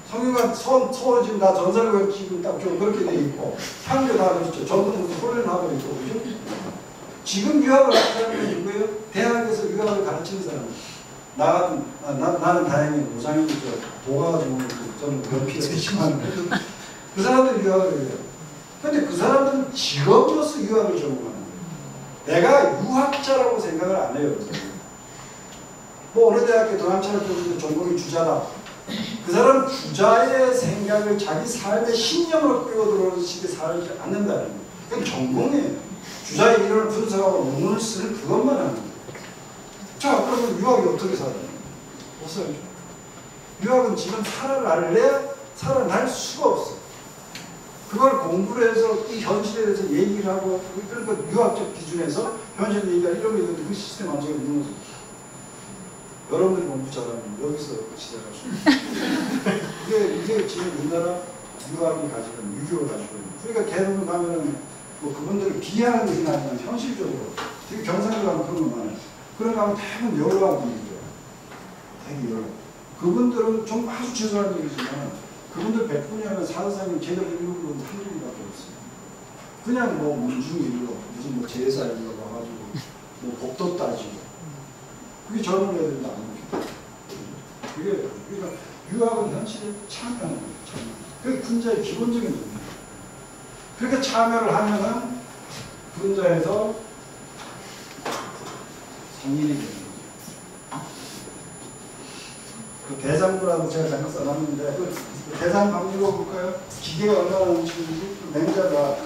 Speaker 1: 성균관 서원 지금 다 전설고 지금 딱 좀 그렇게 돼 있고 향교 다 그렇죠. 전도 무슨 훈련 하고 있고 그죠? 지금 유학을 하는 사람이 누구예요? 대학에서 유학을 가르치는 사람. 나는 다행히 노장이 도가 좀 연피가 있지만 그 사람들이 유학을 해요. 근데 그 사람들은 직업으로서 유학을 전공하는 거예요. 내가 유학자라고 생각을 안 해요. 뭐 어느 대학교 동양철학 교수도 전공이 주자다. 그 사람은 주자의 생각을 자기 삶의 신념으로 끌고 들어오는 식의 살지 않는다는 거예요. 그건 전공이에요. 주자의 이론을 분석하고 논문을 쓰는 그것만 하는 거예요. 자, 그러면 유학이 어떻게 살아요? 없어요. 유학은 지금 살아날 수가 없어. 그걸 공부를 해서 이 현실에 대해서 얘기를 하고 그러니까 유학적 기준에서 현실 얘기할 이런 게 있는데 그 시스템 완전히 무너져. 여러분들이 공부 잘하면 여기서 시작할 수 있어요. 이게 지금 우리나라 유학이 가지고 있는 유교를 가지고 있는. 그러니까 대부분 가면은 뭐 그분들을 비하하는 얘기는 아니지만 현실적으로 되게 경상도 가면 그런 거 많아요. 그런 거 하면 대부분 여러하고 분들이에요. 되게 여러. 그분들은 좀 아주 죄송한 얘기지만 그분들 100분이라면 사사상님 제대로 읽는 분 한 분밖에 없어요. 그냥 뭐 문중 읽고 무슨 뭐 제사 읽고 와가지고 뭐 법도 따지고 그게 젊은 애들도 아닙니다. 그게 그러니까 유학은 현실에 참여하는 거예요. 그게 군자의 기본적인 부분이에요. 그렇게 참여를 하면은 군자에서 성인이 되는 거죠. 그 대상부라고 제가 잠깐 써놨는데 그 대상 방금 읽어볼까요? 기계가 얼마나 넘치는지 그 맹자가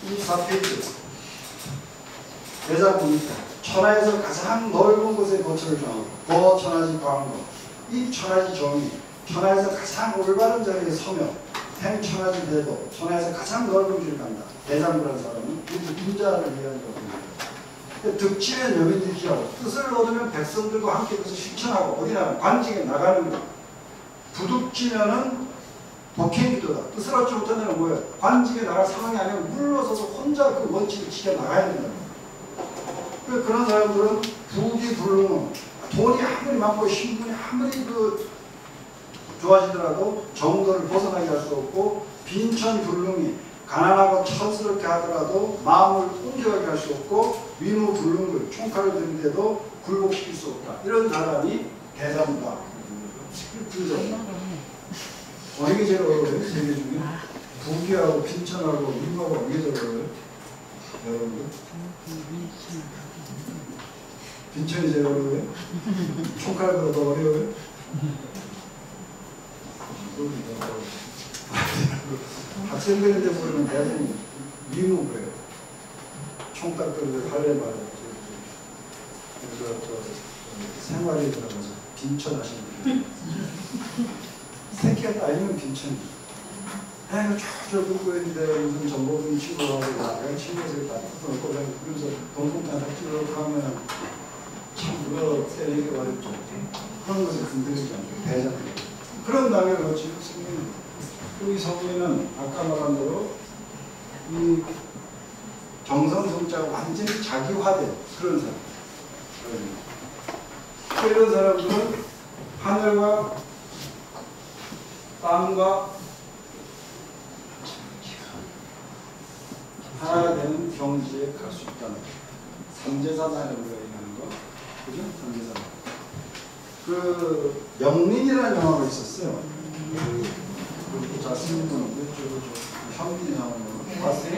Speaker 1: 24페이지 대상부입니다. 천하에서 가장 넓은 곳에 거처를 정하고 거 천하지 광고 이 천하지 정의 천하에서 가장 올바른 자리에 서며 행 천하지 대도 천하에서 가장 넓은 길을 간다. 대상부라는 사람은 군자를 위한 겁니다. 득치면 여민득이라고 뜻을 얻으면 백성들과 함께 그것을 실천하고 어디나 관직에 나가는 것. 부득치면은 독행기도다. 뜻을 얻지 못한 데는 뭐예요? 관직에 나갈 상황이 아니면 물러서서 혼자 그 원칙을 지켜 나가야 된다. 그런 사람들은 부귀불능, 돈이 아무리 많고 신분이 아무리 좋아지더라도 정도를 벗어나게 할 수 없고 빈천불능이 가난하고 천스럽게 하더라도 마음을 옮겨가게 할 수 없고 위무불능을 총칼을 드는데도 굴복시킬 수 없다. 이런 사람이 대상부다. 어느 게 제일 어려워요? 세 개 중에? 부귀하고 빈천하고 위무하고 어느 게 제일 어려워요? 여러분들? 빈천이 제일 어려워요? 총칼보다 더 어려워요? 학생들인데 모르면 대부분 위무 그래요. 총딱들 할래 말이에요. 생활에 들어가서 빈천하시는 분들. 새끼가 딸리면 빈천이. 에이, 저 긁고 있는데 무슨 정보분 치고하고 나가 친구에서 다 뜯어놓고 그러면서 동풍탄 다 찌르고 하면 참 그거 때리기 어렵죠. 그런 것을 건드리지 않고 대장. 그런 다음에 그렇지. 이 성민은 아까 말한 대로 이 정성성자가 완전히 자기화된 그런 사람. 이런 사람들은 하늘과 땅과 하나 되는 경지에 갈 수 있다는 거. 삼재사다라고 얘기하는 거. 그죠? 삼재사다. 그 영린이라는 영화가 있었어요. 자, 쓰는 왼쪽으로 현빈이 나오는 거 봤어요?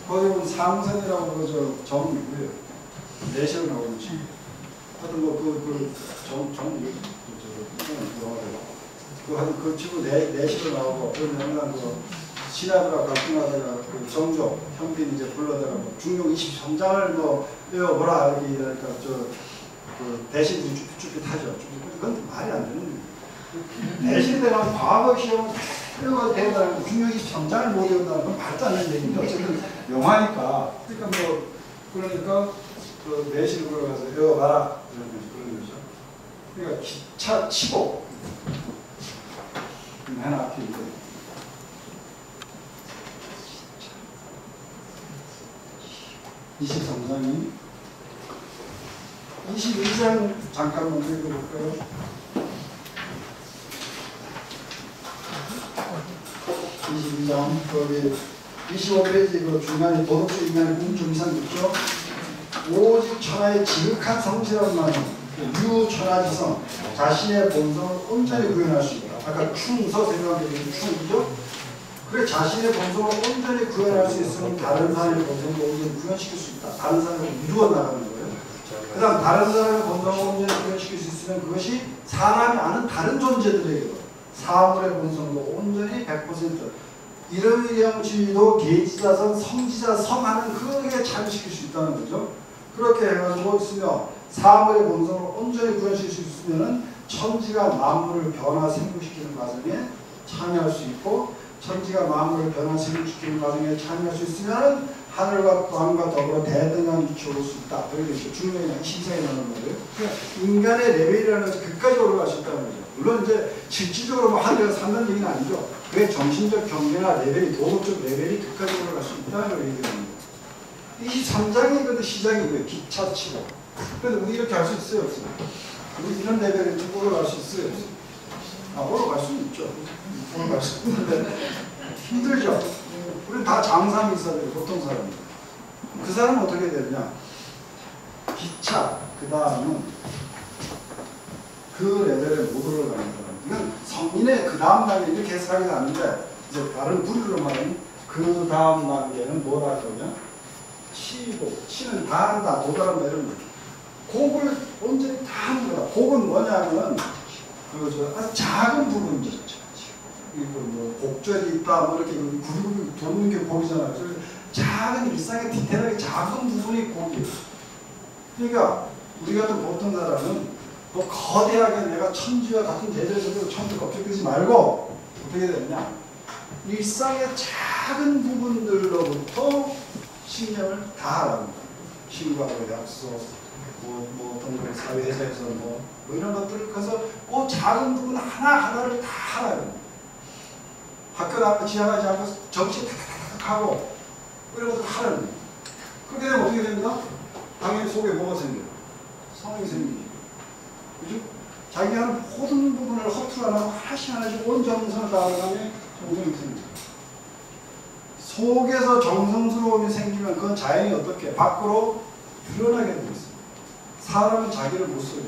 Speaker 1: 거기 보면 상선이라고 그러죠. 정이고요. 내시로 나오는 친구.
Speaker 2: 하여튼 그 친구 내시로 나오고 그러면 그 신하들하고 갈등하다가 그 정조 현빈 이제 불러다가 뭐 중용 23장을 뭐 외워보라 이렇게 이러니까 그 대신 쭈삐쭈삐 타죠. 그건 말이 안 되는 거예요. 대신에 대한 과거 시험은 다 된다는 중용 23장을 못 외운다는 건 말도 안 되는 얘기인데 어쨌든 영화니까 그러니까 그 내신을 불러가서 외워봐라 그런 거죠. 그러니까 기차 치고 하나 앞에 있고 23장이 22장 잠깐만 읽어볼까요? 22장 거기 25페이지 그 중간에 도덕적 인간의 궁중이상 있죠? 오직 천하의 지극한 성실한 만은 유천하지성 자신의 본성을 온전히 구현할 수 있다. 아까 충서 생각하는 게 충이죠? 그래 자신의 본성을 온전히 구현할 수 있으면 다른 사람의 본성을 온전히 구현시킬 수 있다. 다른 사람을 이루어 나가는 거예요. 그 다음 다른 사람의 본성을 온전히 구현시킬 수 있으면 그것이 사람이 아는 다른 존재들에게도 사물의 본성도 온전히 100% 이름이령주의도 계지자성 성지자성 하는 그게 참시킬 수 있다는 거죠. 그렇게 해가지고 있으며 사물의 본성을 온전히 구현시킬 수 있으면 천지가 만물을 변화 생육시키는 과정에 참여할 수 있고 천지가 만물을 변화 생육시키는 과정에 참여할 수 있으면 하늘과 땅과 더불어 대등한 위치에 올 수 있다. 그렇게 중요한 신상에 나오는 거예요. 그러니까 인간의 레벨이라는 것이 그까지 올라갈 수 있다는 거죠. 물론 이제 실질적으로 뭐 하늘에서 산다는 얘기는 아니죠. 그의 정신적 경계나 레벨이 도덕적 레벨이 그까지 올라갈 수 있다는 걸 얘기하는 거예요. 23장이 근데 시작이고요. 기차 치고. 근데 우리 이렇게 할 수 있어요, 없어요? 우리 이런 레벨에 올라갈 수 있어요, 없어요? 올라갈 수는 있죠. 올라갈 수 있는데 힘들죠. 우리 다 장삼이 있어야 돼요, 보통 사람이. 그 사람은 어떻게 되느냐? 기차, 그 다음은 그 레벨에 못 올라가는 사람. 이건 성인의 그 다음 단계 이렇게 해석하기도 하는데 이제 다른 부류로 말하면 그 다음 단계는 뭐라 하냐? 치고, 치는 다 한다, 도달한다 이런 거. 곡을 온전히 다 하는 거다. 곡은 뭐냐면 아주 작은 부분이죠. 이거 뭐 곡절이 있다, 뭐 이렇게 구르구르 도는 게 곡이잖아요. 그래서 작은 일상의 디테일하게 작은 부분이 곡이에요. 그러니까 우리 같은 보통 사람은 뭐 거대하게 내가 천지와 같은 대대적으로 천지가 object이지 말고 어떻게 되느냐? 일상의 작은 부분들로부터 신념을 다 하라는 거예요. 신과의 약속, 뭐 어떤 거 사회에서 뭐 이런 것들을 가서 그 작은 부분 하나하나를 다 하라는 거예요. 학교 나가서 지나가지 않고 정치 탁탁탁 하고 이런 것들 하라는 거예요. 그렇게 되면 어떻게 됩니까? 당연히 속에 뭐가 생겨요? 성이 생기죠. 그죠? 자기가 하는 모든 부분을 허투루 안 하고 하나씩 온 정성을 다하면 정성이 생겨요. 속에서 정성스러움이 생기면 그건 자연히 어떻게 밖으로 드러나게 되어 있어요. 사람은 자기를 못 써요.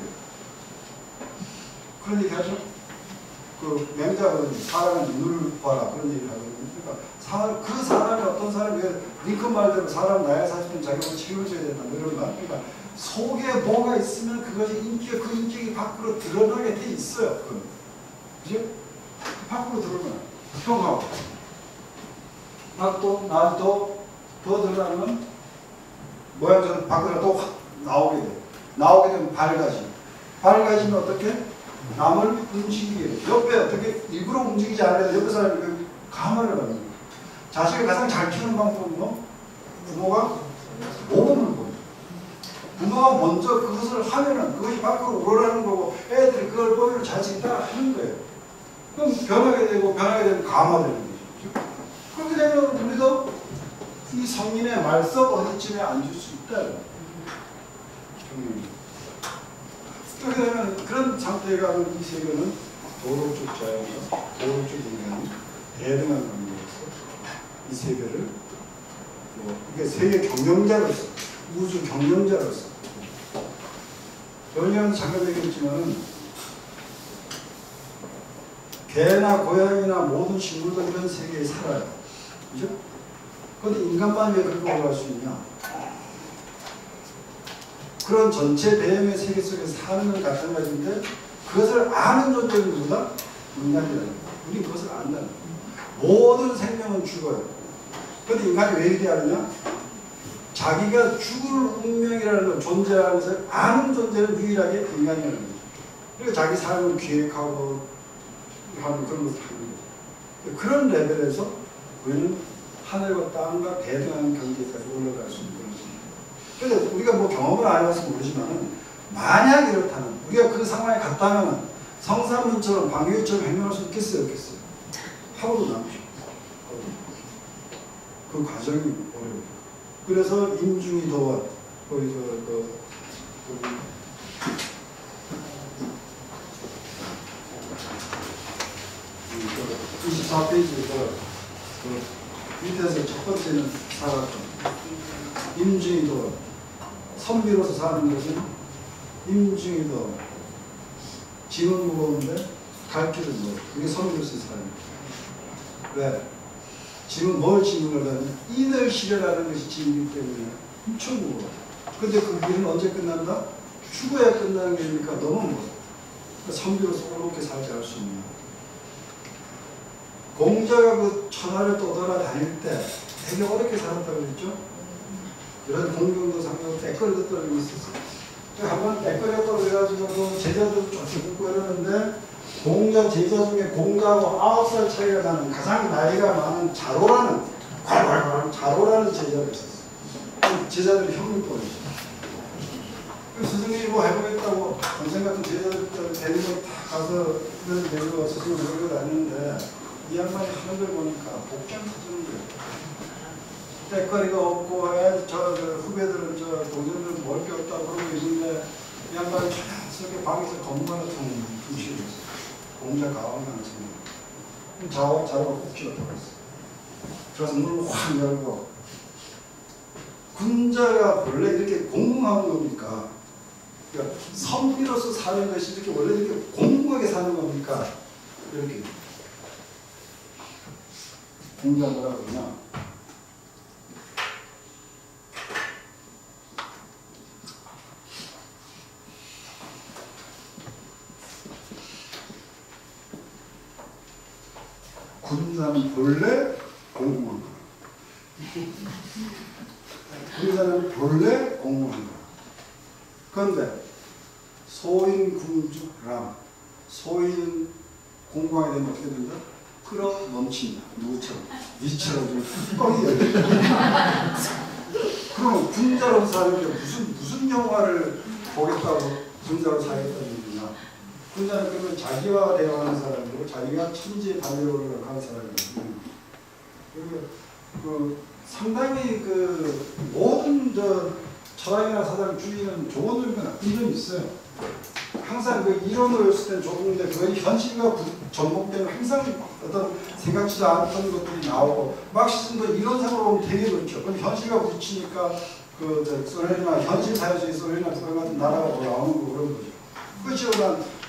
Speaker 2: 그런 얘기 하죠? 그 맹자가 사람은 눈을 봐라 그런 얘기를 하거든요. 그러니까 그 사람이 어떤 사람이 링컨 말대로 사람 나이가 40년 자기가 책임을 져야 된다 이런 거. 그러니까 속에 뭐가 있으면 그것이 인격 그 인격이 밖으로 드러나게 돼 있어요. 그죠? 밖으로 드러나. 형하고 나도 더 드러나면 모양처럼 밖으로 또 확 나오게 돼. 나오게 되면 밝아지면 어떻게? 남을 움직이게 돼. 옆에 어떻게 일부러 움직이지 않아도 옆에 사람이 가만을 하는 거예요. 자식을 가장 잘 키우는 방법은 뭐? 부모가 모범을 보여요. 부모가 먼저 그것을 하면은 그것이 밖으로 우러나는 거고 애들이 그걸 보면 자식이 따라 하는 거예요. 그럼 변하게 되면 감화되는 거죠. 그렇게 되면 우리도 이 성인의 말석 어디쯤에 앉을 수 있다. 그렇게 되면 그런 상태가 이 세계는 도덕적 자연과 도덕적 인간이 대등한 관계에서 이 세계를 이게 세계 경영자로서 우주 경영자로서 여기는 잠깐 얘기했지만 개나 고양이나 모든 식물도 이런 세계에 살아요. 그죠? 그런데 인간만 왜 그렇게 올라갈 수 있냐?
Speaker 1: 그런 전체 대형의 세계 속에서 사는 건 같은 가지인데 그것을 아는 존재는 누구다? 인간이라는 거예요. 우리 그것을 안다는 거예요. 모든 생명은 죽어요. 그런데 인간이 왜 위대하느냐? 자기가 죽을 운명이라는 걸 존재하는 것을 아는 존재는 유일하게 인간이라는 거죠. 그리고 자기 삶을 기획하고 하는 그런 것을 하는 거죠. 그런 레벨에서 우리는 하늘과 땅과 대등한 경계까지 올라갈 수 있는 거죠. 그래서 우리가 뭐 경험을 안 해봐서 모르지만 만약 이렇다면 우리가 그 상황에 갔다면 성삼문처럼 방위처럼 행동할 수 있겠어요? 없겠어요? 하고도 남죠. 그 과정이 어려워요. 그래서 임중이 도와 거기서 그 24페이지에서 밑에서 첫 번째는 사각점 임중이 도와 선비로서 사는 것은 임중이 도와 짐은 무거운데 갈 길은 멀어. 그게 선비로서 사는 거예요. 왜? 짐은 뭘 짐을 하냐면 인을 실현하는 것이 짐이기 때문에 엄청 무거워. 근데 그 일은 언제 끝난다? 죽어야 끝나는 게 아니니까 너무 무거워. 그러니까 선비로서 어렵게 살지 할 수 있는. 공자가 그 천하를 떠돌아다닐 때 되게 어렵게 살았다고 그랬죠? 이런 공경도 상당히 때거리도 떨고 있었어요. 한번 때거리가 떨어져가지고 제자들도 쫓아붙고 이러는데 공자 제자 중에 공자하고 9살 차이가 나는 가장 나이가 많은 자로라는 자로라는 제자가 있었어요. 제자들이 형을 보내죠. 스승님이 뭐 해보겠다고 동생 같은 제자들 데리고 다 가서 데리고 와서 스승을 데리고 다니는데 이 양반이 하는 걸 보니까 복장 터지는 거예요. 때거리가 없고 저 후배들은 저 동생들은 먹을 게 없다고 그러고 있는데 이 양반이 자연스럽게 방에서 건물을 둥시고 있어요. 공자 가왕이 않습니다. 자로가 꼭 기어들어갔어요. 그래서 문을 확 열고 군자가 원래 이렇게 공공한 겁니까? 그러니까 선비로서 사는 것이 이렇게 원래 이렇게 공공하게 사는 겁니까? 이렇게 공자가 뭐라고 그러냐? 군사는 본래 공공한 거야. 군사는 본래 공공한 거야. 그런데 소인 군주람 소인 공공하게 되면 어떻게 된다? 끌어 넘친다. 누구처럼? 위처럼 좀 뚜껑이 열린다. 그럼 군자로 사는 게 무슨 영화를 보겠다고 군자로 살겠다는 얘기냐? 군자는 그러면 자기와 대화하는 사람이고 자기가 천지에 달려오려고 하는 사람이거든요. 그리고 상당히 모든 철학이나 사상 주의는 좋은 의미가 나쁜 점이 있어요. 항상 이론으로 했을 때는 좋은데 그게 현실과 접목되면 항상 어떤 생각지도 않던 것들이 나오고 마르크스도 이론상으로 보면 되게 그렇죠. 그럼 현실과 부딪히니까 소련이나 현실 사회주의 소련이나 그런 같은 나라가 더 나오는 거 그런 거죠.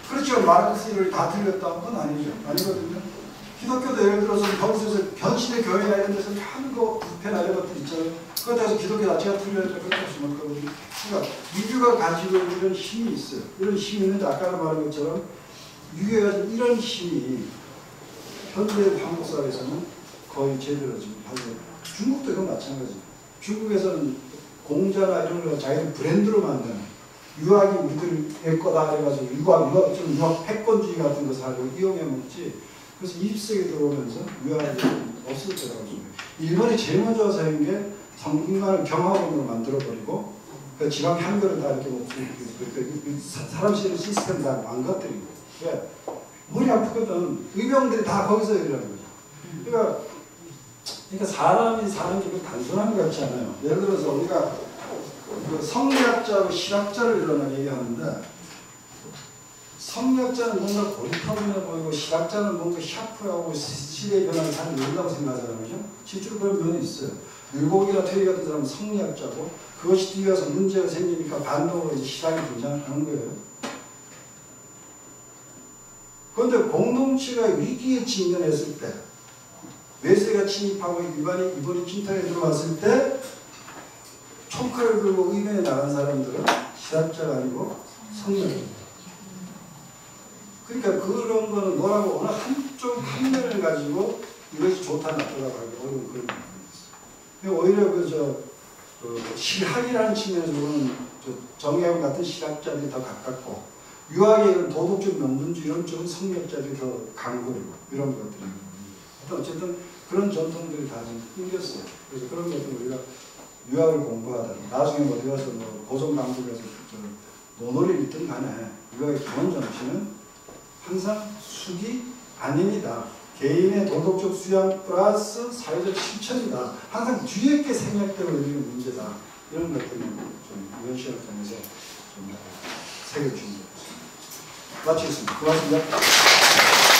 Speaker 1: 그렇지만 마르크스를 다 틀렸다? 그건 아니죠. 아니거든요. 기독교도 예를 들어서 현실의 교회나 이런 데서 하는 거 부패나 이런 것들 있잖아요. 그것에서 기독교 자체가 틀려져 그렇게 생각하거든요. 그러니까 유교가 가지고 있는 이런 힘이 있어요. 이런 힘이 있는데 아까 말한 것처럼 유교가 가진 이런 힘이 현재 한국 사회에서는 거의 제대로 지금 하고 중국도 이건 마찬가지예요. 중국에서는 공자나 이런 걸 자기들 브랜드로 만드는 유학이 우리들의 거다 해가지고 유학 패권주의 같은 것을 하고 이용해 먹지. 그래서 20세기 들어오면서 유학이 없을 거라고 생각해요. 일본이 제일 먼저 와서 한 게 인간을 경화원으로 만들어버리고 그 지방 향교를 다 이렇게 사람 실은 시스템 다 망가뜨린 거예요. 왜? 머리 아프거든. 의병들이 다 거기서 일하는 거죠. 그러니까 사람이 사는 게 단순한 것 같지 않아요. 예를 들어서 우리가 성리학자하고 실학자를 일어나 얘기하는데 성리학자는 뭔가 고리타분해 보이고 실학자는 뭔가 샤프하고 시대의 변화를 잘 모른다고 생각하잖아요. 그죠? 실제로 그런 면이 있어요. 율곡이나 퇴리 같은 사람은 성리학자고 그것이 뒤에서 문제가 생기니까 반동으로 실학이 등장하는 거예요. 그런데 공동체가 위기에 직면했을 때 외세가 침입하고 이번이 침탈에 들어왔을 때 총칼을 들고 의변에 나간 사람들은 실학자가 아니고 성렬입니다. 그러니까 그런 거는 뭐라고 어느 한쪽 한 면을 가지고 이것이 좋다 나쁘다고 하기 어려운 그런 부분이 있어요. 오히려 실학이라는 측면에서는 정혜영 같은 실학자들이 더 가깝고 유학의 이런 도덕적 명분주의 이런 쪽은 성역자들이 더 강골이고 이런 것들이 어쨌든 그런 전통들이 다 좀 끊겼어요. 그래서 그런 것들 우리가 유학을 공부하다 나중에 어디 가서 뭐 고정 강국에서 논어를 읽든 간에 유학의 기본 정신은 항상 숙이 아닙니다. 개인의 도덕적 수양 플러스 사회적 실천이다. 항상 뒤에 게 생략되고 있는 문제다. 이런 것들을 좀 이번 시간을 통해서 좀 새겨주는 것 같습니다. 마치겠습니다. 고맙습니다.